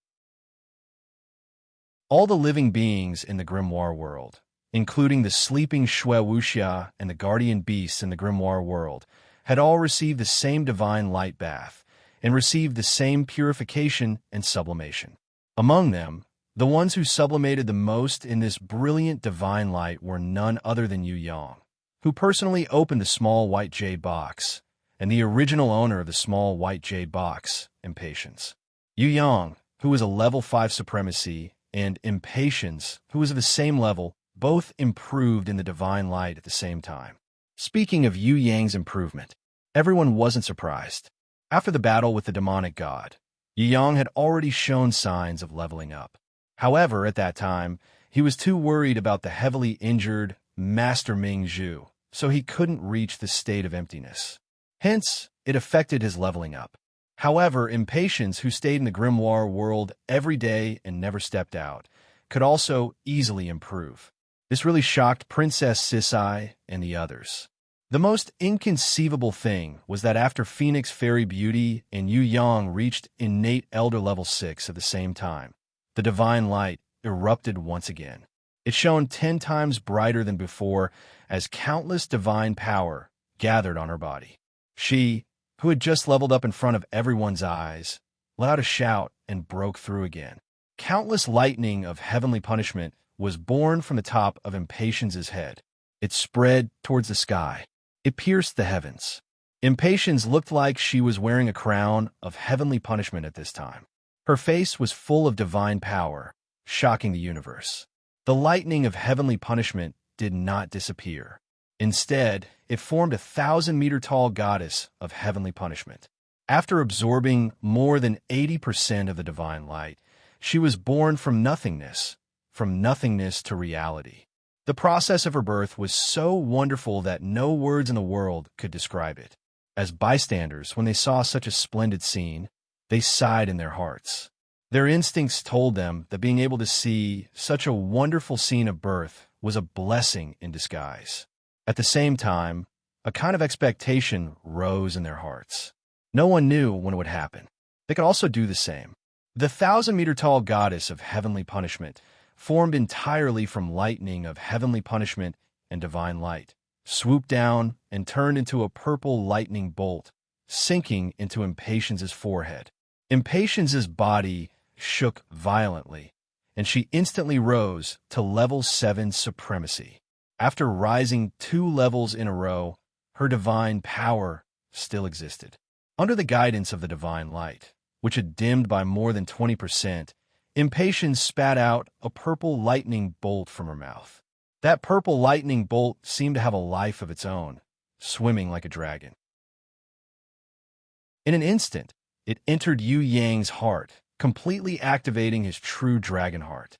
All the living beings in the grimoire world, including the sleeping Shui Wuxia and the guardian beasts in the grimoire world, had all received the same divine light bath and received the same purification and sublimation. Among them, the ones who sublimated the most in this brilliant divine light were none other than Yu Yang, who personally opened the small white jade box, and the original owner of the small white jade box, Impatience. Yu Yang, who was a level 5 supremacy, and Impatience, who was of the same level, both improved in the divine light at the same time. Speaking of Yu Yang's improvement, everyone wasn't surprised. After the battle with the demonic god, Yu Yang had already shown signs of leveling up. However, at that time, he was too worried about the heavily injured Master Ming Zhu, so he couldn't reach the state of emptiness. Hence, it affected his leveling up. However, Impatience, who stayed in the grimoire world every day and never stepped out, could also easily improve. This really shocked Princess Sisai and the others. The most inconceivable thing was that after Phoenix Fairy Beauty and Yu Yang reached innate Elder Level 6 at the same time, the divine light erupted once again. It shone 10 times brighter than before as countless divine power gathered on her body. She, who had just leveled up in front of everyone's eyes, let out a shout and broke through again. Countless lightning of heavenly punishment was born from the top of Impatience's head. It spread towards the sky. It pierced the heavens. Impatience looked like she was wearing a crown of heavenly punishment at this time. Her face was full of divine power, shocking the universe. The lightning of heavenly punishment did not disappear. Instead, it formed a 1,000-meter-tall goddess of heavenly punishment. After absorbing more than 80% of the divine light, she was born from nothingness to reality. The process of her birth was so wonderful that no words in the world could describe it. As bystanders, when they saw such a splendid scene, they sighed in their hearts. Their instincts told them that being able to see such a wonderful scene of birth was a blessing in disguise. At the same time, a kind of expectation rose in their hearts. No one knew when it would happen. They could also do the same. The 1,000-meter-tall goddess of heavenly punishment, formed entirely from lightning of heavenly punishment and divine light, swooped down and turned into a purple lightning bolt, sinking into Impatience's forehead. Impatience's body shook violently, and she instantly rose to level 7 supremacy. After rising 2 levels in a row, her divine power still existed. Under the guidance of the divine light, which had dimmed by more than 20%, Impatience spat out a purple lightning bolt from her mouth. That purple lightning bolt seemed to have a life of its own, swimming like a dragon. In an instant, it entered Yu Yang's heart, completely activating his true dragon heart.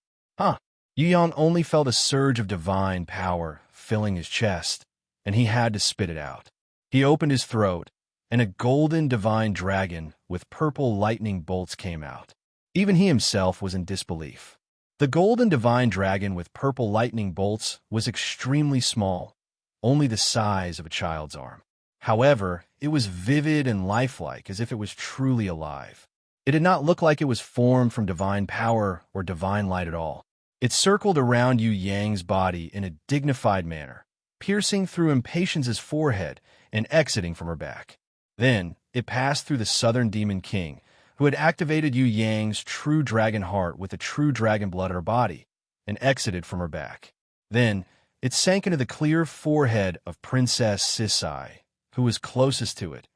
Yu Yang only felt a surge of divine power filling his chest, and he had to spit it out. He opened his throat, and a golden divine dragon with purple lightning bolts came out. Even he himself was in disbelief. The golden divine dragon with purple lightning bolts was extremely small, only the size of a child's arm. However, it was vivid and lifelike, as if it was truly alive. It did not look like it was formed from divine power or divine light at all. It circled around Yu Yang's body in a dignified manner, piercing through Impatience's forehead and exiting from her back. Then, it passed through the Southern Demon King, who had activated Yu Yang's true dragon heart with the true dragon blood in her body, and exited from her back. Then, it sank into the clear forehead of Princess Sisai, who was closest to it.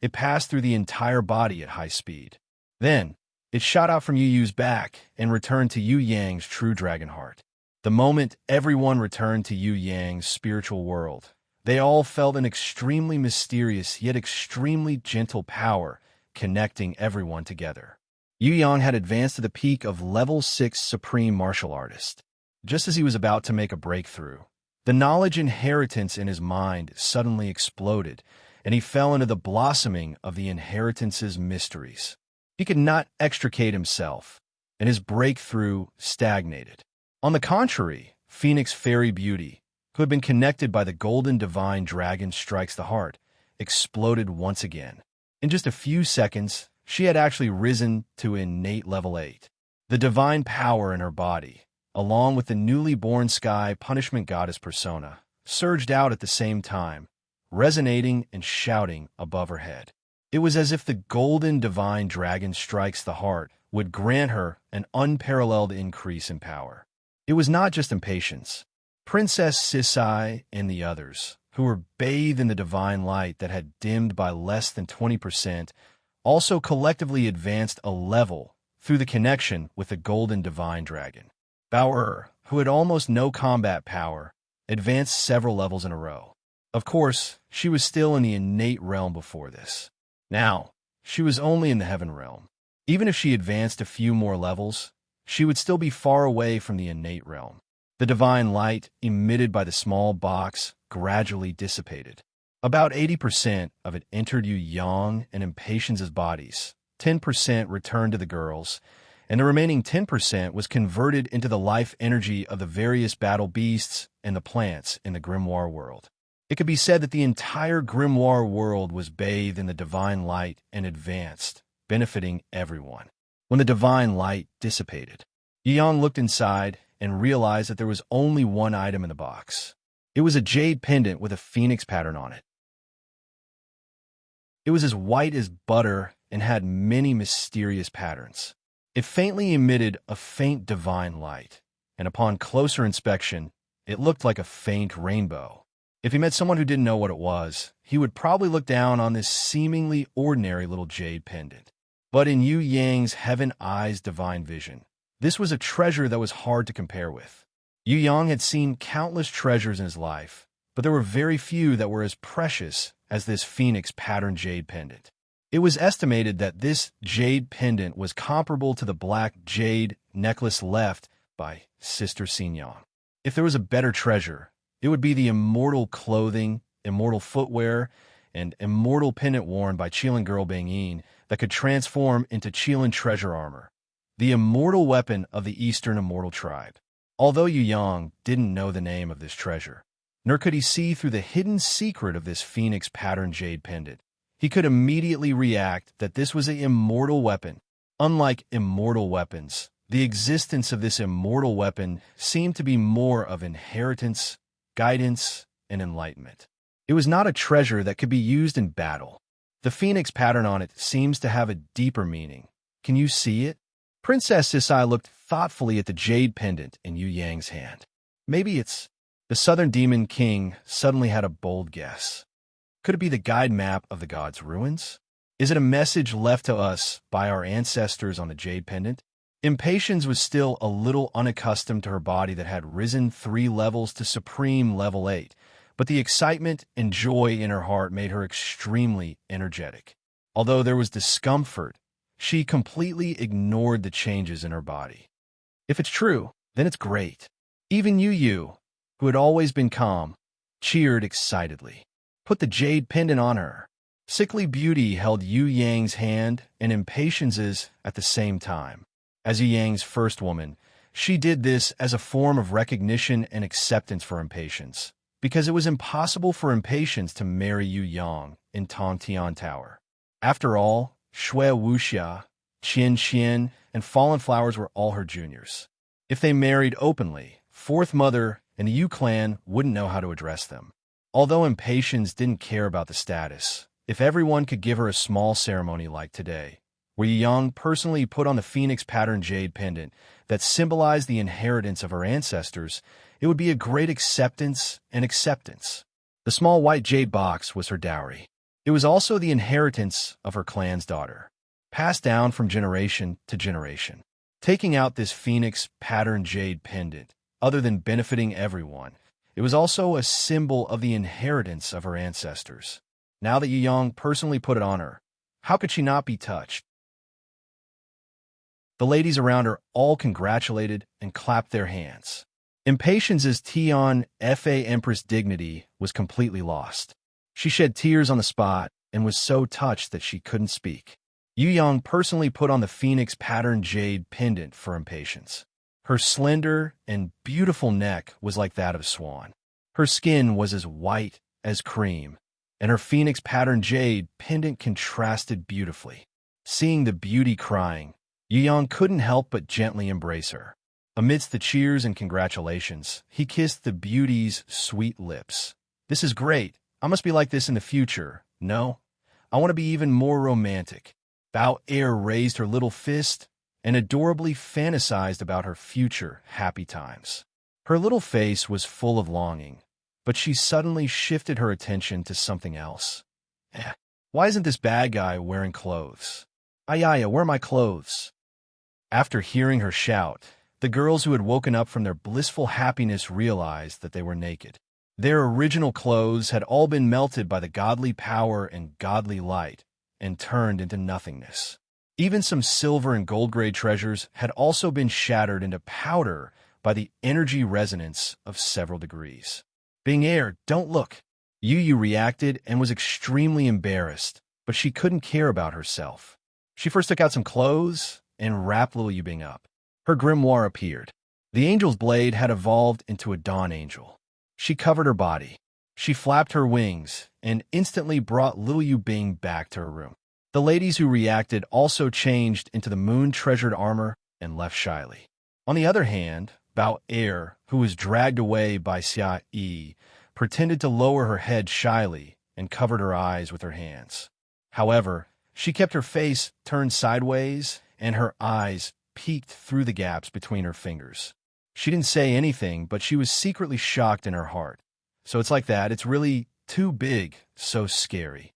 It passed through the entire body at high speed. Then, it shot out from Yu Yu's back and returned to Yu Yang's true dragon heart. The moment everyone returned to Yu Yang's spiritual world, they all felt an extremely mysterious yet extremely gentle power connecting everyone together. Yu Yang had advanced to the peak of level 6 supreme martial artist. Just as he was about to make a breakthrough, the knowledge inheritance in his mind suddenly exploded, and he fell into the blossoming of the inheritance's mysteries. He could not extricate himself, and his breakthrough stagnated. On the contrary, Phoenix Fairy Beauty, who had been connected by the golden divine dragon strikes the heart, exploded once again. In just a few seconds, she had actually risen to innate level 8. The divine power in her body, along with the newly born sky punishment goddess persona, surged out at the same time, resonating and shouting above her head. It was as if the golden divine dragon strikes the heart would grant her an unparalleled increase in power. It was not just Impatience. Princess Sisai and the others, who were bathed in the divine light that had dimmed by less than 20%, also collectively advanced a level through the connection with the golden divine dragon. Bao, who had almost no combat power, advanced several levels in a row. Of course, she was still in the innate realm before this. Now, she was only in the heaven realm. Even if she advanced a few more levels, she would still be far away from the innate realm. The divine light emitted by the small box gradually dissipated. About 80% of it entered Yu Yang and Impatience's bodies, 10% returned to the girls, and the remaining 10% was converted into the life energy of the various battle beasts and the plants in the grimoire world. It could be said that the entire grimoire world was bathed in the divine light and advanced, benefiting everyone. When the divine light dissipated, Yu Yang looked inside and realized that there was only one item in the box. It was a jade pendant with a phoenix pattern on it. It was as white as butter and had many mysterious patterns. It faintly emitted a faint divine light, and upon closer inspection, it looked like a faint rainbow. If he met someone who didn't know what it was, he would probably look down on this seemingly ordinary little jade pendant. But in Yu Yang's heaven-eyes divine vision, this was a treasure that was hard to compare with. Yu Yang had seen countless treasures in his life, but there were very few that were as precious as this phoenix patterned jade pendant. It was estimated that this jade pendant was comparable to the black jade necklace left by Sister Xinyan. If there was a better treasure, it would be the immortal clothing, immortal footwear, and immortal pendant worn by Chilean girl Bangin that could transform into Chilean treasure armor, the immortal weapon of the Eastern immortal tribe. Although Yu Yang didn't know the name of this treasure, nor could he see through the hidden secret of this phoenix pattern jade pendant, he could immediately react that this was an immortal weapon. Unlike immortal weapons, the existence of this immortal weapon seemed to be more of inheritance, guidance, and enlightenment. It was not a treasure that could be used in battle. The phoenix pattern on it seems to have a deeper meaning. Can you see it? Princess Sisai looked thoughtfully at the jade pendant in Yu Yang's hand. Maybe it's... The Southern Demon King suddenly had a bold guess. Could it be the guide map of the gods' ruins? Is it a message left to us by our ancestors on the jade pendant? Impatience was still a little unaccustomed to her body that had risen 3 levels to supreme level 8, but the excitement and joy in her heart made her extremely energetic. Although there was discomfort, she completely ignored the changes in her body. If it's true, then it's great. Even Yu, who had always been calm, cheered excitedly. Put the jade pendant on her. Sickly Beauty held Yu Yang's hand and Impatience's at the same time. As Yu Yang's first woman, she did this as a form of recognition and acceptance for Impatience, because it was impossible for Impatience to marry Yu Yang in Tongtian Tower. After all, Shui Wuxia, Qian Qian, and Fallen Flowers were all her juniors. If they married openly, Fourth Mother and the Yu clan wouldn't know how to address them. Although Impatience didn't care about the status, if everyone could give her a small ceremony like today, where Yu Yang personally put on the phoenix pattern jade pendant that symbolized the inheritance of her ancestors, it would be a great acceptance and acceptance. The small white jade box was her dowry. It was also the inheritance of her clan's daughter, passed down from generation to generation. Taking out this phoenix pattern jade pendant, other than benefiting everyone, it was also a symbol of the inheritance of her ancestors. Now that Yu Yang personally put it on her, how could she not be touched? The ladies around her all congratulated and clapped their hands. Impatience's Tian Fa Empress dignity was completely lost. She shed tears on the spot and was so touched that she couldn't speak. Yu Yang personally put on the phoenix pattern jade pendant for Impatience. Her slender and beautiful neck was like that of a swan. Her skin was as white as cream, and her phoenix pattern jade pendant contrasted beautifully. Seeing the beauty crying, Yu Yang couldn't help but gently embrace her. Amidst the cheers and congratulations, he kissed the beauty's sweet lips. "This is great. I must be like this in the future. No, I want to be even more romantic." Bao Er raised her little fist and adorably fantasized about her future happy times. Her little face was full of longing, but she suddenly shifted her attention to something else. Why isn't this bad guy wearing clothes? Ayaya, where are my clothes? After hearing her shout, the girls who had woken up from their blissful happiness realized that they were naked. Their original clothes had all been melted by the godly power and godly light and turned into nothingness. Even some silver and gold-grade treasures had also been shattered into powder by the energy resonance of several degrees. Bing Air, don't look. Yu reacted and was extremely embarrassed, but she couldn't care about herself. She first took out some clothes and wrapped Lil Yubing up. Her grimoire appeared. The angel's blade had evolved into a dawn angel. She covered her body. She flapped her wings and instantly brought Lil Yubing back to her room. The ladies who reacted also changed into the moon-treasured armor and left shyly. On the other hand, Bao Er, who was dragged away by Xia Yi, pretended to lower her head shyly and covered her eyes with her hands. However, she kept her face turned sideways and her eyes peeked through the gaps between her fingers. She didn't say anything, but she was secretly shocked in her heart. So it's like that. It's really too big, so scary.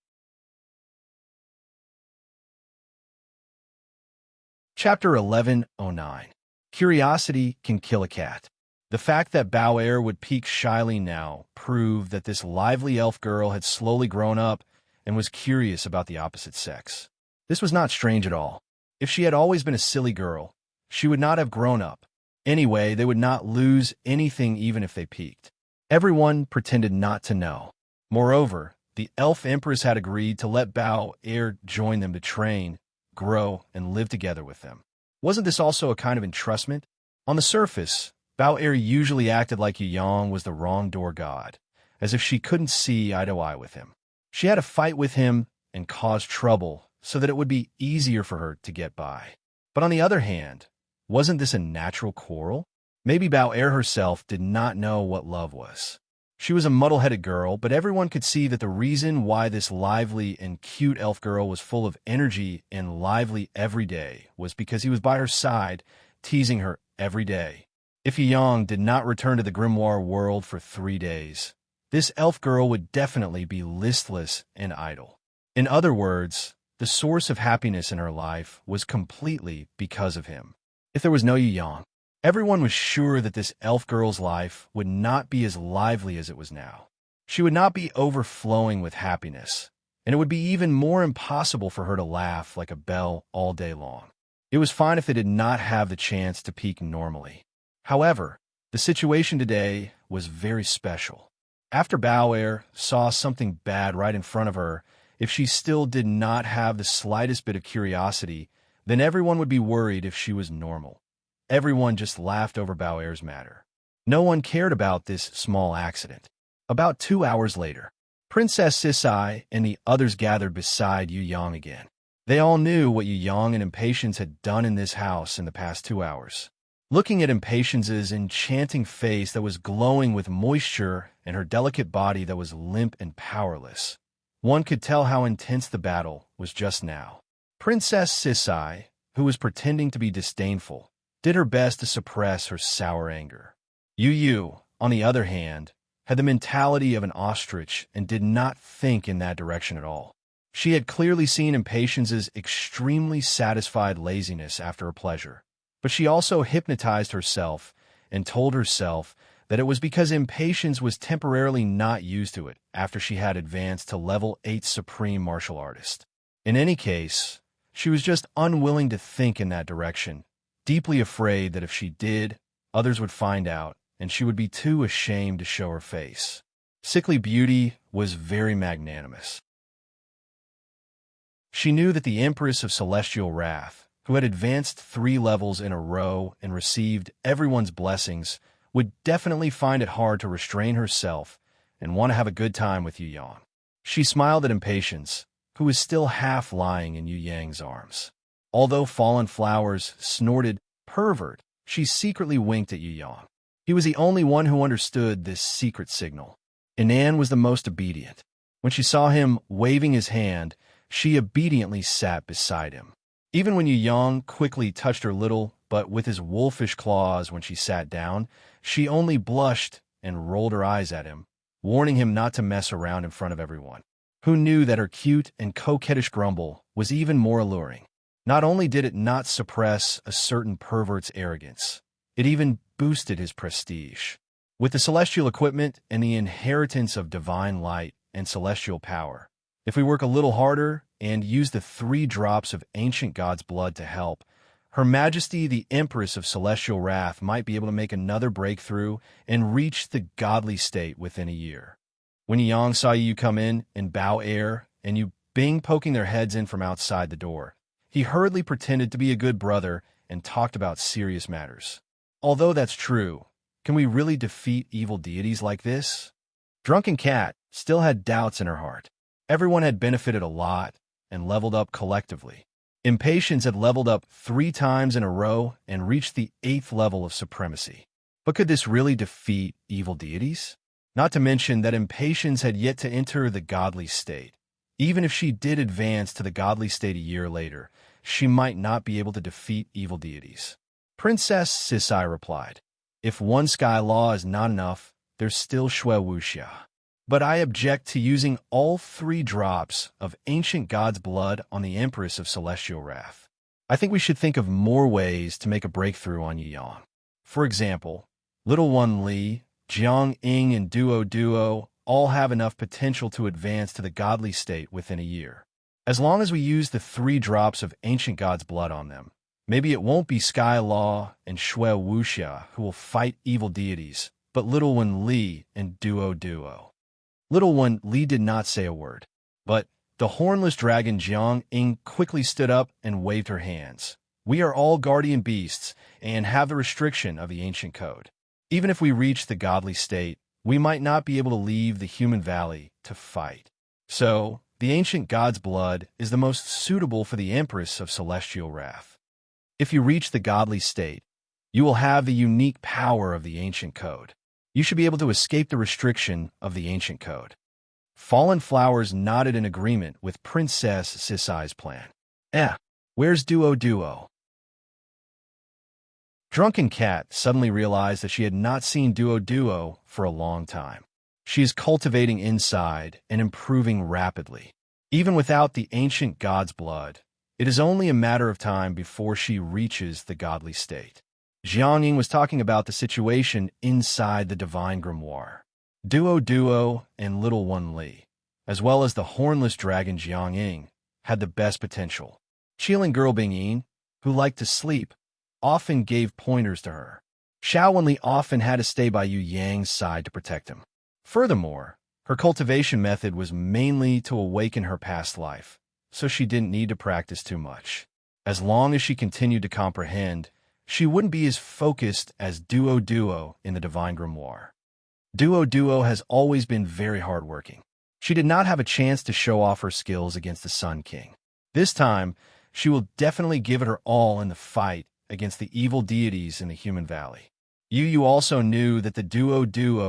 Chapter 1109. Curiosity can kill a cat. The fact that Bao Er would peek shyly now proved that this lively elf girl had slowly grown up and was curious about the opposite sex. This was not strange at all. If she had always been a silly girl, she would not have grown up. Anyway, they would not lose anything even if they peeked. Everyone pretended not to know. Moreover, the elf empress had agreed to let Bao Er join them to train, grow, and live together with them. Wasn't this also a kind of entrustment? On the surface, Bao Er usually acted like Yu Yang was the wrong door god, as if she couldn't see eye to eye with him. She had to fight with him and cause trouble so that it would be easier for her to get by. But on the other hand, wasn't this a natural quarrel? Maybe Bao Er herself did not know what love was. She was a muddle-headed girl, but everyone could see that the reason why this lively and cute elf girl was full of energy and lively every day was because he was by her side, teasing her every day. If Yu Yang did not return to the grimoire world for 3 days, this elf girl would definitely be listless and idle. In other words, the source of happiness in her life was completely because of him. If there was no Yu Yang, everyone was sure that this elf girl's life would not be as lively as it was now. She would not be overflowing with happiness, and it would be even more impossible for her to laugh like a bell all day long. It was fine if they did not have the chance to peak normally. However, the situation today was very special. After Bao Er saw something bad right in front of her, if she still did not have the slightest bit of curiosity, then everyone would be worried if she was normal. Everyone just laughed over Bao Er's matter. No one cared about this small accident. About 2 hours later, Princess Sisai and the others gathered beside Yu Yang again. They all knew what Yu Yang and Impatience had done in this house in the past 2 hours. Looking at Impatience's enchanting face that was glowing with moisture and her delicate body that was limp and powerless, one could tell how intense the battle was just now. Princess Sisai, who was pretending to be disdainful, did her best to suppress her sour anger. Yu, on the other hand, had the mentality of an ostrich and did not think in that direction at all. She had clearly seen Impatience's extremely satisfied laziness after a pleasure, but she also hypnotized herself and told herself that it was because Impatience was temporarily not used to it after she had advanced to level 8 Supreme Martial Artist. In any case, she was just unwilling to think in that direction, deeply afraid that if she did, others would find out, and she would be too ashamed to show her face. Sickly Beauty was very magnanimous. She knew that the Empress of Celestial Wrath, who had advanced 3 levels in a row and received everyone's blessings, would definitely find it hard to restrain herself and want to have a good time with Yu Yang. She smiled at Impatience, who was still half lying in Yu Yang's arms. Although Fallen Flowers snorted, "Pervert," she secretly winked at Yu Yang. He was the only one who understood this secret signal. Inan was the most obedient. When she saw him waving his hand, she obediently sat beside him. Even when Yu Yang quickly touched her little, but with his wolfish claws when she sat down, she only blushed and rolled her eyes at him, warning him not to mess around in front of everyone. Who knew that her cute and coquettish grumble was even more alluring? Not only did it not suppress a certain pervert's arrogance, it even boosted his prestige. With the celestial equipment and the inheritance of divine light and celestial power, if we work a little harder and use the 3 drops of ancient God's blood to help, Her Majesty the Empress of Celestial Wrath might be able to make another breakthrough and reach the godly state within a year. When Yang saw you come in and Bao Er and you Bing poking their heads in from outside the door, he hurriedly pretended to be a good brother and talked about serious matters. Although that's true, can we really defeat evil deities like this? Drunken Cat still had doubts in her heart. Everyone had benefited a lot and leveled up collectively. Impatience had leveled up 3 times in a row and reached the 8th level of supremacy. But could this really defeat evil deities? Not to mention that Impatience had yet to enter the godly state. Even if she did advance to the godly state a year later, she might not be able to defeat evil deities. Princess Sisai replied, "If one sky law is not enough, there's still Shui Wuxia. But I object to using all 3 drops of ancient God's blood on the Empress of Celestial Wrath. I think we should think of more ways to make a breakthrough on Yu Yang. For example, Little One Li, Jiang Ying, and Duo all have enough potential to advance to the godly state within a year. As long as we use the 3 drops of ancient God's blood on them, maybe it won't be Sky Law and Shui Wuxia who will fight evil deities, but Little One Li and Duo." Little one Li did not say a word, but the hornless dragon Jiang Ying quickly stood up and waved her hands. We are all guardian beasts and have the restriction of the ancient code. Even if we reach the godly state, we might not be able to leave the human valley to fight. So, the ancient god's blood is the most suitable for the Empress of Celestial Wrath. If you reach the godly state, you will have the unique power of the ancient code. You should be able to escape the restriction of the ancient code. Fallen Flowers nodded in agreement with Princess Sisai's plan. Where's Duo? Drunken Cat suddenly realized that she had not seen Duo for a long time. She is cultivating inside and improving rapidly. Even without the ancient god's blood, it is only a matter of time before she reaches the godly state. Jiang Ying was talking about the situation inside the divine grimoire. Duo and Little One Li, as well as the hornless dragon Jiang Ying, had the best potential. Chilling girl Bingyin, who liked to sleep, often gave pointers to her. Xiao Wenli often had to stay by Yu Yang's side to protect him. Furthermore, her cultivation method was mainly to awaken her past life, so she didn't need to practice too much. As long as she continued to comprehend, she wouldn't be as focused as Duo in the Divine Grimoire. Duo has always been very hardworking. She did not have a chance to show off her skills against the Sun King. This time, she will definitely give it her all in the fight against the evil deities in the human valley. Yu also knew that the Duo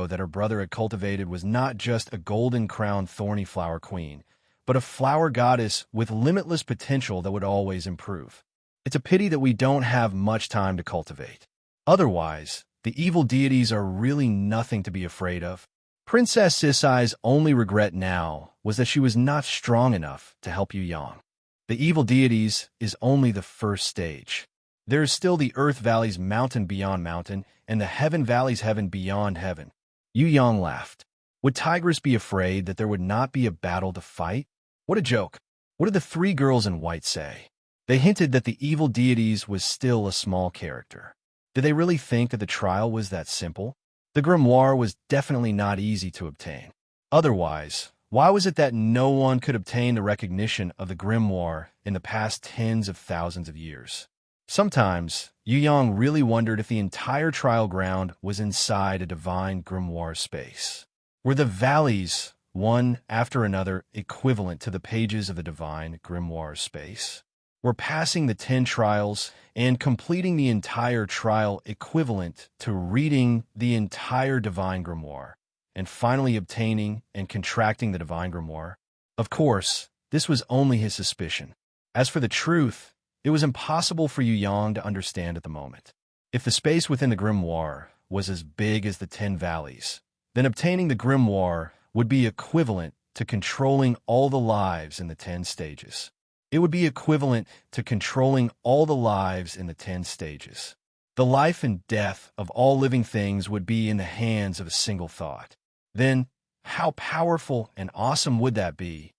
that her brother had cultivated was not just a golden-crowned thorny flower queen, but a flower goddess with limitless potential that would always improve. It's a pity that we don't have much time to cultivate. Otherwise, the evil deities are really nothing to be afraid of. Princess Sisai's only regret now was that she was not strong enough to help Yu Yang. The evil deities is only the first stage. There is still the Earth Valley's mountain beyond mountain, and the Heaven Valley's heaven beyond heaven. Yu Yang laughed. Would Tigress be afraid that there would not be a battle to fight? What a joke. What did the three girls in white say? They hinted that the evil deities was still a small character. Did they really think that the trial was that simple? The grimoire was definitely not easy to obtain. Otherwise, why was it that no one could obtain the recognition of the grimoire in the past tens of thousands of years? Sometimes, Yu Yang really wondered if the entire trial ground was inside a divine grimoire space. Were the valleys, one after another, equivalent to the pages of the divine grimoire space? Were passing the 10 trials and completing the entire trial equivalent to reading the entire divine grimoire and finally obtaining and contracting the divine grimoire? Of course, this was only his suspicion. As for the truth, it was impossible for Yu Yang to understand at the moment. If the space within the grimoire was as big as the 10 valleys, then obtaining the grimoire would be equivalent to controlling all the lives in the 10 stages. It would be equivalent to controlling all the lives in the 10 stages. The life and death of all living things would be in the hands of a single thought. Then, how powerful and awesome would that be?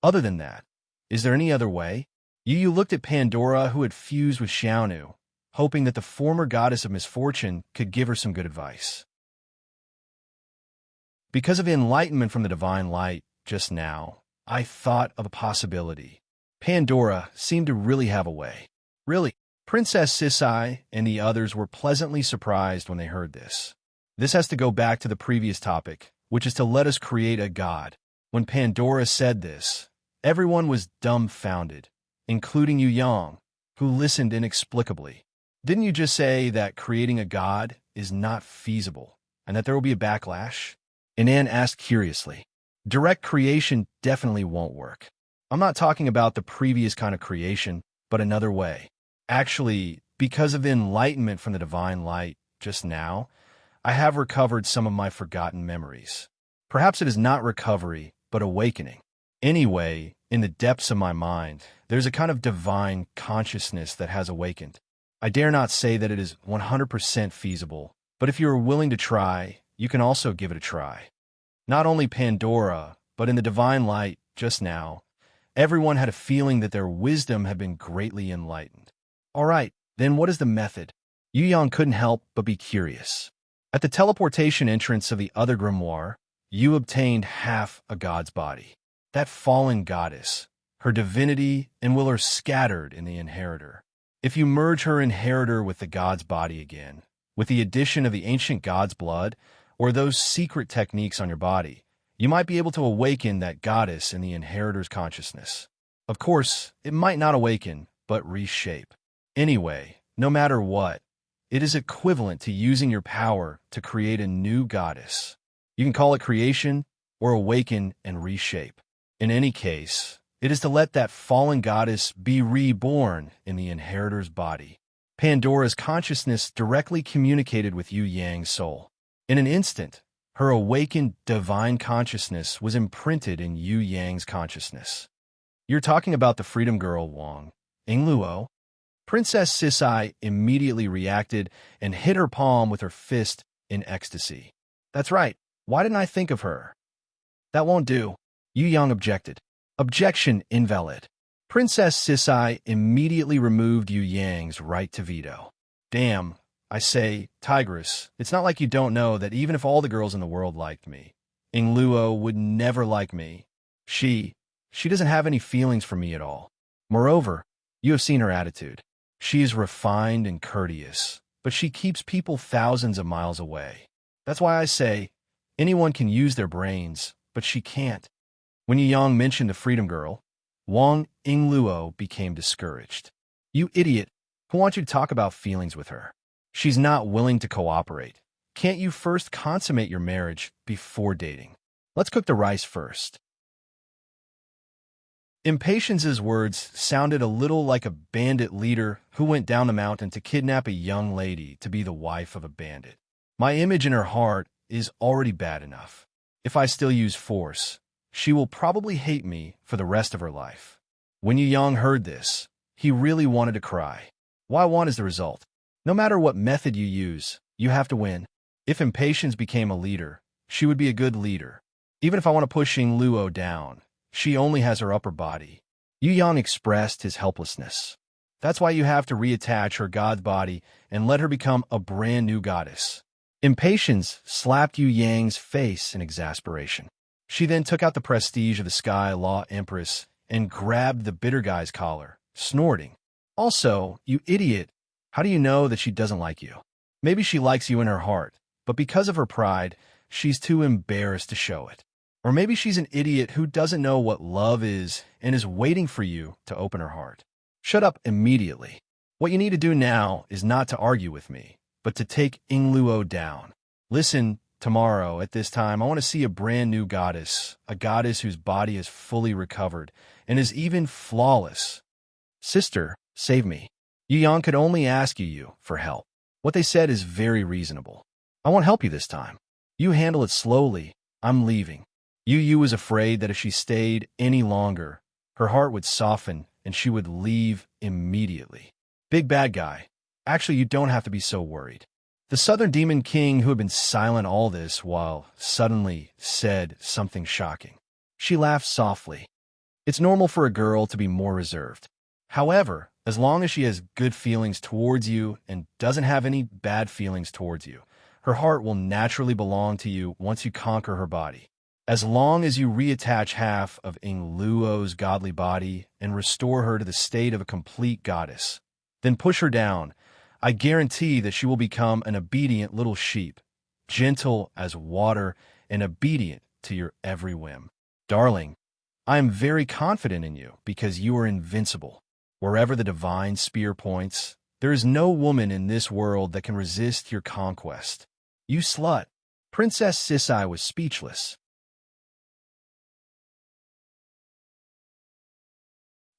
Other than that, is there any other way? Yu looked at Pandora, who had fused with Xiaonu, hoping that the former goddess of misfortune could give her some good advice. Because of enlightenment from the divine light just now, I thought of a possibility. Pandora seemed to really have a way. Really, Princess Sisai and the others were pleasantly surprised when they heard this. This has to go back to the previous topic, which is to let us create a god. When Pandora said this, everyone was dumbfounded, including Yu Yang, who listened inexplicably. Didn't you just say that creating a god is not feasible, and that there will be a backlash? Inan asked curiously. Direct creation definitely won't work. I'm not talking about the previous kind of creation, but another way. Actually, because of the enlightenment from the divine light just now, I have recovered some of my forgotten memories. Perhaps it is not recovery, but awakening. Anyway, in the depths of my mind, there's a kind of divine consciousness that has awakened. I dare not say that it is 100% feasible, but if you are willing to try, you can also give it a try. Not only Pandora, but in the divine light just now, everyone had a feeling that their wisdom had been greatly enlightened. All right, then what is the method? Yu Yang couldn't help but be curious. At the teleportation entrance of the other grimoire, you obtained half a god's body. That fallen goddess, her divinity and will are scattered in the inheritor. If you merge her inheritor with the god's body again, with the addition of the ancient god's blood, or those secret techniques on your body, you might be able to awaken that goddess in the inheritor's consciousness. Of course, it might not awaken, but reshape. Anyway, no matter what, it is equivalent to using your power to create a new goddess. You can call it creation or awaken and reshape. In any case, it is to let that fallen goddess be reborn in the inheritor's body. Pandora's consciousness directly communicated with Yu Yang's soul. In an instant, her awakened divine consciousness was imprinted in Yu Yang's consciousness. You're talking about the freedom girl, Wang Yingluo? Princess Sisai immediately reacted and hit her palm with her fist in ecstasy. That's right. Why didn't I think of her? That won't do. Yu Yang objected. Objection invalid. Princess Sisai immediately removed Yu Yang's right to veto. Damn, I say, Tigress, it's not like you don't know that even if all the girls in the world liked me, Yingluo would never like me. She doesn't have any feelings for me at all. Moreover, you have seen her attitude. She is refined and courteous, but she keeps people thousands of miles away. That's why I say, anyone can use their brains, but she can't. When Yu Yang mentioned the freedom girl, Wang Yingluo became discouraged. You idiot, who wants you to talk about feelings with her? She's not willing to cooperate. Can't you first consummate your marriage before dating? Let's cook the rice first. Impatience's words sounded a little like a bandit leader who went down the mountain to kidnap a young lady to be the wife of a bandit. My image in her heart is already bad enough. If I still use force, she will probably hate me for the rest of her life. When Yu Yang heard this, he really wanted to cry. What I want is the result. No matter what method you use, you have to win. If Impatience became a leader, she would be a good leader. Even if I want to push Yingluo down, she only has her upper body. Yu Yang expressed his helplessness. That's why you have to reattach her god body and let her become a brand new goddess. Impatience slapped Yu Yang's face in exasperation. She then took out the prestige of the Sky Law Empress and grabbed the bitter guy's collar, snorting. Also, you idiot, how do you know that she doesn't like you? Maybe she likes you in her heart, but because of her pride, she's too embarrassed to show it. Or maybe she's an idiot who doesn't know what love is and is waiting for you to open her heart. Shut up immediately. What you need to do now is not to argue with me, but to take Yingluo down. Listen, tomorrow at this time, I want to see a brand new goddess, a goddess whose body is fully recovered and is even flawless. Sister, save me. Yu Yang could only ask you for help. What they said is very reasonable. I won't help you this time. You handle it slowly. I'm leaving. Yu was afraid that if she stayed any longer, her heart would soften and she would leave immediately. Big bad guy. Actually, you don't have to be so worried. The Southern Demon King, who had been silent all this while, suddenly said something shocking. She laughed softly. It's normal for a girl to be more reserved. However, as long as she has good feelings towards you and doesn't have any bad feelings towards you, her heart will naturally belong to you once you conquer her body. As long as you reattach half of Yingluo's godly body and restore her to the state of a complete goddess, then push her down, I guarantee that she will become an obedient little sheep, gentle as water and obedient to your every whim. Darling, I am very confident in you because you are invincible. Wherever the divine spear points, there is no woman in this world that can resist your conquest. You slut. Princess Sisai was speechless.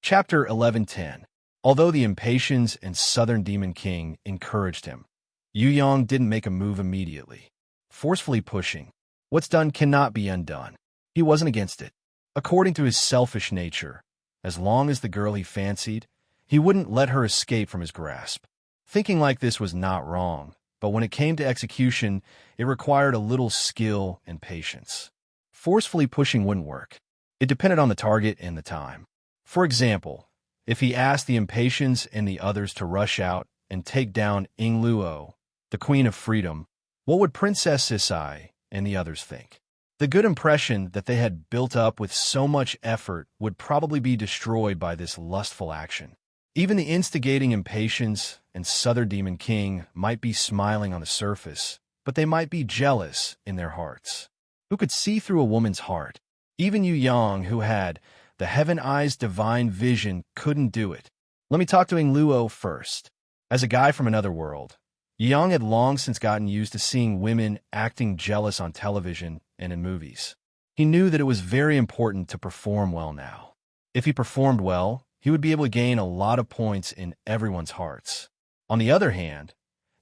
Chapter 11:10. Although the Impatience and Southern Demon King encouraged him, Yu Yang didn't make a move immediately. Forcefully pushing, what's done cannot be undone. He wasn't against it. According to his selfish nature, as long as the girl he fancied, he wouldn't let her escape from his grasp. Thinking like this was not wrong, but when it came to execution, it required a little skill and patience. Forcefully pushing wouldn't work. It depended on the target and the time. For example, if he asked the Impatience and the others to rush out and take down Yingluo, the Queen of Freedom, what would Princess Sisai and the others think? The good impression that they had built up with so much effort would probably be destroyed by this lustful action. Even the instigating impatience and Southern Demon King might be smiling on the surface, but they might be jealous in their hearts. Who could see through a woman's heart? Even Yu Yang, who had the heaven eyes divine vision, couldn't do it. Let me talk to Ing Luo first. As a guy from another world, Yu Yang had long since gotten used to seeing women acting jealous on television and in movies. He knew that it was very important to perform well now. If he performed well, he would be able to gain a lot of points in everyone's hearts. On the other hand,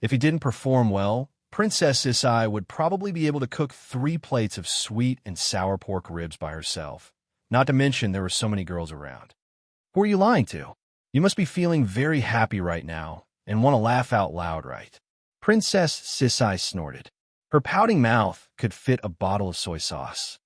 if he didn't perform well, Princess Sisai would probably be able to cook 3 plates of sweet and sour pork ribs by herself, not to mention there were so many girls around. Who are you lying to? You must be feeling very happy right now and want to laugh out loud, right? Princess Sisai snorted. Her pouting mouth could fit a bottle of soy sauce.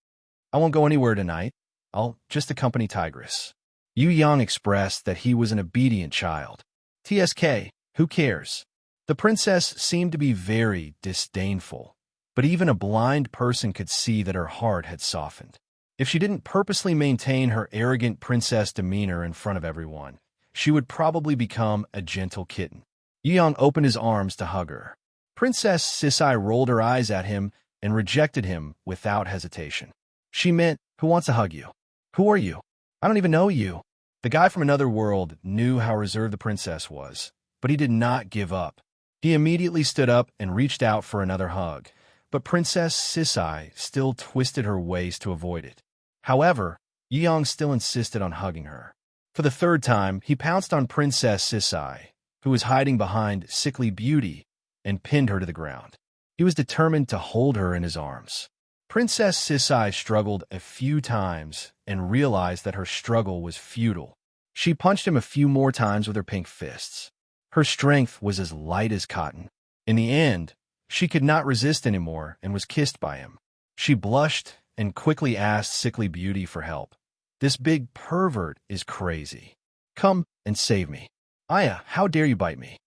I won't go anywhere tonight. I'll just accompany Tigress. Yu Yang expressed that he was an obedient child. TSK, who cares? The princess seemed to be very disdainful, but even a blind person could see that her heart had softened. If she didn't purposely maintain her arrogant princess demeanor in front of everyone, she would probably become a gentle kitten. Yu Yang opened his arms to hug her. Princess Sisai rolled her eyes at him and rejected him without hesitation. She meant, who wants to hug you? Who are you? I don't even know you. The guy from another world knew how reserved the princess was, but he did not give up. He immediately stood up and reached out for another hug, but Princess Sisai still twisted her waist to avoid it. However, Yu Yang still insisted on hugging her. For the 3rd time, he pounced on Princess Sisai, who was hiding behind Sickly Beauty, and pinned her to the ground. He was determined to hold her in his arms. Princess Sisai struggled a few times and realized that her struggle was futile. She punched him a few more times with her pink fists. Her strength was as light as cotton. In the end, she could not resist anymore and was kissed by him. She blushed and quickly asked Sickly Beauty for help. This big pervert is crazy. Come and save me. Aya, how dare you bite me?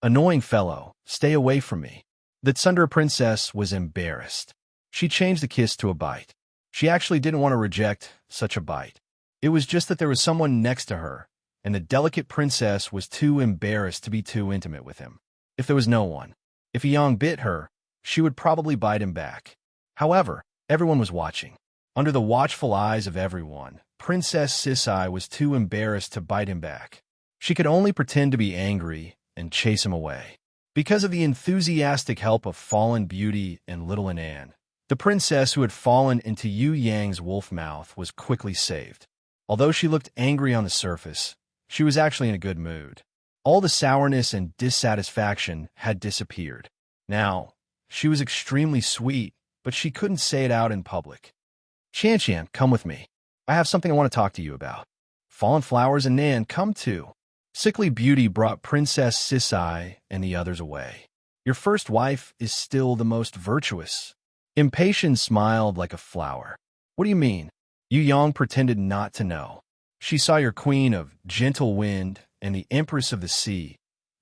Annoying fellow, stay away from me. The Tsundere princess was embarrassed. She changed the kiss to a bite. She actually didn't want to reject such a bite. It was just that there was someone next to her, and the delicate princess was too embarrassed to be too intimate with him. If there was no one, if Yang bit her, she would probably bite him back. However, everyone was watching. Under the watchful eyes of everyone, Princess Sisai was too embarrassed to bite him back. She could only pretend to be angry and chase him away. Because of the enthusiastic help of Fallen Beauty and Little Anan, the princess who had fallen into Yu Yang's wolf mouth was quickly saved. Although she looked angry on the surface, she was actually in a good mood. All the sourness and dissatisfaction had disappeared. Now, she was extremely sweet, but she couldn't say it out in public. Qian, come with me. I have something I want to talk to you about. Fallen Flowers and Nan, come too. Sickly Beauty brought Princess Sisai and the others away. Your first wife is still the most virtuous. Impatience smiled like a flower. What do you mean? Yu Yang pretended not to know. She saw your queen of gentle wind and the empress of the sea,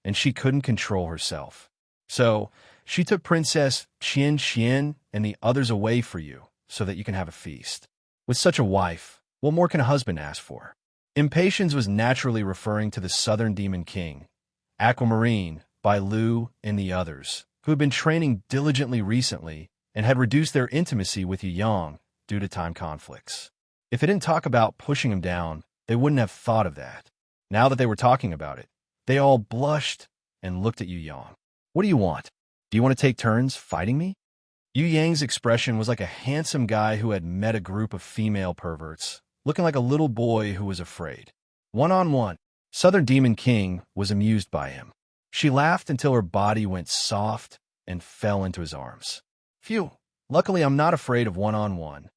and she couldn't control herself. So, she took Princess Qian and the others away for you, so that you can have a feast. With such a wife, what more can a husband ask for? Impatience was naturally referring to the Southern Demon King, Aquamarine, Bai Lu, and the others, who had been training diligently recently and had reduced their intimacy with Yu Yang due to time conflicts. If they didn't talk about pushing him down, they wouldn't have thought of that. Now that they were talking about it, they all blushed and looked at Yu Yang. What do you want? Do you want to take turns fighting me? Yu Yang's expression was like a handsome guy who had met a group of female perverts, looking like a little boy who was afraid. One-on-one, Southern Demon King was amused by him. She laughed until her body went soft and fell into his arms. Phew, luckily I'm not afraid of one-on-one.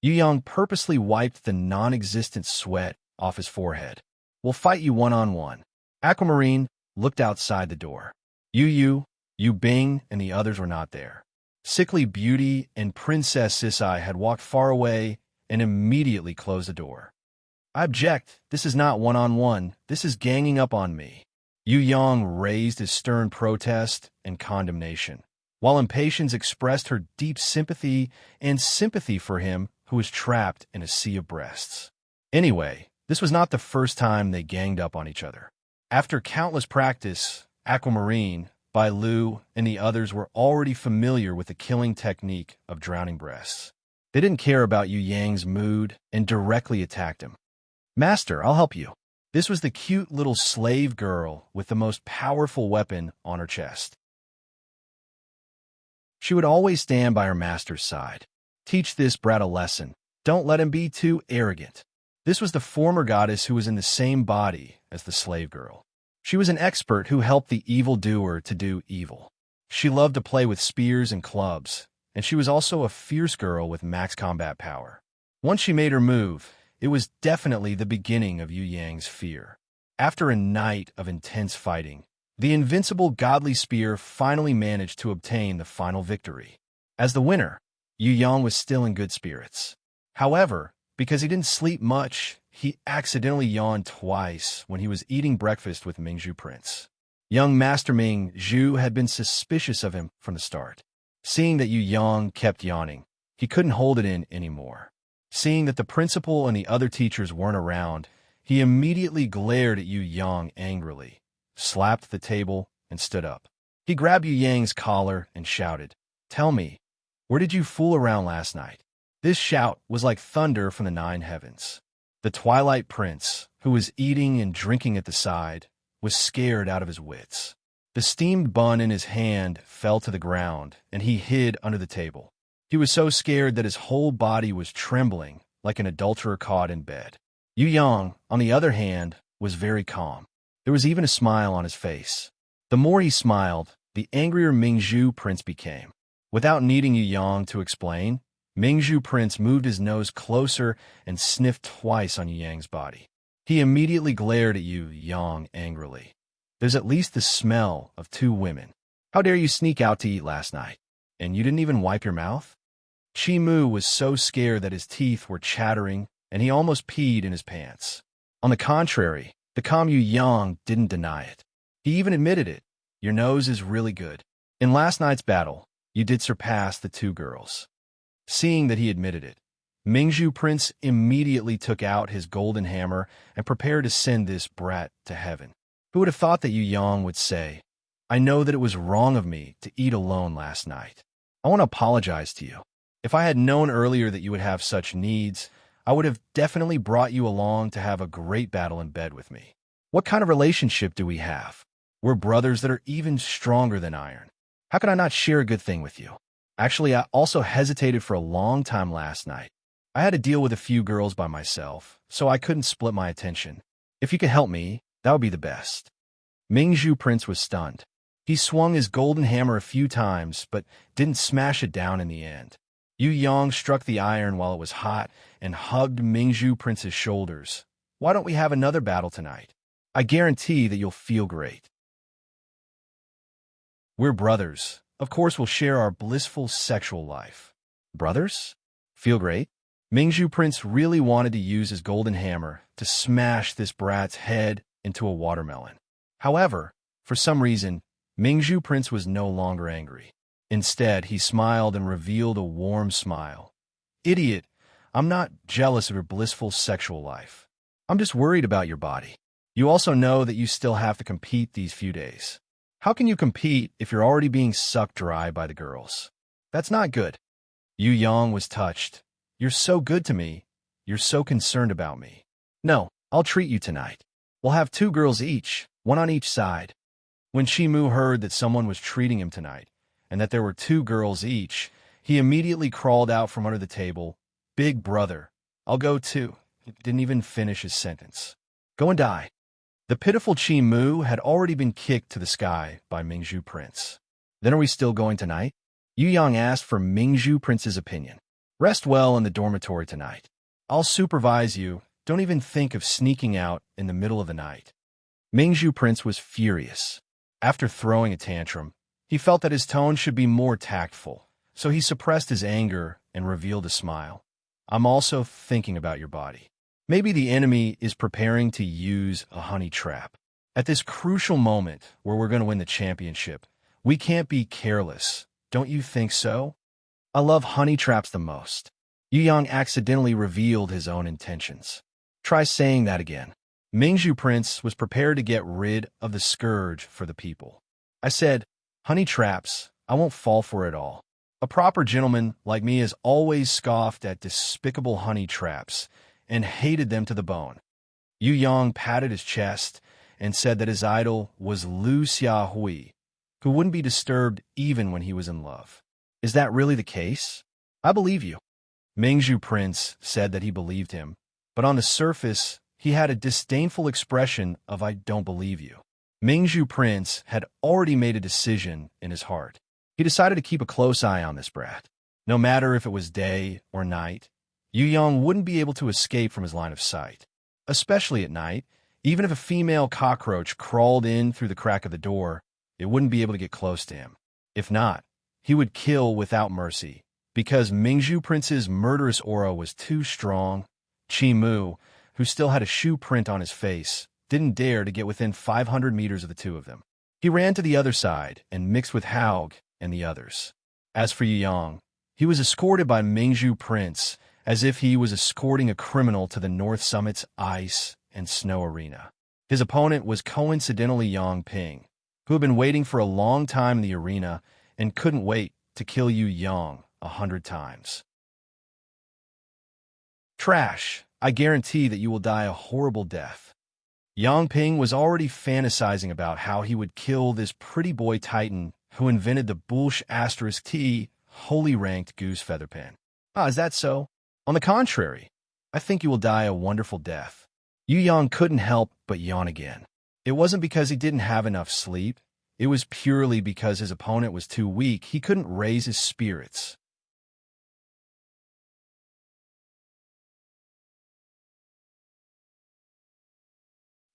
Yu Yang purposely wiped the non-existent sweat off his forehead. We'll fight you one-on-one. Aquamarine looked outside the door. Yu Bing, and the others were not there. Sickly Beauty and Princess Sisai had walked far away and immediately closed the door. I object. This is not one-on-one. This is ganging up on me. Yu Yang raised his stern protest and condemnation. while impatience expressed her deep sympathy and sympathy for him who was trapped in a sea of breasts. Anyway, this was not the first time they ganged up on each other. After countless practice, Aquamarine, Bai Lu, and the others were already familiar with the killing technique of drowning breasts. They didn't care about Yu Yang's mood and directly attacked him. "Master, I'll help you." This was the cute little slave girl with the most powerful weapon on her chest. She would always stand by her master's side. "Teach this brat a lesson. Don't let him be too arrogant." This was the former goddess who was in the same body as the slave girl. She was an expert who helped the evildoer to do evil. She loved to play with spears and clubs, and she was also a fierce girl with max combat power. Once she made her move, it was definitely the beginning of Yu Yang's fear. After a night of intense fighting, the invincible godly spear finally managed to obtain the final victory. As the winner, Yu Yang was still in good spirits. However, because he didn't sleep much, he accidentally yawned twice when he was eating breakfast with Mingzhu Prince. Young Master Ming Zhu had been suspicious of him from the start. Seeing that Yu Yang kept yawning, he couldn't hold it in anymore. Seeing that the principal and the other teachers weren't around, he immediately glared at Yu Yang angrily, slapped the table, and stood up. He grabbed Yu Yang's collar and shouted, "Tell me, where did you fool around last night?" This shout was like thunder from the 9 heavens. The Twilight Prince, who was eating and drinking at the side, was scared out of his wits. The steamed bun in his hand fell to the ground, and he hid under the table. He was so scared that his whole body was trembling like an adulterer caught in bed. Yu Yang, on the other hand, was very calm. There was even a smile on his face. The more he smiled, the angrier Mingzhu Prince became. Without needing Yu Yang to explain, Mingzhu Prince moved his nose closer and sniffed twice on Yu Yang's body. He immediately glared at Yu Yang angrily. "There's at least the smell of 2 women. How dare you sneak out to eat last night? And you didn't even wipe your mouth?" Chi Mu was so scared that his teeth were chattering and he almost peed in his pants. On the contrary, the calm Yu Yang didn't deny it. He even admitted it. "Your nose is really good. In last night's battle, you did surpass the 2 girls. Seeing that he admitted it, Mingzhu Prince immediately took out his golden hammer and prepared to send this brat to heaven. Who would have thought that Yu Yang would say, "I know that it was wrong of me to eat alone last night. I want to apologize to you. If I had known earlier that you would have such needs, I would have definitely brought you along to have a great battle in bed with me. What kind of relationship do we have? We're brothers that are even stronger than iron. How could I not share a good thing with you? Actually, I also hesitated for a long time last night. I had to deal with a few girls by myself, so I couldn't split my attention. If you could help me, that would be the best." Mingzhu Prince was stunned. He swung his golden hammer a few times, but didn't smash it down in the end. Yu Yang struck the iron while it was hot and hugged Mingzhu Prince's shoulders. "Why don't we have another battle tonight? I guarantee that you'll feel great. We're brothers. Of course we'll share our blissful sexual life." Brothers? Feel great? Mingzhu Prince really wanted to use his golden hammer to smash this brat's head into a watermelon. However, for some reason, Mingzhu Prince was no longer angry. Instead, he smiled and revealed a warm smile. "Idiot, I'm not jealous of your blissful sexual life. I'm just worried about your body. You also know that you still have to compete these few days. How can you compete if you're already being sucked dry by the girls? That's not good." Yu Yang was touched. "You're so good to me. You're so concerned about me. No, I'll treat you tonight. We'll have 2 girls each, 1 on each side." When Shimu heard that someone was treating him tonight, and that there were 2 girls each, he immediately crawled out from under the table. "Big brother, I'll go too." He didn't even finish his sentence. "Go and die." The pitiful Chi Mu had already been kicked to the sky by Mingzhu Prince. "Then are we still going tonight?" Yu Yang asked for Mingzhu Prince's opinion. "Rest well in the dormitory tonight. I'll supervise you. Don't even think of sneaking out in the middle of the night." Mingzhu Prince was furious. After throwing a tantrum, he felt that his tone should be more tactful, so he suppressed his anger and revealed a smile. "I'm also thinking about your body. Maybe the enemy is preparing to use a honey trap. At this crucial moment where we're going to win the championship, we can't be careless Don't you think so? I love honey traps the most. Yu Yang accidentally revealed his own intentions. Try saying that again. Mingzhu Prince was prepared to get rid of the scourge for the people. I said, honey traps, I won't fall for it all. A proper gentleman like me has always scoffed at despicable honey traps and hated them to the bone. Yu Yang patted his chest and said that his idol was Lu Xiaohui, who wouldn't be disturbed even when he was in love. Is that really the case? I believe you. Mingzhu Prince said that he believed him, but on the surface, he had a disdainful expression of I don't believe you. Mingzhu Prince had already made a decision in his heart. He decided to keep a close eye on this brat. No matter if it was day or night, Yu Yang wouldn't be able to escape from his line of sight. Especially at night, even if a female cockroach crawled in through the crack of the door, it wouldn't be able to get close to him. If not, he would kill without mercy, because Mingzhu Prince's murderous aura was too strong. Qi Mu, who still had a shoe print on his face, didn't dare to get within 500 meters of the two of them. He ran to the other side and mixed with Haug and the others. As for Yu Yang, he was escorted by Mingzhu Prince as if he was escorting a criminal to the North Summit's ice and snow arena. His opponent was coincidentally Yang Ping, who had been waiting for a long time in the arena and couldn't wait to kill Yu Yang 100 times. Trash, I guarantee that you will die a horrible death. Yang Ping was already fantasizing about how he would kill this pretty boy titan who invented the Bulsh ** T holy ranked goose feather pen. Ah, is that so? On the contrary, I think you will die a wonderful death. Yu Yang couldn't help but yawn again. It wasn't because he didn't have enough sleep. It was purely because his opponent was too weak. He couldn't raise his spirits.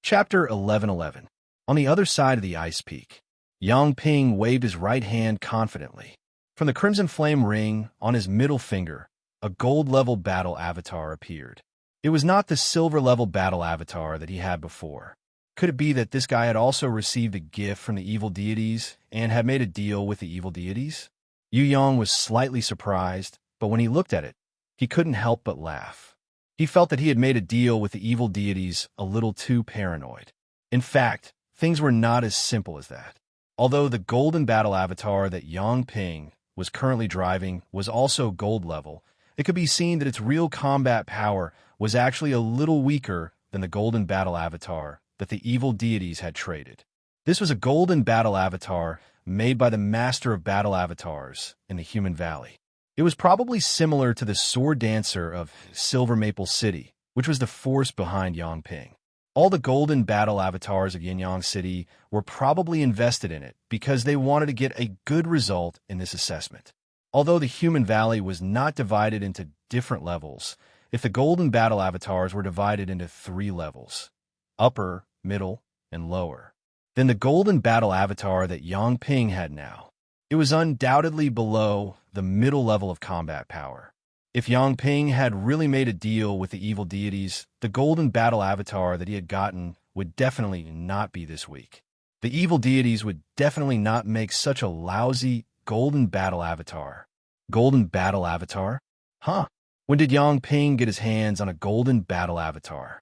Chapter 11:11. On the other side of the ice peak, Yang Ping waved his right hand confidently. From the crimson flame ring on his middle finger, a gold-level battle avatar appeared. It was not the silver-level battle avatar that he had before. Could it be that this guy had also received a gift from the evil deities and had made a deal with the evil deities? Yu Yang was slightly surprised, but when he looked at it, he couldn't help but laugh. He felt that he had made a deal with the evil deities a little too paranoid. In fact, things were not as simple as that. Although the golden battle avatar that Yang Ping was currently driving was also gold level, it could be seen that its real combat power was actually a little weaker than the golden battle avatar that the evil deities had traded. This was a golden battle avatar made by the master of battle avatars in the Human Valley. It was probably similar to the sword dancer of Silver Maple City, which was the force behind Yang Ping. All the golden battle avatars of Yin Yang City were probably invested in it because they wanted to get a good result in this assessment. Although the Human Valley was not divided into different levels, if the golden battle avatars were divided into 3 levels, upper, middle, and lower, then the golden battle avatar that Yang Ping had now, it was undoubtedly below the middle level of combat power. If Yang Ping had really made a deal with the evil deities, the golden battle avatar that he had gotten would definitely not be this weak. The evil deities would definitely not make such a lousy golden battle avatar. Golden battle avatar? Huh. When did Yang Ping get his hands on a golden battle avatar?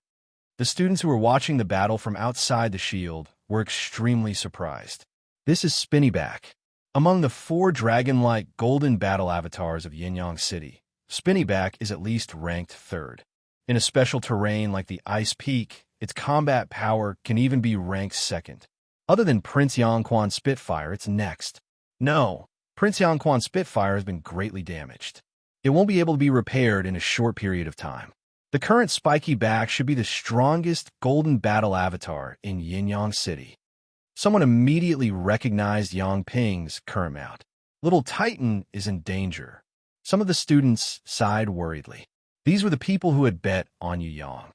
The students who were watching the battle from outside the shield were extremely surprised. This is Spinnyback. Among the 4 dragon-like golden battle avatars of Yin Yang City, Spinnyback is at least ranked 3rd. In a special terrain like the Ice Peak, its combat power can even be ranked 2nd. Other than Prince Yangquan Spitfire, it's next. No, Prince Yangquan Spitfire has been greatly damaged. It won't be able to be repaired in a short period of time. The current spiky back should be the strongest golden battle avatar in Yin Yang City. Someone immediately recognized Yang Ping's current mount. Little Titan is in danger. Some of the students sighed worriedly. These were the people who had bet on Yu Yang.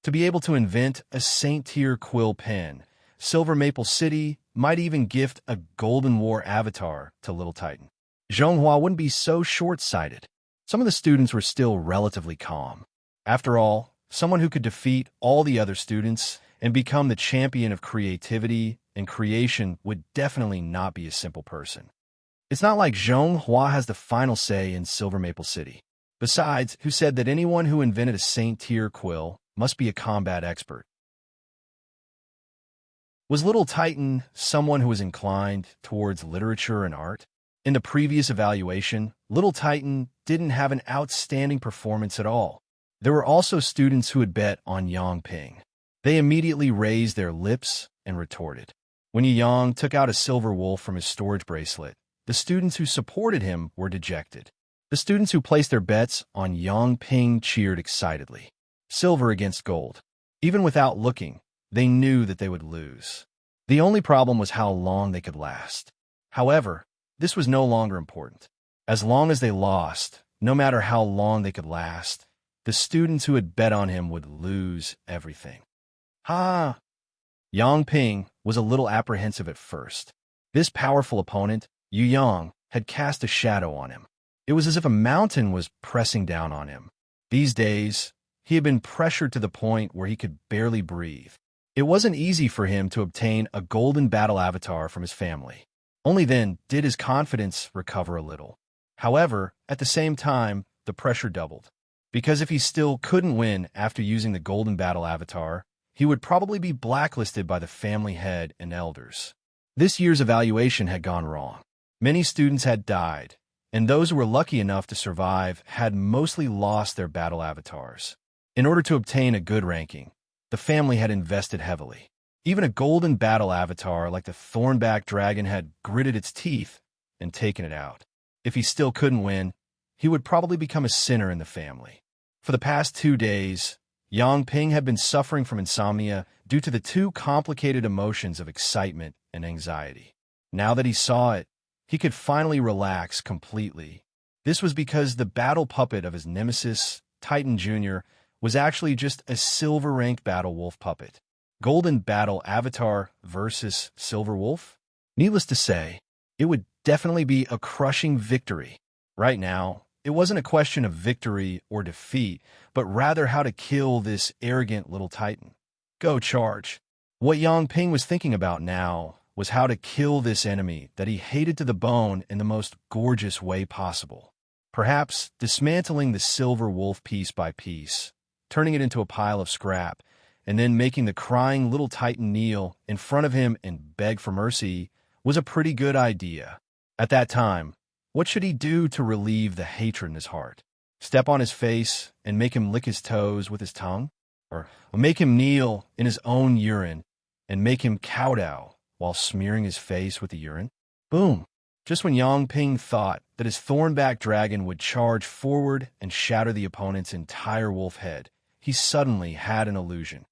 To be able to invent a Saint-tier quill pen, Silver Maple City might even gift a Golden War avatar to Little Titan. Zhonghua wouldn't be so short-sighted. Some of the students were still relatively calm. After all, someone who could defeat all the other students and become the champion of creativity and creation would definitely not be a simple person. It's not like Zhong Hua has the final say in Silver Maple City. Besides, who said that anyone who invented a Saint-Tier quill must be a combat expert? Was Little Titan someone who was inclined towards literature and art? In the previous evaluation, Little Titan didn't have an outstanding performance at all. There were also students who had bet on Yang Ping. They immediately raised their lips and retorted. When Yang took out a silver wolf from his storage bracelet, the students who supported him were dejected. The students who placed their bets on Yang Ping cheered excitedly. Silver against gold. Even without looking, they knew that they would lose. The only problem was how long they could last. However, this was no longer important. As long as they lost, no matter how long they could last, the students who had bet on him would lose everything. Ha! Yang Ping was a little apprehensive at first. This powerful opponent, Yu Yang, had cast a shadow on him. It was as if a mountain was pressing down on him. These days, he had been pressured to the point where he could barely breathe. It wasn't easy for him to obtain a golden battle avatar from his family. Only then did his confidence recover a little. However, at the same time, the pressure doubled. Because if he still couldn't win after using the golden battle avatar, he would probably be blacklisted by the family head and elders. This year's evaluation had gone wrong. Many students had died, and those who were lucky enough to survive had mostly lost their battle avatars. In order to obtain a good ranking, the family had invested heavily. Even a golden battle avatar like the Thornback Dragon had gritted its teeth and taken it out. If he still couldn't win, he would probably become a sinner in the family. For the past 2 days, Yang Ping had been suffering from insomnia due to the two complicated emotions of excitement and anxiety. Now that he saw it, he could finally relax completely. This was because the battle puppet of his nemesis, Titan Jr., was actually just a silver-ranked battle wolf puppet. Golden battle avatar versus silver wolf? Needless to say, it would definitely be a crushing victory. Right now, it wasn't a question of victory or defeat, but rather how to kill this arrogant little Titan. Go charge. What Yang Ping was thinking about now was how to kill this enemy that he hated to the bone in the most gorgeous way possible. Perhaps dismantling the silver wolf piece by piece, turning it into a pile of scrap, and then making the crying little Titan kneel in front of him and beg for mercy was a pretty good idea. At that time, what should he do to relieve the hatred in his heart? Step on his face and make him lick his toes with his tongue? Or make him kneel in his own urine and make him kowtow while smearing his face with the urine? Boom! Just when Yang Ping thought that his Thornback Dragon would charge forward and shatter the opponent's entire wolf head, he suddenly had an illusion.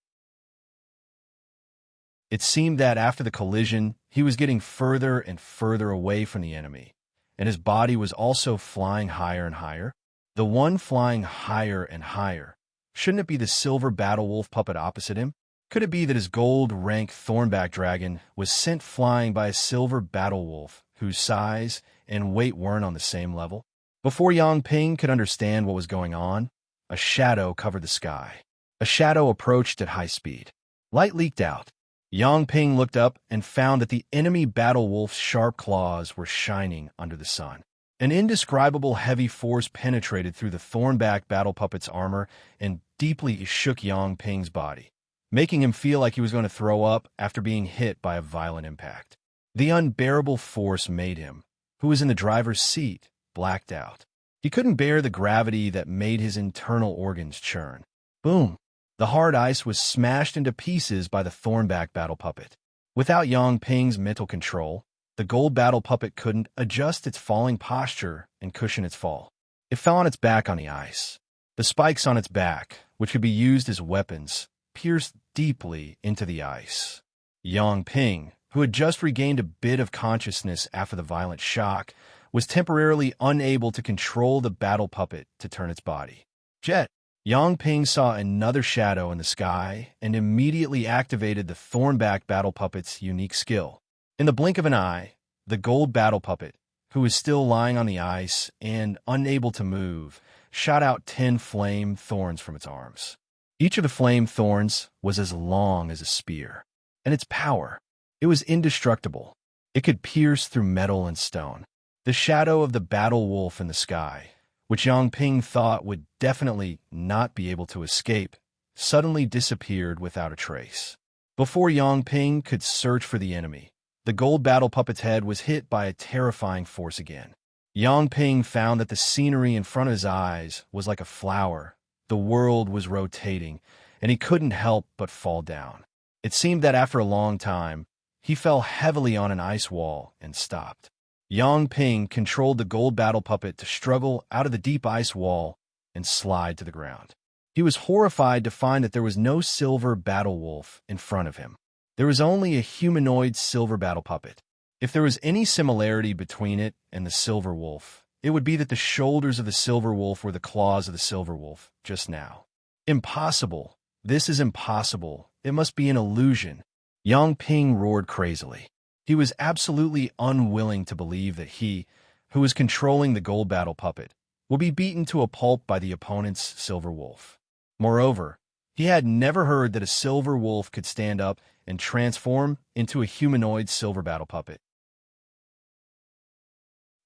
It seemed that after the collision, he was getting further and further away from the enemy, and his body was also flying higher and higher. The one flying higher and higher. Shouldn't it be the silver battle wolf puppet opposite him? Could it be that his gold-ranked Thornback Dragon was sent flying by a silver battle wolf whose size and weight weren't on the same level? Before Yang Ping could understand what was going on, a shadow covered the sky. A shadow approached at high speed. Light leaked out. Yang Ping looked up and found that the enemy battle wolf's sharp claws were shining under the sun. An indescribable heavy force penetrated through the Thornback battle puppet's armor and deeply shook Yang Ping's body, making him feel like he was going to throw up after being hit by a violent impact. The unbearable force made him, who was in the driver's seat, blacked out. He couldn't bear the gravity that made his internal organs churn. Boom! The hard ice was smashed into pieces by the Thornback battle puppet. Without Yang Ping's mental control, the gold battle puppet couldn't adjust its falling posture and cushion its fall. It fell on its back on the ice. The spikes on its back, which could be used as weapons, pierced deeply into the ice. Yang Ping, who had just regained a bit of consciousness after the violent shock, was temporarily unable to control the battle puppet to turn its body. Jet! Yang Ping saw another shadow in the sky and immediately activated the Thornback battle puppet's unique skill. In the blink of an eye, the gold battle puppet, who was still lying on the ice and unable to move, shot out 10 flame thorns from its arms. Each of the flame thorns was as long as a spear, and its power, it was indestructible. It could pierce through metal and stone. The shadow of the battle wolf in the sky, which Yang Ping thought would definitely not be able to escape, suddenly disappeared without a trace. Before Yang Ping could search for the enemy, the gold battle puppet's head was hit by a terrifying force again. Yang Ping found that the scenery in front of his eyes was like a flower. The world was rotating, and he couldn't help but fall down. It seemed that after a long time, he fell heavily on an ice wall and stopped. Yang Ping controlled the gold battle puppet to struggle out of the deep ice wall and slide to the ground. He was horrified to find that there was no silver battle wolf in front of him. There was only a humanoid silver battle puppet. If there was any similarity between it and the silver wolf, it would be that the shoulders of the silver wolf were the claws of the silver wolf just now. Impossible. This is impossible. It must be an illusion. Yang Ping roared crazily. He was absolutely unwilling to believe that he, who was controlling the gold battle puppet, would be beaten to a pulp by the opponent's silver wolf. Moreover, he had never heard that a silver wolf could stand up and transform into a humanoid silver battle puppet.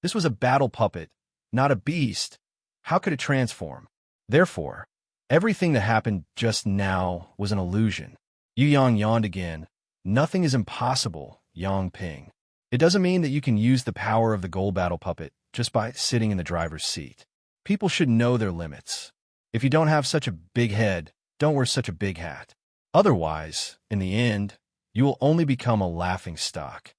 This was a battle puppet, not a beast. How could it transform? Therefore, everything that happened just now was an illusion. Yu Yang yawned again. Nothing is impossible, Yang Ping. It doesn't mean that you can use the power of the gold battle puppet just by sitting in the driver's seat. People should know their limits. If you don't have such a big head, don't wear such a big hat. Otherwise, in the end, you will only become a laughing stock.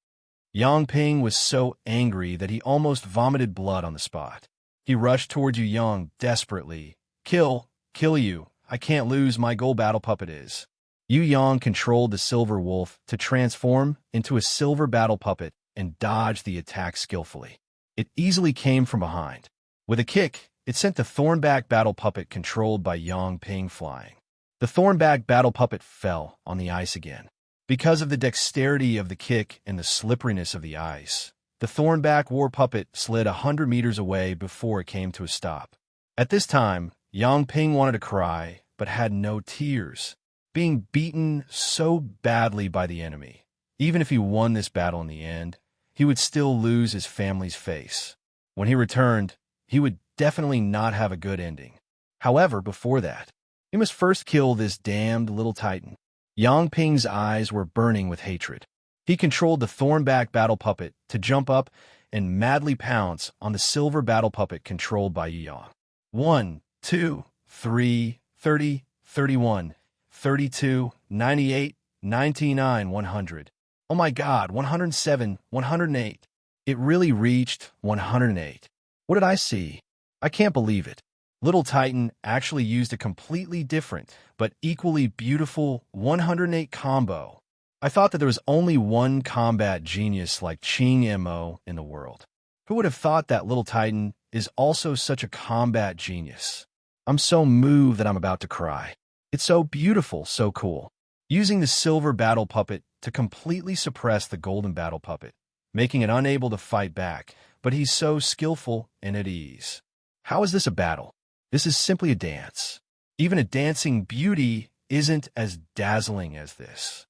Yang Ping was so angry that he almost vomited blood on the spot. He rushed towards Yu Yang desperately. Kill you. I can't lose, my gold battle puppet is. Yu Yang controlled the silver wolf to transform into a silver battle puppet and dodged the attack skillfully. It easily came from behind. With a kick, it sent the thornback battle puppet controlled by Yang Ping flying. The thornback battle puppet fell on the ice again. Because of the dexterity of the kick and the slipperiness of the ice, the thornback war puppet slid 100 meters away before it came to a stop. At this time, Yang Ping wanted to cry, but had no tears. Being beaten so badly by the enemy, even if he won this battle in the end, he would still lose his family's face. When he returned, he would definitely not have a good ending. However, before that, he must first kill this damned little titan. Yang Ping's eyes were burning with hatred. He controlled the thornback battle puppet to jump up and madly pounce on the silver battle puppet controlled by Yu Yang. 1, 2, 3, 30, 31, 32, 98, 99, 100. Oh my God, 107, 108. It really reached 108. What did I see? I can't believe it. Little Titan actually used a completely different but equally beautiful 108 combo. I thought that there was only one combat genius like Qing Mo in the world. Who would have thought that Little Titan is also such a combat genius? I'm so moved that I'm about to cry. It's so beautiful, so cool. Using the silver battle puppet to completely suppress the golden battle puppet, making it unable to fight back, but he's so skillful and at ease. How is this a battle? This is simply a dance. Even a dancing beauty isn't as dazzling as this.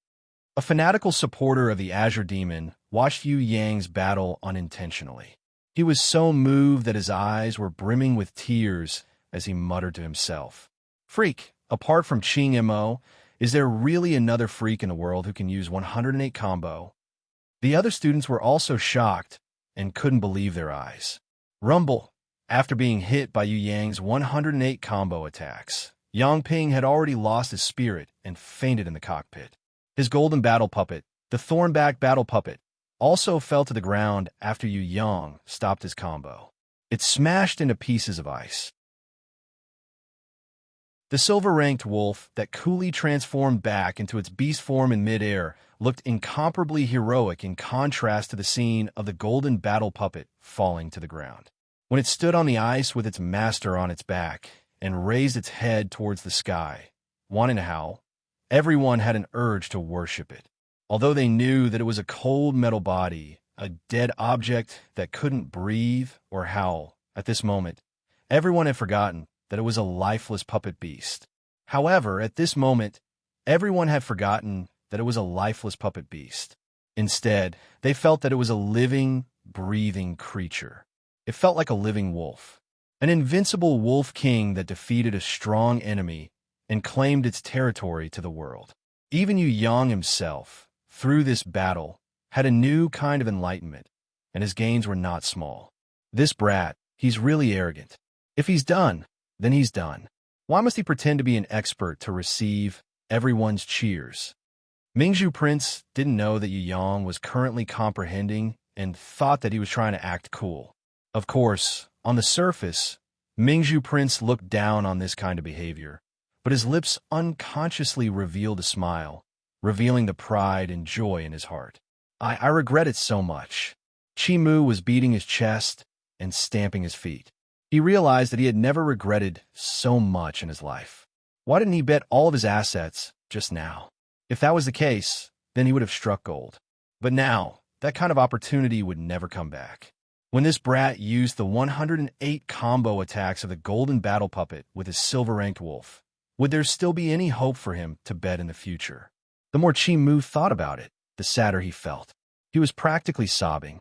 A fanatical supporter of the Azure Demon watched Yu Yang's battle unintentionally. He was so moved that his eyes were brimming with tears as he muttered to himself. Freak, apart from Qing Mo, is there really another freak in the world who can use 108 combo? The other students were also shocked and couldn't believe their eyes. Rumble. After being hit by Yu Yang's 108 combo attacks, Yang Ping had already lost his spirit and fainted in the cockpit. His golden battle puppet, the thornback battle puppet, also fell to the ground after Yu Yang stopped his combo. It smashed into pieces of ice. The silver-ranked wolf that coolly transformed back into its beast form in midair looked incomparably heroic in contrast to the scene of the golden battle puppet falling to the ground. When it stood on the ice with its master on its back and raised its head towards the sky, wanting to howl, everyone had an urge to worship it. Although they knew that it was a cold metal body, a dead object that couldn't breathe or howl, at this moment, everyone had forgotten that it was a lifeless puppet beast. However, at this moment, everyone had forgotten that it was a lifeless puppet beast. Instead, they felt that it was a living, breathing creature. It felt like a living wolf. An invincible wolf king that defeated a strong enemy and claimed its territory to the world. Even Yu Yang himself, through this battle, had a new kind of enlightenment, and his gains were not small. This brat, he's really arrogant. If he's done, then he's done. Why must he pretend to be an expert to receive everyone's cheers? Mingzhu Prince didn't know that Yu Yang was currently comprehending and thought that he was trying to act cool. Of course, on the surface, Mingzhu Prince looked down on this kind of behavior, but his lips unconsciously revealed a smile, revealing the pride and joy in his heart. I regret it so much. Chi Mu was beating his chest and stamping his feet. He realized that he had never regretted so much in his life. Why didn't he bet all of his assets just now? If that was the case, then he would have struck gold. But now, that kind of opportunity would never come back. When this brat used the 108 combo attacks of the golden battle puppet with his silver-ranked wolf, would there still be any hope for him to bet in the future? The more Chi Mu thought about it, the sadder he felt. He was practically sobbing.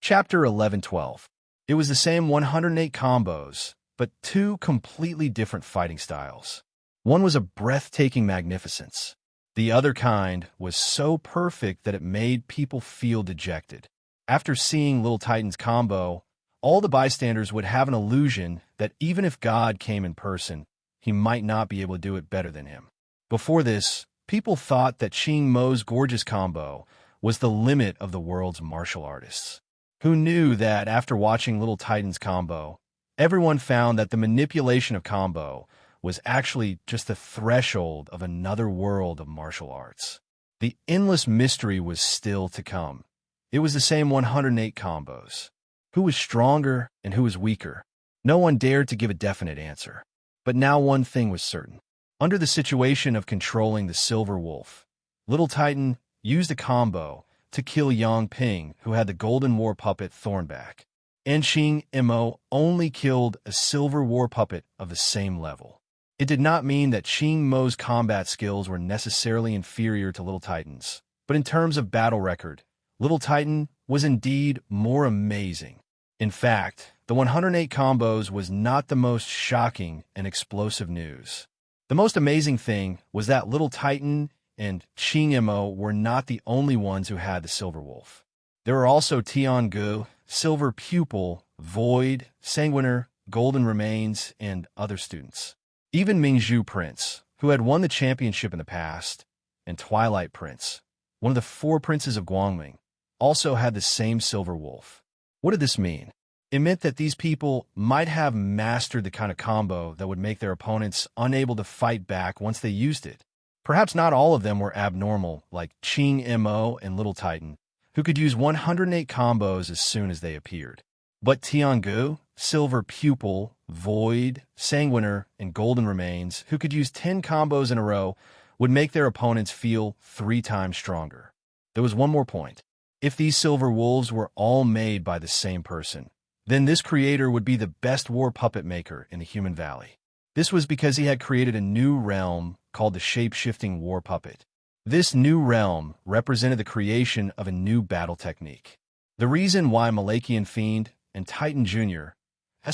Chapter 11-12. It was the same 108 combos, but two completely different fighting styles. One was a breathtaking magnificence. The other kind was so perfect that it made people feel dejected. After seeing Little Titan's combo, all the bystanders would have an illusion that even if God came in person, he might not be able to do it better than him. Before this, people thought that Ching Mo's gorgeous combo was the limit of the world's martial artists. Who knew that after watching Little Titan's combo, everyone found that the manipulation of combo was actually just the threshold of another world of martial arts. The endless mystery was still to come. It was the same 108 combos. Who was stronger and who was weaker? No one dared to give a definite answer. But now one thing was certain. Under the situation of controlling the Silver Wolf, Little Titan used a combo to kill Yang Ping, who had the Golden War Puppet Thornback. Enching Mo only killed a Silver War Puppet of the same level. It did not mean that Ching Mo's combat skills were necessarily inferior to Little Titan's, but in terms of battle record, Little Titan was indeed more amazing. In fact, the 108 combos was not the most shocking and explosive news. The most amazing thing was that Little Titan and Ching Mo were not the only ones who had the Silver Wolf. There were also Tiangu, Silver Pupil, Void, Sanguiner, Golden Remains, and other students. Even Mingzhu Prince, who had won the championship in the past, and Twilight Prince, one of the 4 princes of Guangming, also had the same Silver Wolf. What did this mean? It meant that these people might have mastered the kind of combo that would make their opponents unable to fight back once they used it. Perhaps not all of them were abnormal, like Ching Mo and Little Titan, who could use 108 combos as soon as they appeared. But Tiangu, Silver Pupil, Void, Sanguiner, and Golden Remains, who could use 10 combos in a row, would make their opponents feel 3 times stronger. There was one more point. If these Silver Wolves were all made by the same person, then this creator would be the best war puppet maker in the Human Valley. This was because he had created a new realm called the Shape-Shifting War Puppet. This new realm represented the creation of a new battle technique. The reason why Malachian Fiend and Titan Jr.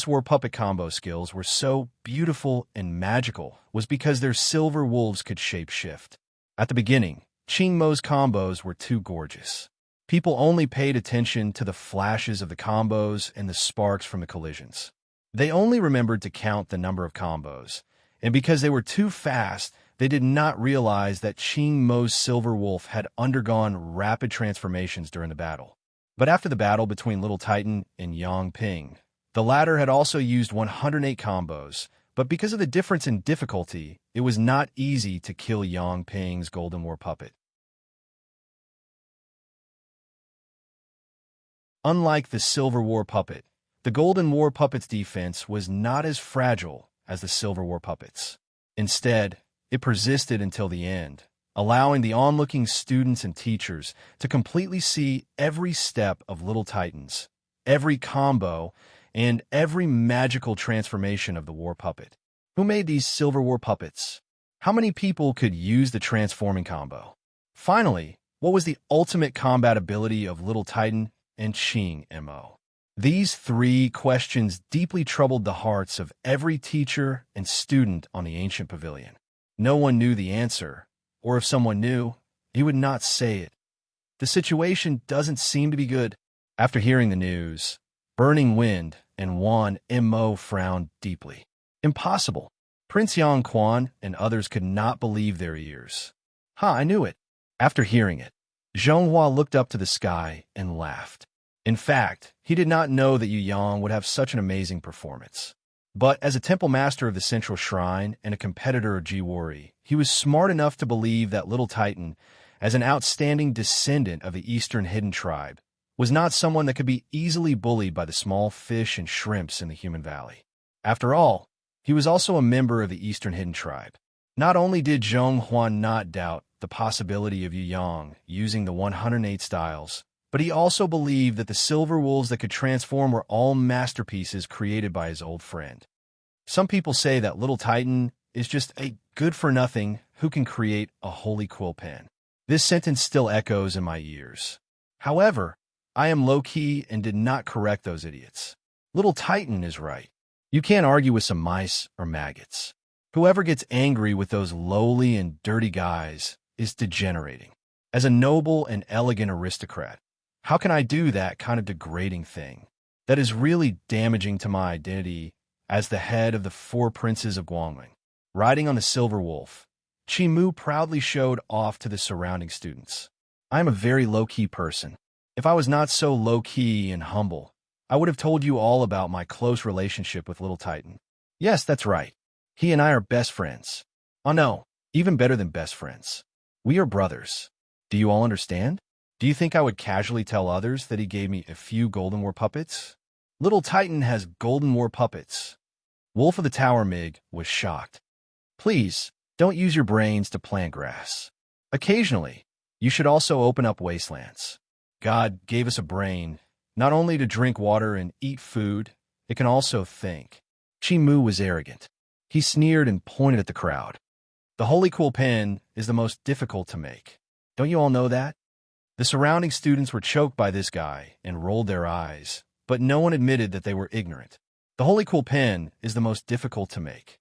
War puppet combo skills were so beautiful and magical was because their Silver Wolves could shape-shift. At the beginning, Ching Mo's combos were too gorgeous. People only paid attention to the flashes of the combos and the sparks from the collisions. They only remembered to count the number of combos, and because they were too fast, they did not realize that Ching Mo's Silver Wolf had undergone rapid transformations during the battle. But after the battle between Little Titan and Yang Ping, the latter had also used 108 combos, but because of the difference in difficulty, it was not easy to kill Yang Ping's Golden War Puppet. Unlike the Silver War Puppet, the Golden War Puppet's defense was not as fragile as the Silver War Puppet's. Instead, it persisted until the end, allowing the onlooking students and teachers to completely see every step of Little Titan's, every combo, and every magical transformation of the War Puppet. Who made these Silver War Puppets? How many people could use the transforming combo? Finally, what was the ultimate combat ability of Little Titan and Ching Mo? These three questions deeply troubled the hearts of every teacher and student on the ancient pavilion. No one knew the answer, or if someone knew, he would not say it. The situation doesn't seem to be good. After hearing the news, Burning Wind and Wan Mo frowned deeply. Impossible. Prince Yang Quan and others could not believe their ears. I knew it. After hearing it, Zhonghua looked up to the sky and laughed. In fact, he did not know that Yu Yang would have such an amazing performance. But as a temple master of the Central Shrine and a competitor of Jiwari, he was smart enough to believe that Little Titan, as an outstanding descendant of the Eastern Hidden Tribe, was not someone that could be easily bullied by the small fish and shrimps in the human valley. After all, he was also a member of the Eastern Hidden Tribe. Not only did Zhonghua not doubt the possibility of Yu Yang using the 108 styles, but he also believed that the silver wolves that could transform were all masterpieces created by his old friend. Some people say that Little Titan is just a good-for-nothing who can create a holy quill pen. This sentence still echoes in my ears. However, I am low-key and did not correct those idiots. Little Titan is right. You can't argue with some mice or maggots. Whoever gets angry with those lowly and dirty guys is degenerating. As a noble and elegant aristocrat, how can I do that kind of degrading thing? That is really damaging to my identity as the head of the four princes of Guangling. Riding on the silver wolf, Qi Mu proudly showed off to the surrounding students. I am a very low-key person. If I was not so low-key and humble, I would have told you all about my close relationship with Little Titan. Yes, that's right. He and I are best friends. Oh no, even better than best friends. We are brothers. Do you all understand? Do you think I would casually tell others that he gave me a few Golden War puppets? Little Titan has Golden War puppets. Wolf of the Tower Mig was shocked. Please, don't use your brains to plant grass. Occasionally, you should also open up wastelands. God gave us a brain, not only to drink water and eat food, it can also think. Qi Mu was arrogant. He sneered and pointed at the crowd. The Holy Quill Pen is the most difficult to make. Don't you all know that? The surrounding students were choked by this guy and rolled their eyes, but no one admitted that they were ignorant. The Holy Quill Pen is the most difficult to make.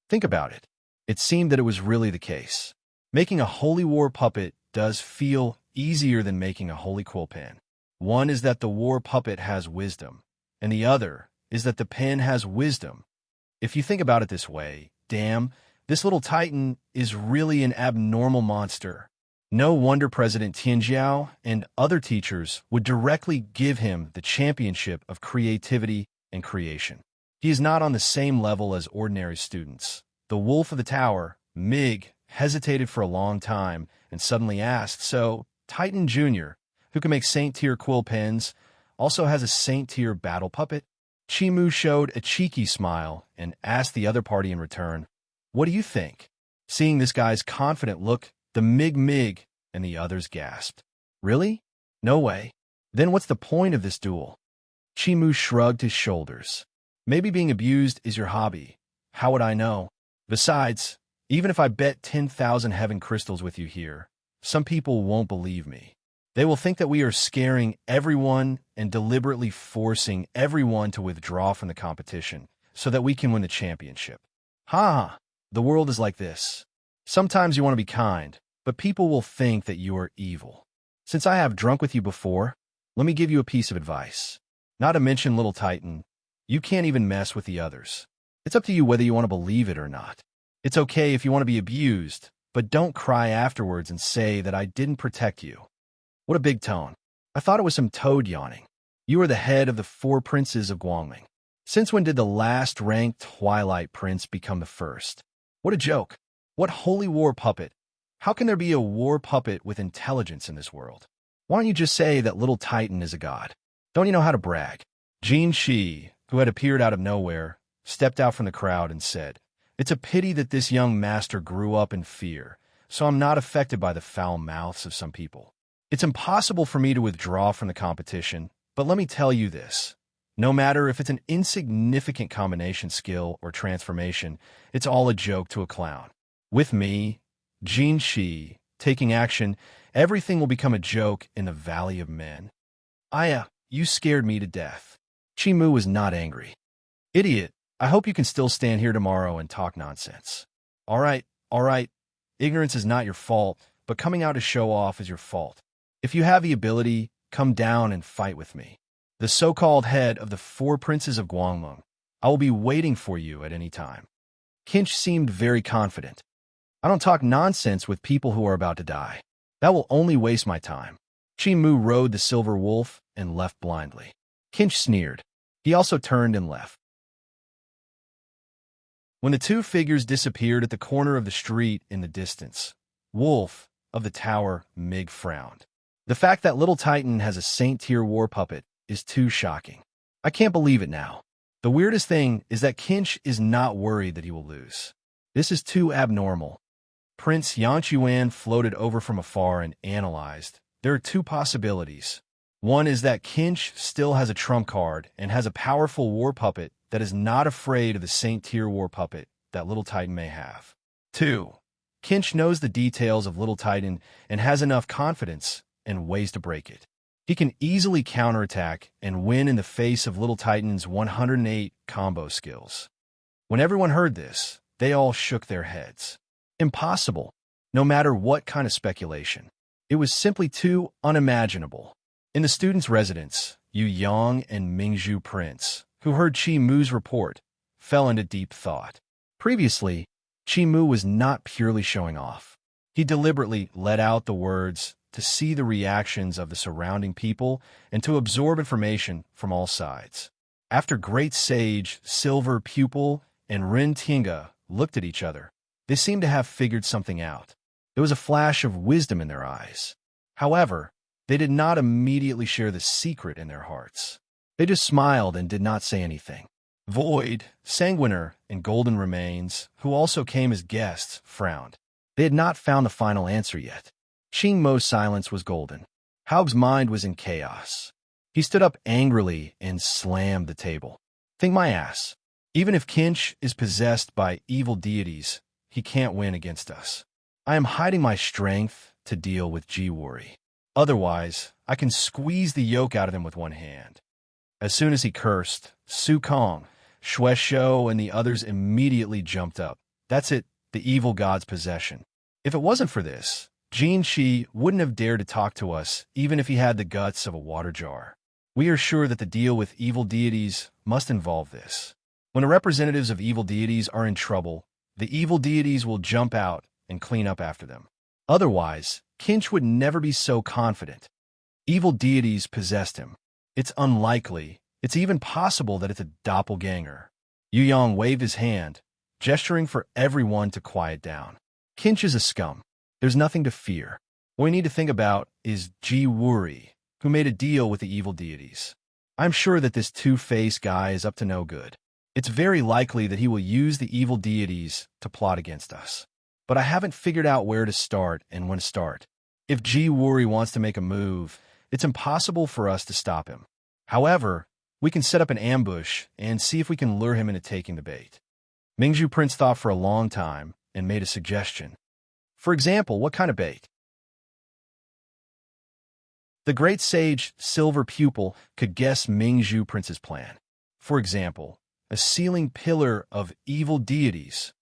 Think about it. It seemed that it was really the case. Making a Holy War puppet does feel easier than making a Holy Quill Pen. One is that the war puppet has wisdom, and the other is that the pen has wisdom. If you think about it this way, damn, this Little Titan is really an abnormal monster. No wonder President Tianjiao and other teachers would directly give him the championship of creativity and creation. He is not on the same level as ordinary students. The Wolf of the Tower, Mig, hesitated for a long time and suddenly asked, so, Titan Jr., who can make Saint-tier quill pens, also has a Saint-tier battle puppet? Qi Mu showed a cheeky smile and asked the other party in return, what do you think? Seeing this guy's confident look, the Mig and the others gasped. Really? No way. Then what's the point of this duel? Qi Mu shrugged his shoulders. Maybe being abused is your hobby. How would I know? Besides, even if I bet 10,000 heaven crystals with you here, some people won't believe me. They will think that we are scaring everyone and deliberately forcing everyone to withdraw from the competition so that we can win the championship. The world is like this. Sometimes you want to be kind, but people will think that you are evil. Since I have drunk with you before, let me give you a piece of advice. Not to mention Little Titan, you can't even mess with the others. It's up to you whether you want to believe it or not. It's okay if you want to be abused, but don't cry afterwards and say that I didn't protect you. What a big tone. I thought it was some toad yawning. You are the head of the four princes of Guangling. Since when did the last ranked Twilight Prince become the first? What a joke. What holy war puppet. How can there be a war puppet with intelligence in this world? Why don't you just say that Little Titan is a god? Don't you know how to brag? Jin Shi, who had appeared out of nowhere, stepped out from the crowd and said, it's a pity that this young master grew up in fear, so I'm not affected by the foul mouths of some people. It's impossible for me to withdraw from the competition, but let me tell you this. No matter if it's an insignificant combination skill or transformation, it's all a joke to a clown. With me, Jin Shi, taking action, everything will become a joke in the Valley of Men. Aya, you scared me to death. Chi Mu was not angry. Idiot, I hope you can still stand here tomorrow and talk nonsense. All right. Ignorance is not your fault, but coming out to show off is your fault. If you have the ability, come down and fight with me. The so-called head of the 4 princes of Guangmeng. I will be waiting for you at any time. Kinch seemed very confident. I don't talk nonsense with people who are about to die. That will only waste my time. Chi Mu rode the silver wolf and left blindly. Kinch sneered. He also turned and left. When the 2 figures disappeared at the corner of the street in the distance, Wolf of the Tower Mig frowned. The fact that Little Titan has a Saint-tier war puppet is too shocking. I can't believe it now. The weirdest thing is that Kinch is not worried that he will lose. This is too abnormal. Prince Yanchuan floated over from afar and analyzed. There are 2 possibilities. One is that Kinch still has a trump card and has a powerful war puppet that is not afraid of the Saint-tier war puppet that Little Titan may have. 2. Kinch knows the details of Little Titan and has enough confidence and ways to break it. He can easily counterattack and win in the face of Little Titan's 108 combo skills. When everyone heard this, they all shook their heads. Impossible, no matter what kind of speculation. It was simply too unimaginable. In the student's residence, Yu Yang and Mingzhu Prince, who heard Chi Mu's report, fell into deep thought. Previously, Chi Mu was not purely showing off. He deliberately let out the words to see the reactions of the surrounding people and to absorb information from all sides. After Great Sage, Silver Pupil, and Rin Tinga looked at each other, they seemed to have figured something out. There was a flash of wisdom in their eyes. However, they did not immediately share the secret in their hearts. They just smiled and did not say anything. Void, Sanguiner, and Golden Remains, who also came as guests, frowned. They had not found the final answer yet. Xing Mo's silence was golden. Haug's mind was in chaos. He stood up angrily and slammed the table. Think my ass. Even if Kinch is possessed by evil deities, he can't win against us. I am hiding my strength to deal with Ji-Wuri. Otherwise, I can squeeze the yoke out of him with one hand. As soon as he cursed, Su Kong, Shueshou, and the others immediately jumped up. That's it, the evil god's possession. If it wasn't for this, Jin Shi wouldn't have dared to talk to us, even if he had the guts of a water jar. We are sure that the deal with evil deities must involve this. When the representatives of evil deities are in trouble, the evil deities will jump out and clean up after them. Otherwise, Kinch would never be so confident. Evil deities possessed him. It's unlikely. It's even possible that it's a doppelganger. Yu Yang waved his hand, gesturing for everyone to quiet down. Kinch is a scum. There's nothing to fear. What we need to think about is Ji-Wuri, who made a deal with the evil deities. I'm sure that this two-faced guy is up to no good. It's very likely that he will use the evil deities to plot against us. But I haven't figured out where to start and when to start. If Ji-Wuri wants to make a move, it's impossible for us to stop him. However, we can set up an ambush and see if we can lure him into taking the bait. Mingzhu Prince thought for a long time and made a suggestion. For example, what kind of bait? The great sage Silver Pupil could guess Mingzhu Prince's plan. For example, a ceiling pillar of evil deities.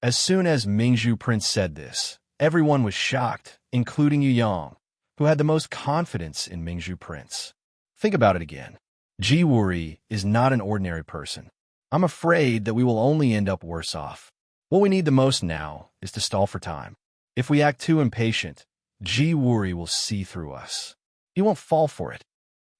As soon as Mingzhu Prince said this, everyone was shocked, including Yu Yang, who had the most confidence in Mingzhu Prince. Think about it again. Ji-Wuri is not an ordinary person. I'm afraid that we will only end up worse off. What we need the most now is to stall for time. If we act too impatient, Ji-Wuri will see through us. He won't fall for it.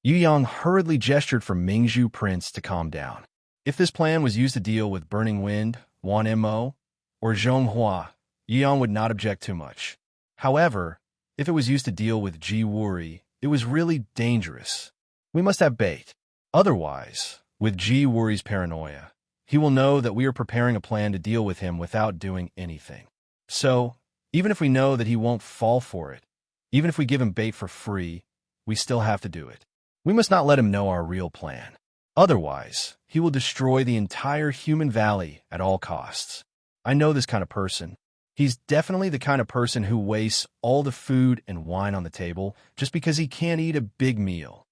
Yu Yang hurriedly gestured for Mingzhu Prince to calm down. If this plan was used to deal with Burning Wind, Wan Mo, or Zhonghua, Yu Yang would not object too much. However, if it was used to deal with Ji-Wuri, it was really dangerous. We must have bait. Otherwise, with Ji-Wuri's paranoia, he will know that we are preparing a plan to deal with him without doing anything. So, even if we know that he won't fall for it, even if we give him bait for free, we still have to do it. We must not let him know our real plan. Otherwise, he will destroy the entire human valley at all costs. I know this kind of person. He's definitely the kind of person who wastes all the food and wine on the table just because he can't eat a big meal.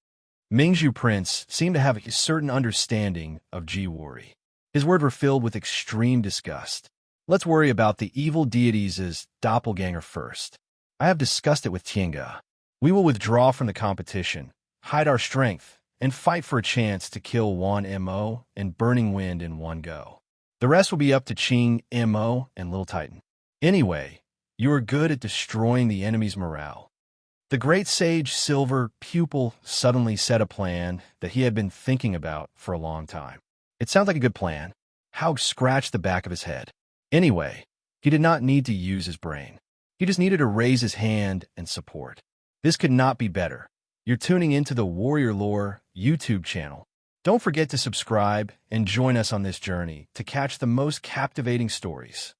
Mingzhu Prince seemed to have a certain understanding of Jiwori. His words were filled with extreme disgust. Let's worry about the evil deities' doppelganger first. I have discussed it with Tiange. We will withdraw from the competition, hide our strength, and fight for a chance to kill Wan Mo and Burning Wind in one go. The rest will be up to Qing Mo and Little Titan. Anyway, you are good at destroying the enemy's morale. The great sage Silver Pupil suddenly said a plan that he had been thinking about for a long time. It sounds like a good plan. Haug scratched the back of his head. Anyway, he did not need to use his brain. He just needed to raise his hand and support. This could not be better. You're tuning into the Warrior Lore YouTube channel. Don't forget to subscribe and join us on this journey to catch the most captivating stories.